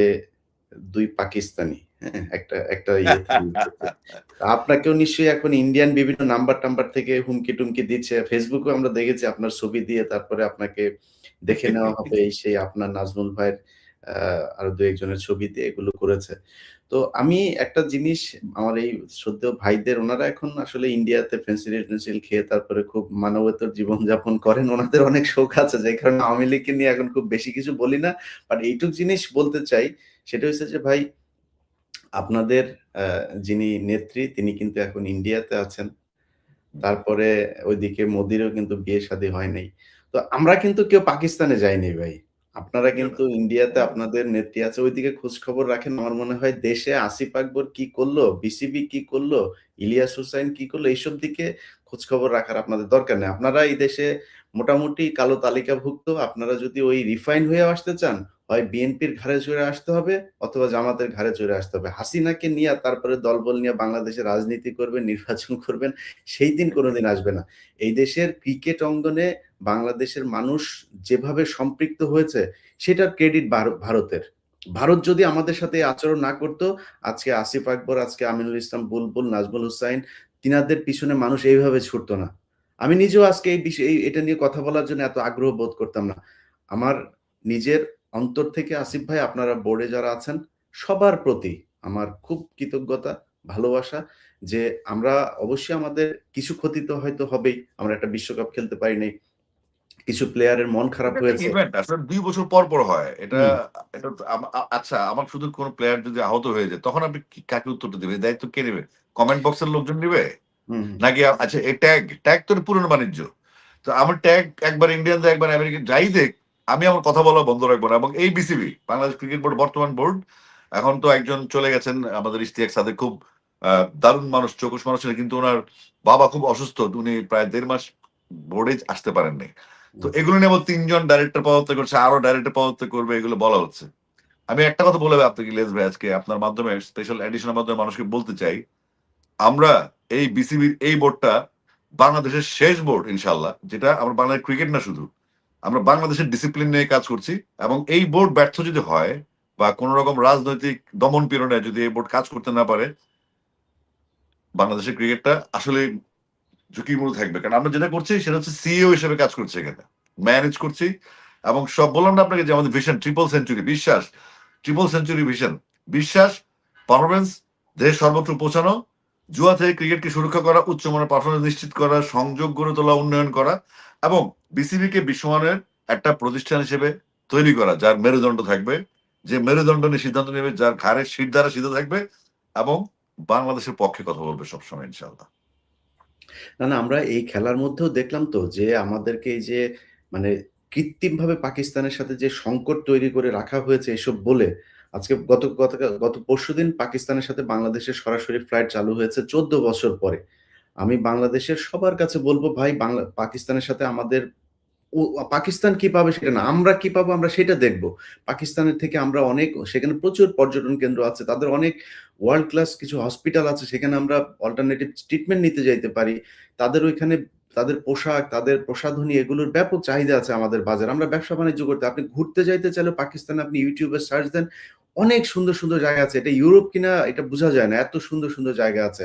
২ পাকিস্তানি, হ্যাঁ? একটা একটা ইয়ে থেকে লিখেছে। আপনাকেও নিশ্চয়ই এখন ইন্ডিয়ান বিভিন্ন নাম্বার-টাম্বার থেকে হুমকি-টুমকি দিচ্ছে। ফেসবুকেও আমরা দেখেছি আপনার ছবি দিয়ে তারপরে আপনাকে দেখে নেওয়া হবে এই সেই, আপনার নাজমুল ভাইয়ের আ আরো ২-১ জনের ছবি দিয়ে এগুলো করেছে। তো আমি একটা জিনিস, আমার এই শ্রদ্ধেয় ভাইদের, উনারা এখন আসলে ইন্ডিয়াতে ফেন্সিডিল-টেনসিল খেয়ে তারপরে খুব মানবেতর জীবনযাপন করেন। উনাদের অনেক শোক আছে যে কারণে আওয়ামী লীগকে নিয়ে এখন খুব বেশি কিছু বলি না। বাট এইটুক জিনিস বলতে চাই, সেটা হচ্ছে যে ভাই, আপনাদের আ যিনি নেত্রী তিনি কিন্তু এখন ইন্ডিয়াতে আছেন। তারপরে ওইদিকে মোদিরও কিন্তু বিয়ে-শাদী হয় নাই। তো আমরা কিন্তু কেউ পাকিস্তানে যাইনি ভাই। আপনারা কিন্তু ইন্ডিয়াতে আপনাদের নেত্রী আছে, ওইদিকে খোঁজখবর রাখেন। আমার মনে হয় দেশে আসিফ আকবর কি করলো, বিসিবি কি করলো, ইলিয়াস হুসাইন কি করলো, এইসব দিকে খোঁজখবর রাখার আপনাদের দরকার নেই। আপনারা এই দেশে মোটামুটি কালো তালিকাভুক্ত। আপনারা যদি ওই রিফাইন হয়েও আসতে চান, হয় বিএনপির ঘাড়ে চড়ে আসতে হবে অথবা জামাতের ঘাড়ে চড়ে আসতে হবে। হাসিনাকে নিয়া তারপরে দলবল নিয়ে বাংলাদেশে রাজনীতি করবেন, নির্বাচন করবেন, সেই দিন কোনদিন আসবে না। এই দেশের ক্রিকেট অঙ্গনে বাংলাদেশের মানুষ যেভাবে সম্পৃক্ত হয়েছে, সেটার ক্রেডিট ভারতের। ভারত যদি আমাদের সাথে এই আচরণ না করত, আজকে আসিফ আকবর, আজকে আমিনুল ইসলাম বুলবুল, নাজমুল হুসাইন, তিনাদের পিছনে মানুষ এইভাবে ছুটতো না। আমি নিজেও আজকে এই বিষয় এটা নিয়ে কথা বলার জন্য এত আগ্রহ বোধ করতাম না। আমার নিজের অন্তর থেকে আসিফ ভাই, আপনারা বোর্ডে যারা আছেন, সবার প্রতি আমার খুব কৃতজ্ঞতা, ভালোবাসা, যে আমরা অবশ্যই আমাদের কিছু ক্ষতি তো হয়তো হবেই। আমরা একটা বিশ্বকাপ খেলতে পারি নাই। কিছু প্লেয়ারের মন খারাপ এটা একটা হয়েছে। ইভেন্ট আসলে ২ বছর পর পর হয়। এটা হুম, এটা তো আচ্ছা, আমার শুধু কোন প্লেয়ার যদি আহত হয়ে যায় তখন আপনি কাকে উত্তরটা দিবেন? এই দায়িত্ব কে নিবে? কমেন্ট বক্সের লোকজন নিবে? হুম, হুম। নাকি আচ্ছা, এই ট্যাগ তো পুরনো বাণিজ্য। তো আমার ট্যাগ একবার ইন্ডিয়ান দেয়, একবার আমেরিকান, যাই দেখ, আমি আমার কথা বলা বন্ধ রাখবো না। এবং এই বিসিবি, বাংলাদেশ ক্রিকেট বোর্ড বর্তমান বোর্ড, এখন তো একজন চলে গেছেন আমাদের ইশতিয়াক সাদেক, খুব দারুণ মানুষ, চৌকস মানুষ ছিলেন, কিন্তু ওনার বাবা খুব অসুস্থ, উনি প্রায় 1.5 মাস বোর্ডে আসতে পারেননি। তো এগুলো নিয়ে আবার 3 জন ডাইরেক্টর পদত্যাগ করছে, আরো ডাইরেক্টর পদত্যাগ করবে, এগুলো বলা হচ্ছে। আমি একটা কথা বলে আপনাকে ইলিয়াস ভাই, আজকে আপনার মাধ্যমে স্পেশাল এডিশনের মাধ্যমে মানুষকে বলতে চাই, আমরা এই বিসিবির এই বোর্ডটা বাংলাদেশের শেষ বোর্ড ইনশাল্লাহ, যেটা আমরা বাংলাদেশ ক্রিকেট না শুধু, আমরা বাংলাদেশের ডিসিপ্লিন নিয়ে কাজ করছি। এবং এই বোর্ড ব্যর্থ যদি হয় বা কোন রকম রাজনৈতিক দমন পীড়নে যদি এই বোর্ড কাজ করতে না পারে, বাংলাদেশের ক্রিকেটটা আসলে ঝুঁকির মধ্যে থাকবে। কারণ আমরা যেটা করছি সেটা হচ্ছে সিইও হিসেবে কাজ করছি, এখানে ম্যানেজ করছি। এবং সব বললাম না আপনাকে যে আমাদের ভিশন ট্রিপল সেঞ্চুরি, বিশ্বাস ট্রিপল সেঞ্চুরি ভিশন, বিশ্বাস, পারফরমেন্স, দেশ সর্বত্র পৌঁছানো, জুয়া থেকে ক্রিকেটকে সুরক্ষা করা, উচ্চমানের পারফরমেন্স নিশ্চিত করা, সংযোগ গড়ে তোলা, উন্নয়ন করা, এবং বিসিবিকে বিশ্বমানের একটা প্রতিষ্ঠান হিসেবে তৈরি করা, যার মেরুদণ্ড থাকবে, যে মেরুদণ্ড নিয়ে সিদ্ধান্ত নেবে, যার ঘাড়ের শির দ্বারা সিদ্ধ থাকবে, এবং বাংলাদেশের পক্ষে কথা বলবে সবসময় ইনশাআল্লাহ। না, না, আমরা এই খেলার মধ্যেও দেখলাম তো যে আমাদেরকে এই যে মানে কৃত্রিমভাবে পাকিস্তানের সাথে যে সংকট তৈরি করে রাখা হয়েছে এসব বলে, আজকে গত পরশুদিন পাকিস্তানের সাথে বাংলাদেশের সরাসরি ফ্লাইট চালু হয়েছে ১৪ বছর পরে। আমি বাংলাদেশের সবার কাছে বলব, ভাই পাকিস্তানের সাথে আমাদের পাকিস্তান কি পাবে সেটা না, আমরা কি পাবো আমরা সেটা দেখব। পাকিস্তানের থেকে আমরা অনেক, সেখানে প্রচুর পর্যটন কেন্দ্র আছে। তাদের অনেক ওয়ার্ল্ড ক্লাস কিছু হসপিটাল আছে, সেখানে আমরা অল্টারনেটিভ ট্রিটমেন্ট নিতে যাইতে পারি। তাদের ওইখানে তাদের পোশাক, তাদের প্রসাধনী এগুলোর ব্যাপক চাহিদা আছে আমাদের বাজারে। আমরা ব্যবসা-বাণিজ্য করতে, আপনি ঘুরতে যাইতে চাইলে পাকিস্তানে আপনি YouTube এ সার্চ দেন, অনেক সুন্দর, সুন্দর জায়গা আছে। এটা ইউরোপ কিনা এটা বুঝা যায় না। এত সুন্দর, সুন্দর জায়গা আছে।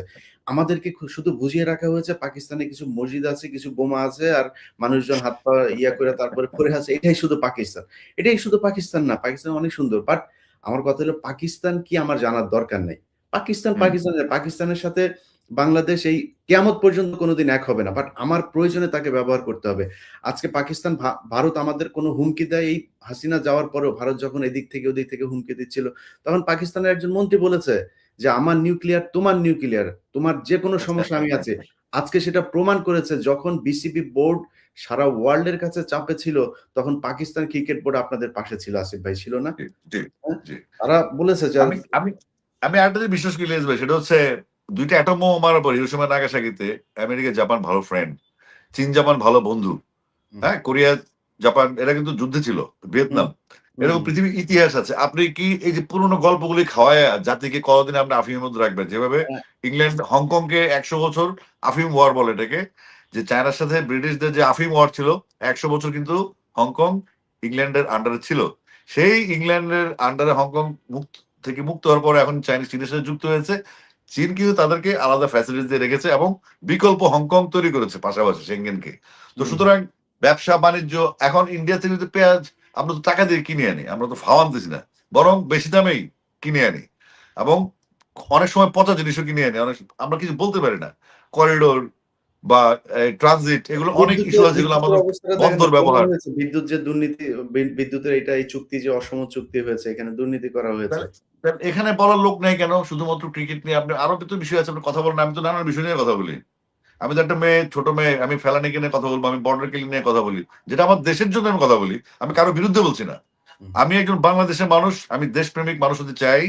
আমাদেরকে শুধু বুঝিয়ে রাখা হয়েছে পাকিস্তানে কিছু মসজিদ আছে, কিছু বোমা আছে আর মানুষজন হাত পা ইয়া করে তারপরে পড়ে আছে। এটাই শুধু পাকিস্তান। এটাই শুধু পাকিস্তান না। পাকিস্তান অনেক সুন্দর। বাট আমার কথা হলো পাকিস্তান কি আমার জানার দরকার নাই। পাকিস্তানের সাথে বাংলাদেশ এই কিয়ামত পর্যন্ত কোনদিন এক হবে না। বাট আমার প্রয়োজনে তাকে ব্যবহার করতে হবে। আজকে পাকিস্তান ভারত আমাদের কোন হুমকি দেয়, এই হাসিনা যাওয়ার পরেও ভারত যখন এদিক থেকে ওদিক থেকে হুমকি দিচ্ছিল, তখন পাকিস্তানের একজন মন্ত্রী বলেছে যে, "আমার নিউক্লিয়ার তোমার নিউক্লিয়ার। তোমার যেকোনো সমস্যা আমি আছি।" আজকে সেটা প্রমাণ করেছে, যখন বিসিবি বোর্ড সারা ওয়ার্ল্ড এর কাছে চাপে ছিল, তখন পাকিস্তান ক্রিকেট বোর্ড আপনাদের পাশে ছিল, আসিফ ভাই, ছিল না? জি, জি, হ্যাঁ? জি। তারা বলেছে যে আমি আমি আমি আরেকটা জিনিস বিশ্বাস করি ইলিয়াস ভাই, সেটা হচ্ছে ২ টা এটম বোমা মারার পর হিরোশিমা নাগাসাকিতে আমেরিকা জাপান ভালো ফ্রেন্ড, চীন জাপান ভালো বন্ধু, হুম, হ্যাঁ? কোরিয়া জাপান এরা কিন্তু যুদ্ধে ছিল, হুম, ভিয়েতনাম। হুম, এরকম পৃথিবীর ইতিহাস আছে। আপনি কি এই যে পুরনো গল্পগুলি খাওয়ায়া জাতিকে কতদিন আপনি আফিমের মধ্যে রাখবেন? যেভাবে হ্যাঁ, ইংল্যান্ড হংকংকে ১০০ বছর আফিম ওয়ার বলে এটাকে, যে চায়নার সাথে ব্রিটিশদের যে আফিম ওয়ার ছিল ১০০ বছর, কিন্তু হংকং ইংল্যান্ডের আন্ডারে ছিল। সেই ইংল্যান্ডের আন্ডারে হংকং মুক্ত হওয়ার পরে এখন চীনের সাথে যুক্ত হয়েছে। চীন কিন্তু তাদেরকে আলাদা ফ্যাসিলিটি দিয়ে রেখেছে এবং বিকল্প হংকং তৈরি করেছে পাশাপাশি সেঙ্গেনকে। তো হুম, সুতরাং ব্যবসা বাণিজ্য এখন ইন্ডিয়া থেকে যদি পেঁয়াজ আমরা তো টাকা দিয়ে কিনে আনি, আমরা তো ফাও আনতেছি না, বরং বেশি দামেই কিনে আনি। এবং অনেক সময় পচা জিনিসও কিনে আনি, অনেক আমরা কিছু বলতে পারি না। করিডোর বা ট্রানজিট, এগুলো অনেক ইস্যু আছে যেগুলো বিদ্যুতের আমাদের অবস্থাটা দেখেন না, বন্দর প্রমাণ ব্যবহার। হয়েছে বিদ্যুৎ যে দুর্নীতি, বিদ্যুতের এই চুক্তি যে অসম চুক্তি হয়েছে, এখানে দুর্নীতি করা হয়েছে। তাহলে তাহলে এখানে বলার লোক নেই কেন? শুধুমাত্র ক্রিকেট নিয়ে আপনি আরো তো বিষয় আছে, আপনি কথা বলেন, আমি তো নানান বিষয় নিয়ে কথা বলি। আমি তো একটা মেয়ে, ছোট মেয়ে, আমি ফেলানিকে নিয়ে কথা বলবো, আমি বর্ডার কিলিং নিয়ে কথা বলি, যেটা আমার দেশের জন্য আমি কথা বলি, আমি কারো বিরুদ্ধে বলছি না। হুম, আমি একজন বাংলাদেশের মানুষ, আমি দেশপ্রেমিক মানুষ হতে চাই,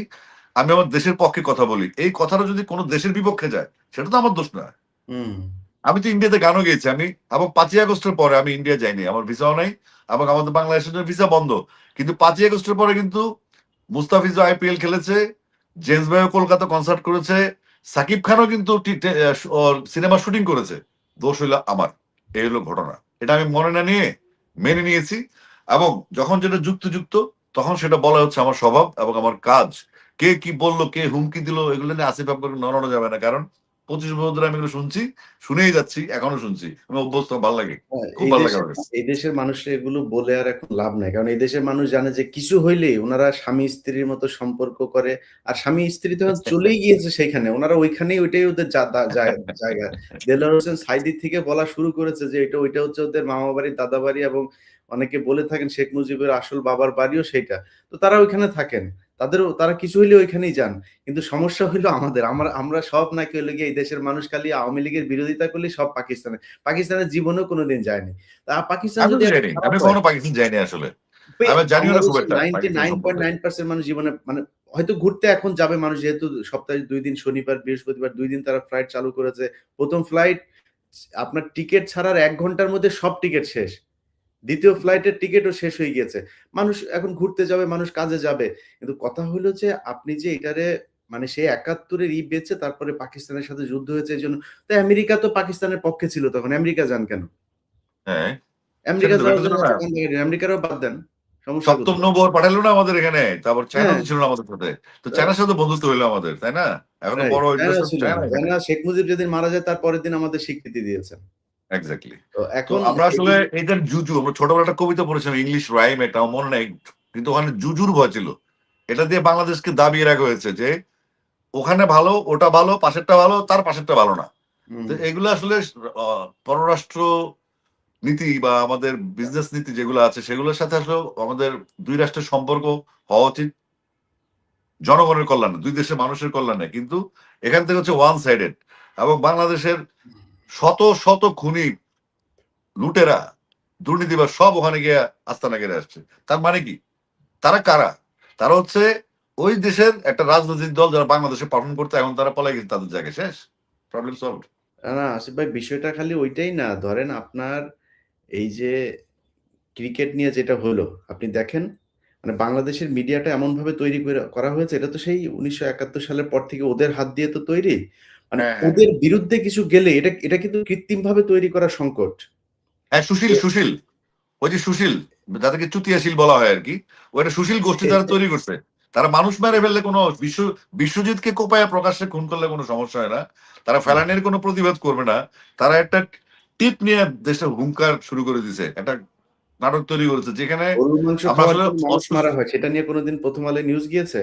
আমি আমার দেশের পক্ষে কথা বলি। এই কথাটা যদি কোনো দেশের বিপক্ষে যায়, সেটা তো আমার দোষ না। হুম, আমি তো ইন্ডিয়াতে গানও গেয়েছি, আমি এবং ৫ই আগস্টের পরে আমি ইন্ডিয়া যাইনি, আমার ভিসাও নাই, এবং আমাদের বাংলাদেশের জন্য ভিসা বন্ধ। কিন্তু ৫ই আগস্টের পরে কিন্তু মুস্তাফিজও আইপিএল খেলেছে, জেমস ভাইও কলকাতা কনসার্ট করেছে, সাকিব খানও কিন্তু সিনেমা শুটিং করেছে। দোষ হইলো আমার। এই হলো ঘটনা। এটা আমি মনে না নিয়ে মেনে নিয়েছি, এবং যখন যেটা যুক্তিযুক্ত তখন সেটা বলা হচ্ছে আমার স্বভাব এবং আমার কাজ। কে কি বললো, কে হুমকি দিল, এগুলো নিয়ে আসিফ আপনাকে নড়ানো যাবে না। কারণ ২৫ বছর ধরে আমি এগুলো শুনছি, শুনেই যাচ্ছি, এখনো শুনছি। আমি অভ্যস্ত, ভাল লাগে। হ্যাঁ, খুব ভাল লাগে আমার কাছে। এই দেশের মানুষের এগুলো বলে আর এখন লাভ নাই। কারণ এই দেশের মানুষ জানে যে কিছু হইলেই উনারা স্বামী-স্ত্রীর মতো সম্পর্ক করে। আর স্বামী-স্ত্রী তো এখন চলেই গিয়েছে সেইখানে। উনারা ওইখানেই, ওইটাই ওদের জায়গা। দেলোয়ার হোসেন সাঈদী থেকে বলা শুরু করেছে যে ওইটা হচ্ছে ওদের মামা বাড়ি, দাদা বাড়ি, এবং অনেকে বলে থাকেন শেখ মুজিবের আসল বাবার বাড়িও সেইটা। তো তারা ওইখানে থাকেন। তারা কিছু হইলে ওইখানেই যান। কিন্তু সমস্যা হইলো আমাদের। আমরা সব নাকি হইলো গিয়ে এই দেশের মানুষ খালি আওয়ামী লীগের বিরোধিতা করলেই সব পাকিস্তানে। পাকিস্তানের জীবনেও কোনোদিন যায়নি। পাকিস্তান আমিও যদি তো এত যাইনি। খারাপ আমি হয়, কখনো পাকিস্তান যাইনি আসলে। আমি জানিও না খুব বাংলাদেশের একটা পাকিস্তান সম্পর্কে। 99.9% মানুষ জীবনে মানে হয়তো ঘুরতে এখন যাবে মানুষ, যেহেতু সপ্তাহে ২ দিন শনিবার, বৃহস্পতিবার ২ দিন তারা ফ্লাইট চালু করেছে। ১ম ফ্লাইট আপনার টিকেট ছাড়ার ১ ঘন্টার মধ্যে সব টিকেট শেষ। ২য় ফ্লাইটের টিকেটও শেষ হয়ে গিয়েছে। মানুষ এখন ঘুরতে যাবে, মানুষ কাজে যাবে। কিন্তু কথা হইলো যে আপনি যে এটারে মানে সেই ৭১ এর বেচে তারপরে পাকিস্তানের সাথে যুদ্ধ হয়েছে এজন্য, তো আমেরিকা তো পাকিস্তানের পক্ষে ছিল তখন। আমেরিকা যান কেন? হ্যাঁ, আমেরিকা সেটা তো যাওয়ার এটার জন্য জন্য এত না। কান্দাকাটি, আমেরিকারও বাদ দেন। সমস্যা সপ্তম কোথায়? নৌবহর পাঠালো না আমাদের এখানে, তারপর চায়না হ্যাঁ, তো ছিল না আমাদের সাথে। তো তো চায়নার সাথে বন্ধুত্ব হইলো আমাদের, তাই না? এখনো রাইট। বড় চায়নাও ইন্টারেস্ট ছিল চায়না না। এখানে। চায়না শেখ মুজিব যেদিন মারা যায় তার পরের দিন আমাদের স্বীকৃতি দিয়েছেন। এক্সাক্টলি। তো তো এখন আমরা আসলে এগুলো এইটার জুজু, আমরা ছোটবেলায় একটা কবিতা পড়েছিলাম ইংলিশ রাইম, এটা আমার মনে নাই, কিন্তু ওখানে জুজুর ভয় ছিল। এটা দিয়ে বাংলাদেশকে দাবিয়ে রাখা হয়েছে যে ওখানে ভালো, ওটা ভালো, পাশেরটা ভালো, তার পাশেরটা ভালো না। তো হুম। এগুলো আসলে পররাষ্ট্র নীতি বা আমাদের বিজনেস নীতি যেগুলো আছে সেগুলোর সাথে আসলে আমাদের দুই রাষ্ট্রের সম্পর্ক হওয়া উচিত জনগণের কল্যাণে, দুই দেশের মানুষের কল্যাণে। কিন্তু এখান থেকে হচ্ছে ওয়ান সাইডেড। এবং বাংলাদেশের শত শত খুনি, লুটেরা, দুর্নীতিবাজ সব ওখানে গিয়ে আস্তানা গেড়ে আসছে। তার মানে কি? তারা কারা? তারা হচ্ছে ওই দেশের একটা রাজনৈতিক দল যারা বাংলাদেশে পালন করতে, এখন তারা পলাই গেছে, তাদের জায়গায় শেষ। Problem solved. না আসিফ ভাই, বিষয়টা খালি ওইটাই না। ধরেন আপনার এই যে ক্রিকেট নিয়ে যেটা হলো, আপনি দেখেন মানে বাংলাদেশের মিডিয়াটা এমনভাবে তৈরি করা হয়েছে, এটা তো সেই ১৯৭১ সালের পর থেকে ওদের হাত দিয়ে তো তৈরি। মানে হ্যাঁ, হ্যাঁ, ওদের বিরুদ্ধে কিছু গেলে এটা এটা কিন্তু কৃত্রিমভাবে তৈরি করা সংকট। হ্যাঁ, সুশীল, সুশীল। ওই যে সুশীল, যাদেরকে চুতিয়াশীল বলা হয় আরকি। ওইটা সুশীল গোষ্ঠী তারা তৈরি করছে। তারা মানুষ মেরে ফেললে কোনো বিশ্বজিৎকে কোপায়া প্রকাশ্যে খুন করলে কোনো সমস্যা হয় না। তারা ফেলানির কোনো প্রতিবাদ করবে না। তারা একটা টিপ নিয়ে দেশটা হুঙ্কার শুরু করে দিছে। একটা নাটক তৈরি করেছে যেখানে গরুর মাংস আমরা খাওয়ার আসলে জন্য মানুষ মারা হয়। সেটা নিয়ে কোনদিন ১ম আলোয় নিউজ গিয়েছে?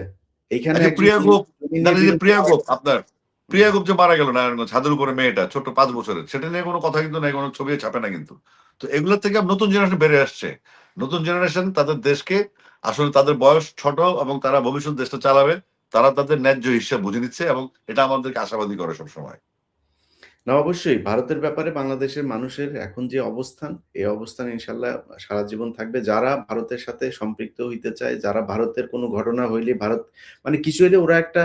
এইখানে এই যে একজন প্রিয়া গোপ, জমিনের জানেন যে বিরুদ্ধে প্রিয়া গোপ আপনার, হুম। প্রিয়া গোপ যে মারা গেল নারায়ণগঞ্জ, ছাদের উপরে মেয়েটা ছোট্ট ৫ বছরের, সেটা নিয়ে কোনো কথা কিন্তু নাই, কোনো ছবি ছাপে না কিন্তু। তো এগুলোর থেকে নতুন জেনারেশন বেড়ে আসছে। নতুন জেনারেশন তাদের দেশকে আসলে, তাদের বয়স ছোট এবং তারা ভবিষ্যৎ দেশটা চালাবে। তারা তাদের ন্যায্য হিসাব বুঝে নিচ্ছে এবং এটা আমাদেরকে আশাবাদী করে সবসময়। না অবশ্যই ভারতের ব্যাপারে বাংলাদেশের মানুষের এখন যে অবস্থান, এই অবস্থান ইনশাআল্লাহ সারা জীবন থাকবে। যারা ভারতের সাথে সম্পৃক্ত হইতে চায়, যারা ভারতের কোনো ঘটনা হইলে ভারত মানে কিছু হইলে ওরা একটা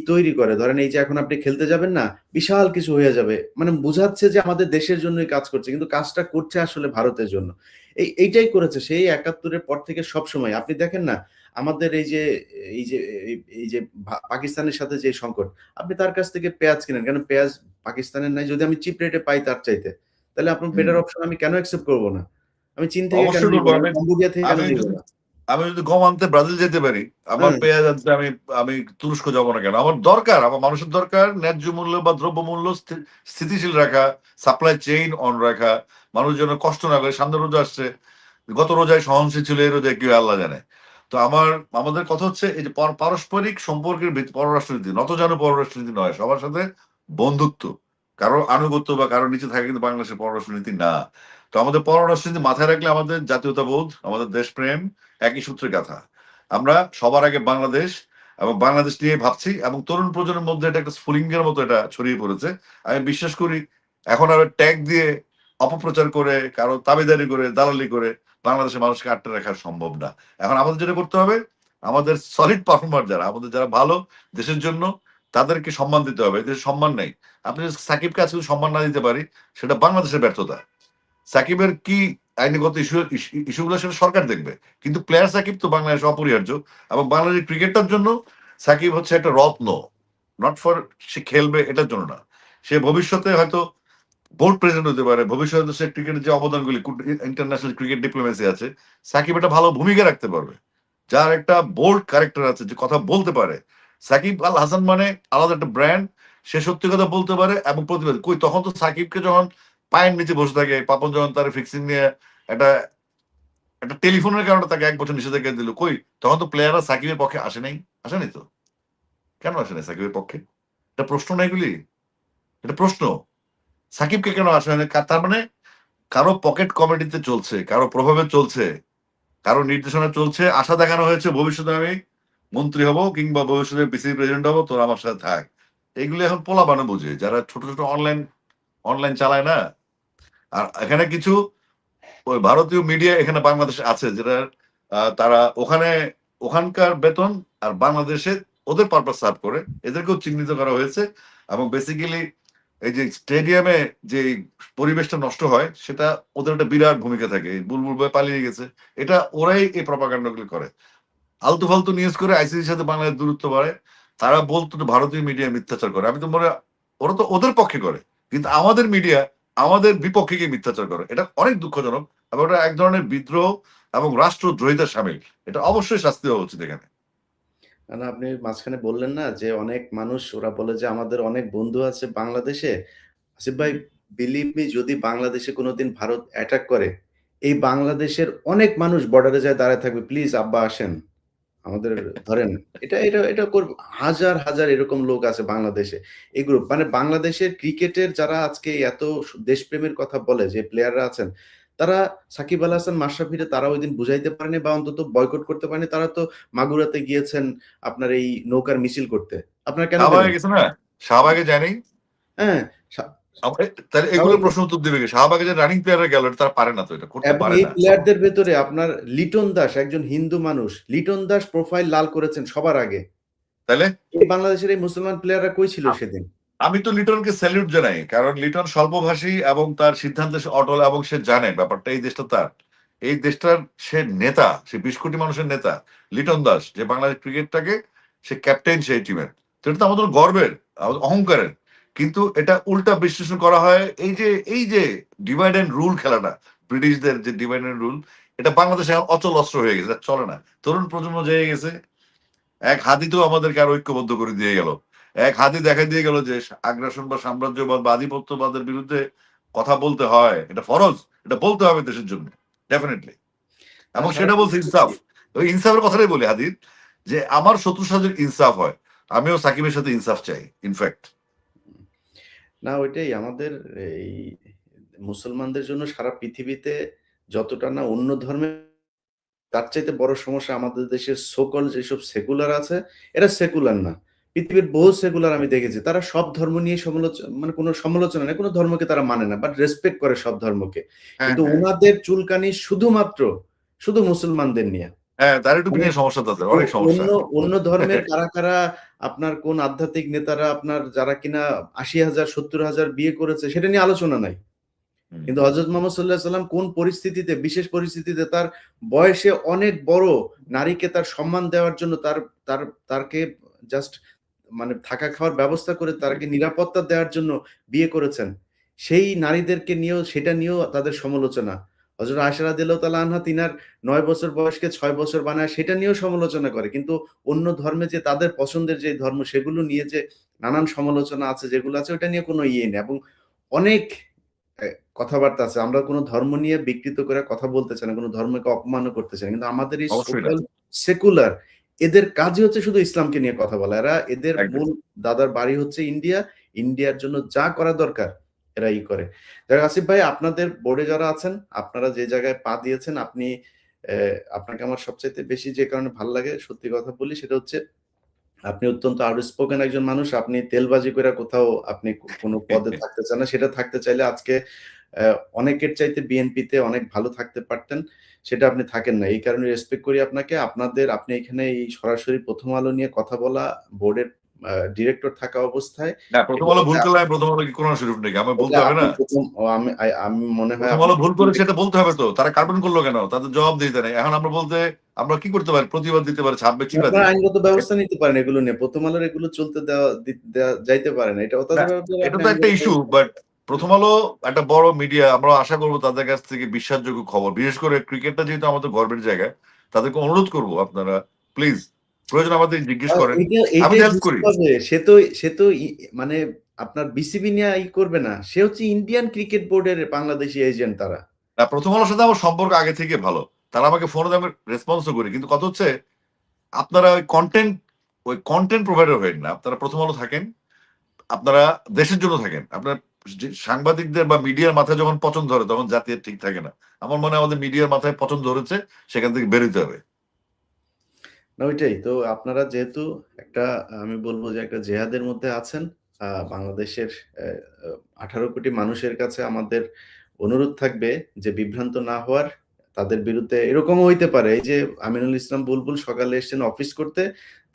তৈরি করে। ধরেন এই যে এখন আপনি খেলতে যাবেন না, বিশাল কিছু হয়ে যাবে। মানে বুঝাচ্ছে যে আমাদের দেশের জন্যই কাজ করছে। কিন্তু কাজটা করছে আসলে ভারতের জন্য। এইটাই করেছে সেই ৭১ এর পর থেকে সবসময়। আপনি দেখেন না আমাদের এই যে এই যে পাকিস্তানের সাথে যে সংকট, আপনি তার কাছ থেকে পেঁয়াজ কিনেন। কেন পেঁয়াজ পাকিস্তানের নাই, যদি আমি চিপ রেটে পাই তার চাইতে, তাহলে আপনার হুম। বেটার অপশন আমি কেন অ্যাকসেপ্ট করব না? আমি চীন থেকে কেন অবশ্যই নিব করবো। না? আমি আমি কম্বোডিয়া থেকে কেন আমি নিব যদি না? আমি যদি গম আনতে ব্রাজিল যেতে পারি, আমার হ্যাঁ, পেঁয়াজ আনতে আমি আমি তুরস্ক যাবো না কেন? আমার দরকার, আমার মানুষের দরকার ন্যায্য মূল্য বা দ্রব্য মূল্য স্থিতিশীল রাখা, সাপ্লাই চেইন অন রাখা, মানুষ যেন কষ্ট না করে। সামনে রোজা আসছে, গত রোজায় সহনশীল ছিল, এই রোজায় কি হয় আল্লাহ জানে। তো আমাদের কথা হচ্ছে এই যে পারস্পরিক সম্পর্কের পররাষ্ট্রনীতি, নতজানু পররাষ্ট্রনীতি নয়, সবার সাথে বন্ধুত্ব। কারো আনুগত্য বা কারো নিচে থাকা কিন্তু বাংলাদেশের পররাষ্ট্রনীতি না। তো আমাদের পররাষ্ট্রনীতি মাথায় রাখলে আমাদের জাতীয়তাবোধ, আমাদের দেশপ্রেম একই সূত্রে গাঁথা। আমরা সবার আগে বাংলাদেশ এবং বাংলাদেশ নিয়ে ভাবছি, এবং তরুণ প্রজন্মের মধ্যে এটা একটা স্ফুলিঙ্গের মতো এটা ছড়িয়ে পড়েছে। আমি বিশ্বাস করি এখন আর ট্যাগ দিয়ে অপপ্রচার করে, কারো তাবেদারি করে, দালালি করে বাংলাদেশের মানুষকে আটকে রাখা সম্ভব না। এখন আমাদের যেটা করতে হবে, আমাদের সলিড পারফর্মার যারা, আমাদের যারা ভালো দেশের জন্য, তাদেরকে সম্মান দিতে হবে। দেশের সম্মান নেই। আপনি যদি সাকিবকে আজকে সম্মান না দিতে পারি, সেটা বাংলাদেশের ব্যর্থতা। সাকিবের কি আইনগত ইস্যুগুলো সেটা সরকার দেখবে, কিন্তু প্লেয়ার সাকিব তো বাংলাদেশ অপরিহার্য। এবং বাংলাদেশের ক্রিকেটটার জন্য সাকিব হচ্ছে একটা রত্ন। নট ফর সে খেলবে এটার জন্য না, সে ভবিষ্যতে হয়তো বোর্ড প্রেসিডেন্ট হতে পারে, ভবিষ্যতে সে ক্রিকেটের যে অবদানগুলি, ইন্টারন্যাশনাল ক্রিকেট ডিপ্লোমেসি আছে, সাকিব একটা ভালো ভূমিকা রাখতে পারবে। যার একটা বোল্ড ক্যারেক্টার আছে, যে কথা বলতে পারে। সাকিব আল হাসান মানে আলাদা একটা ব্র্যান্ড। সে সত্যি কথা বলতে পারে এবং প্রতিবাদ কই, তখন তো সাকিবকে যখন পায়ের নিচে বসে থাকে, পাপন যখন তার ফিক্সিং নিয়ে একটা একটা টেলিফোনের কারণে তাকে ১ বছর নিষেধাজ্ঞা দিল, কই তখন তো প্লেয়াররা সাকিবের পক্ষে আসে নাই, আসেনি তো। কেন আসে নাই সাকিবের পক্ষে? এটা প্রশ্ন না এগুলি? এটা প্রশ্ন। সাকিবকে কেন আসে না? তার মানে কারো পকেট কমেডিতে চলছে, কারো প্রভাবে চলছে, কারো নির্দেশনা চলছে, আশা দেখানো হয়েছে ভবিষ্যতে আমি মন্ত্রী হব কিংবা ভবিষ্যতে বিসিবি প্রেসিডেন্ট হবো, তোরা আমার সাথে থাক। এগুলো এখন পোলাপানে বুঝে, যারা ছোট ছোট অনলাইন অনলাইন চালায় না। আর এখানে কিছু ওই ভারতীয় মিডিয়া এখানে বাংলাদেশে আছে, যেটা তারা ওখানকার বেতন আর বাংলাদেশে ওদের পারপাস সার্ভ করে, এদেরকেও চিহ্নিত করা হয়েছে। এবং বেসিক্যালি এই যে স্টেডিয়ামে যে পরিবেশটা নষ্ট হয়, সেটা ওদের একটা বিরাট ভূমিকা থাকে। বুলবুল ভাই পালিয়ে গেছে, এটা ওরাই এই প্রপাগান্ডাগুলো করে, আলতু ফালতু নিউজ করে আইসিসির সাথে বাংলাদেশ দূরত্ব বাড়ে। তারা বলতো যে ভারতীয় মিডিয়া মিথ্যাচার করে, আমি তো মনে হয় ওরা তো ওদের পক্ষে করে, কিন্তু আমাদের মিডিয়া আমাদের বিপক্ষে গিয়ে মিথ্যাচার করে। এটা অনেক দুঃখজনক এবং এটা এক ধরনের বিদ্রোহ এবং রাষ্ট্রদ্রোহিতার সামিল। এটা অবশ্যই শাস্তি হওয়া উচিত এখানে। না, আপনি মাঝখানে বললেন না যে অনেক মানুষ ওরা বলে যে আমাদের অনেক বন্ধু আছে বাংলাদেশে। আসিফ ভাই, বিলিভ মি, যদি বাংলাদেশে কোনোদিন ভারত অ্যাটাক করে, এই বাংলাদেশের অনেক মানুষ বর্ডারে যায় দাঁড়ায় থাকবে, প্লিজ আব্বা আসেন, আমাদের ধরেন। এটা করবে। হাজার হাজার এরকম লোক আছে বাংলাদেশে। এই গ্রুপ মানে বাংলাদেশের ক্রিকেটের যারা আজকে এত দেশপ্রেমের কথা বলে, যে প্লেয়াররা আছেন, তারা সাকিব আল হাসান, মাশরাফিরে তারা ওই দিন বুঝাইতে পারেনি বা অন্তত বয়কট করতে পারেনি। তারা তো মাগুরাতে গিয়েছেন আপনার এই নৌকার মিছিল করতে। আপনারা কেন গেলেন? শাহবাগে গেছে না? শাহবাগে জানি। হ্যাঁ, সা- তাহলে এগুলো স্বাভাবিক। প্রশ্ন উত্তর দিবে কি? শাহবাগে যে রানিং প্লেয়াররা গেল, এটা তারা পারে না, তো এটা করতে এবং পারে এই না। প্লেয়ারদের ভেতরে আপনার লিটন দাস একজন হিন্দু মানুষ। লিটন দাস প্রোফাইল লাল করেছেন সবার আগে। তাহলে এই বাংলাদেশের এই মুসলমান প্লেয়াররা কই ছিল সেদিন? আমি তো লিটনকে স্যালিউট জানাই, কারণ লিটন স্বল্পভাষী এবং তার সিদ্ধান্তে সে অটল, এবং সে জানে ব্যাপারটা এই দেশটা তার, এই দেশটার সে নেতা, সে 20 কোটি মানুষের নেতা লিটন দাস, যে বাংলাদেশ ক্রিকেটটাকে সে ক্যাপ্টেন সেই টিমের। তো এটা তো আমাদের গর্বের, আমাদের অহংকারের। কিন্তু এটা উল্টা বিশ্লেষণ করা হয়, এই যে ডিভাইড এন্ড রুল খেলাটা, ব্রিটিশদের যে ডিভাইড এন্ড রুল, এটা বাংলাদেশে এখন অচল অস্ত্র হয়ে গেছে, এটা চলে না। তরুণ প্রজন্ম জেগে গেছে, এক হাতিতেও আমাদেরকে আরো ঐক্যবদ্ধ করে দিয়ে গেল। এক হাতি দেখা দিয়ে গেল যে আগ্রাসন বা সাম্রাজ্যবাদ বা আধিপত্যবাদের বিরুদ্ধে কথা বলতে হয়, এটা ফরজ, এটা বলতে হবে দেশের জন্য, ডেফিনেটলি। এবং সারা সেটা বলছে ইনসাফ। ওই ইনসাফের কথাটাই বলি হাদির, যে আমার শত্রুর সাথে যদি ইনসাফ হয়, আমিও সাকিবের সাথে ইনসাফ চাই ইনফ্যাক্ট। না, ওইটাই আমাদের এই মুসলমানদের জন্য সারা পৃথিবীতে যতটা না অন্য ধর্মের, তার চাইতে বড় সমস্যা আমাদের দেশের সকল যেসব সেকুলার আছে, এরা সেকুলার না। পৃথিবীর বহু সেকুলার আমি দেখেছি, তারা সব ধর্ম নিয়ে মানে কোনো সমালোচনা নেই, কোনো ধর্মকে তারা মানে না, বাট রেসপেক্ট করে সব ধর্মকে। হ্যাঁ, কিন্তু হ্যাঁ, উনাদের চুলকানি শুধুমাত্র শুধু মুসলমানদের নিয়ে। হ্যাঁ, তার একটু মানে নিয়ে সমস্যা, তাদের অনেক সমস্যা। অন্য অন্য ধর্মের কারা কারা আপনার কোন আধ্যাত্মিক নেতারা আপনার যারা কিনা ৮০,০০০ ৭০,০০০ বিয়ে করেছে সেটা নিয়ে আলোচনা নাই। হুম। কিন্তু হযরত মুহাম্মদ সাল্লাল্লাহু আলাইহি সাল্লাম কোন পরিস্থিতিতে, বিশেষ পরিস্থিতিতে তার বয়সে অনেক বড় নারীকে তার সম্মান দেওয়ার জন্য তার তার তারকে জাস্ট মানে থাকা খাওয়ার ব্যবস্থা করে তাকে নিরাপত্তা দেওয়ার জন্য বিয়ে করেছেন। সেই নারীদেরকে নিয়েও, সেটা নিয়েও তাদের সমালোচনা। হযরত আয়েশা রাদিয়াল্লাহু তাআলা আনহা তিনার ৯ বছর বয়সকে ৬ বছর বানায় সেটা নিয়েও সমালোচনা করে। কিন্তু অন্য ধর্মে যে তাদের পছন্দের যে ধর্ম সেগুলো নিয়ে যে নানান সমালোচনা আছে, যেগুলো আছে ওটা নিয়ে কোনো ইয়ে নেই। এবং অনেক এ কথাবার্তা আছে। আমরা কোন ধর্ম নিয়ে বিকৃত করে কথা বলতে চাই না, কোন ধর্মকে অপমানও করতে চাই না। কিন্তু আমাদের এই অবশ্যই না। সকল সেকুলার, এদের কাজই হচ্ছে শুধু ইসলামকে নিয়ে কথা বলা। এরা, এদের একদম। মূল দাদার বাড়ি হচ্ছে ইন্ডিয়া। ইন্ডিয়ার জন্য যা করা দরকার এরা করে। যাক আসিফ ভাই, আপনাদের বোর্ডে যারা আছেন, আপনারা যে জায়গায় পা দিয়েছেন, আপনি আপনাকে আমার সবচাইতে বেশি যে কারণে ভাল লাগে, সত্যি কথা বলি, সেটা হচ্ছে আপনি অত্যন্ত আউটস্পোকেন একজন মানুষ। আপনি তেলবাজি কইরা কোথাও আপনি কোনো পদে থাকতে চান না। সেটা থাকতে চাইলে আজকে অ্যা অনেকের চাইতে বিএনপিতে অনেক ভালো থাকতে পারতেন। সেটা আপনি থাকেন না। এই কারণে রেসপেক্ট করি আপনাকে। আপনি এখানে এই সরাসরি 'প্রথম আলো' নিয়ে কথা বলা, বোর্ডের ডিরেক্টর থাকা অবস্থায় না, প্রথম এটা আলো ভুল এটা করলে আমি প্রথম আলো কি কোরআন শরীফ নাকি? আমার এটা বলতে হবে আপনি না? ১ম ও আমি মনে হয় প্রথম আপনি আলো ভুল ১ম করে দিকে সেটা বলতে হবে তো। তারা কার্টুন করলো কেন? তাদের জবাব দিতে নাই। এখন আমরা বলতে, আমরা কি করতে পারি? প্রতিবাদ দিতে পারি, ছাপবে চিপা আপনারা দিয়ে। আইনগত ব্যবস্থা নিতে পারেন এগুলো নিয়ে। 'প্রথম আলোর' এগুলো চলতে দেওয়া যাইতে পারে না। এটা না, তাদের ব্যাপারে এটা আপনি তো একটা আইনগত ইস্যু, ব্যবস্থা। বাট প্রথম আলো একটা বড় মিডিয়া, আমরা আশা করব তাদের কাছ থেকে বিশ্বাসযোগ্য খবর। বিশেষ করে ক্রিকেটটা যেহেতু আমাদের গর্বের জায়গা, তাদেরকে অনুরোধ করব আপনারা প্লিজ প্রয়োজন আমাদের জিজ্ঞেস করেন। আমি তো এইটাই হেল্প করি। বুঝতে হবে। সে তো মানে আপনার বিসিবি নিয়ে করবে না। সে হচ্ছে ইন্ডিয়ান ক্রিকেট বোর্ডের বাংলাদেশী এজেন্ট তারা। না, প্রথম আলোর সাথে আমার সম্পর্ক আগে থেকে ভালো। তারা আমাকে ফোনে দেয়, আমি রেসপন্সও করি। কিন্তু কথা হচ্ছে, আপনারা ওই কনটেন্ট প্রোভাইডার হয়েন না। আপনারা প্রথম আলো থাকেন, আপনারা দেশের জন্য থাকেন। আপনার যে সাংবাদিকদের বা মিডিয়ার মাথায় যখন পচন ধরে, তখন জাতি আর ঠিক থাকে না। আমার মনে হয় আমাদের মিডিয়ার মাথায় পচন ধরেছে, সেখান থেকে বেরোতে হবে। না, ওইটাই। তো আপনারা যেহেতু একটা, আমি বলব যে একটা জেহাদের মধ্যে আছেন, বাংলাদেশের অ্যা আ ১৮ কোটি মানুষের কাছে আমাদের অনুরোধ থাকবে যে বিভ্রান্ত না হওয়ার। তাদের বিরুদ্ধে এরকমও হইতে পারে এই যে আমিনুল ইসলাম বুলবুল সকালে এসেছেন অফিস করতে,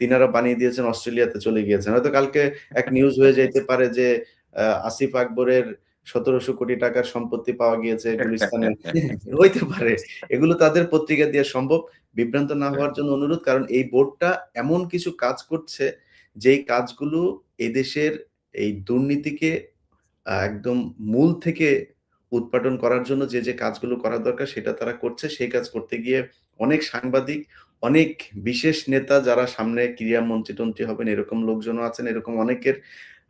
তিনারা বানিয়ে দিয়েছেন অস্ট্রেলিয়াতে চলে গিয়েছেন। হয়তো কালকে এক নিউজ হয়ে যাইতে পারে যে আসিফ আকবরের ১৭০০ কোটি টাকার সম্পত্তি পাওয়া গিয়েছে গুলিস্তানে। হইতে পারে। এগুলো তাদের পত্রিকা দিয়ে সম্ভব। বিভ্রান্ত না হওয়ার জন্য অনুরোধ। কারণ এই বোর্ডটা এমন কিছু কাজ করছে, যেই কাজগুলো এদেশের এই দুর্নীতিকে একদম মূল থেকে উৎপাদন করার জন্য যে কাজগুলো করা দরকার সেটা তারা করছে। সেই কাজ করতে গিয়ে অনেক সাংবাদিক, অনেক বিশেষ নেতা যারা সামনে ক্রীড়ামন্ত্রী-টন্ত্রী হবেন এরকম লোকজনও আছেন। এরকম অনেকের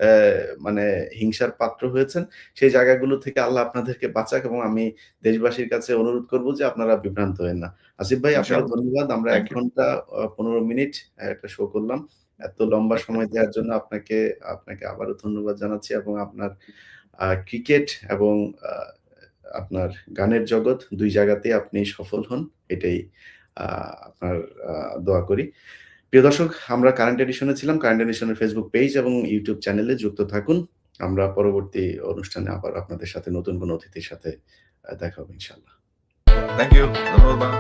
অ্যা মানে হিংসার পাত্র হয়েছেন। সেই জায়গাগুলো থেকে আল্লাহ আপনাদেরকে বাঁচাক এবং আমি দেশবাসীর কাছে অনুরোধ করব যে আপনারা বিভ্রান্ত হয়েন না। আসিফ ভাই আপনাকে ইনশাআল্লাহ। ধন্যবাদ। আমরা ১ থ্যাংক ইউ। ঘন্টা ১৫ মিনিট একটা শো করলাম। এত লম্বা সময় দেওয়ার জন্য আপনাকে আবারও ধন্যবাদ জানাচ্ছি এবং আপনার ক্রিকেট এবং আ আপনার গানের জগৎ ২ জায়গাতেই আপনি সফল হন। এটাই আ আপনার আ দোয়া করি। প্রিয় দর্শক, আমরা কারেন্ট এডিশনে ছিলাম। কারেন্ট এডিশনের ফেসবুক পেজ এবং ইউটিউব চ্যানেলে যুক্ত থাকুন। আমরা পরবর্তী অনুষ্ঠানে আবার আপনাদের সাথে নতুন কোনো অতিথির সাথে দেখা হবে ইনশাআল্লাহ। Thank you. ধন্যবাদ।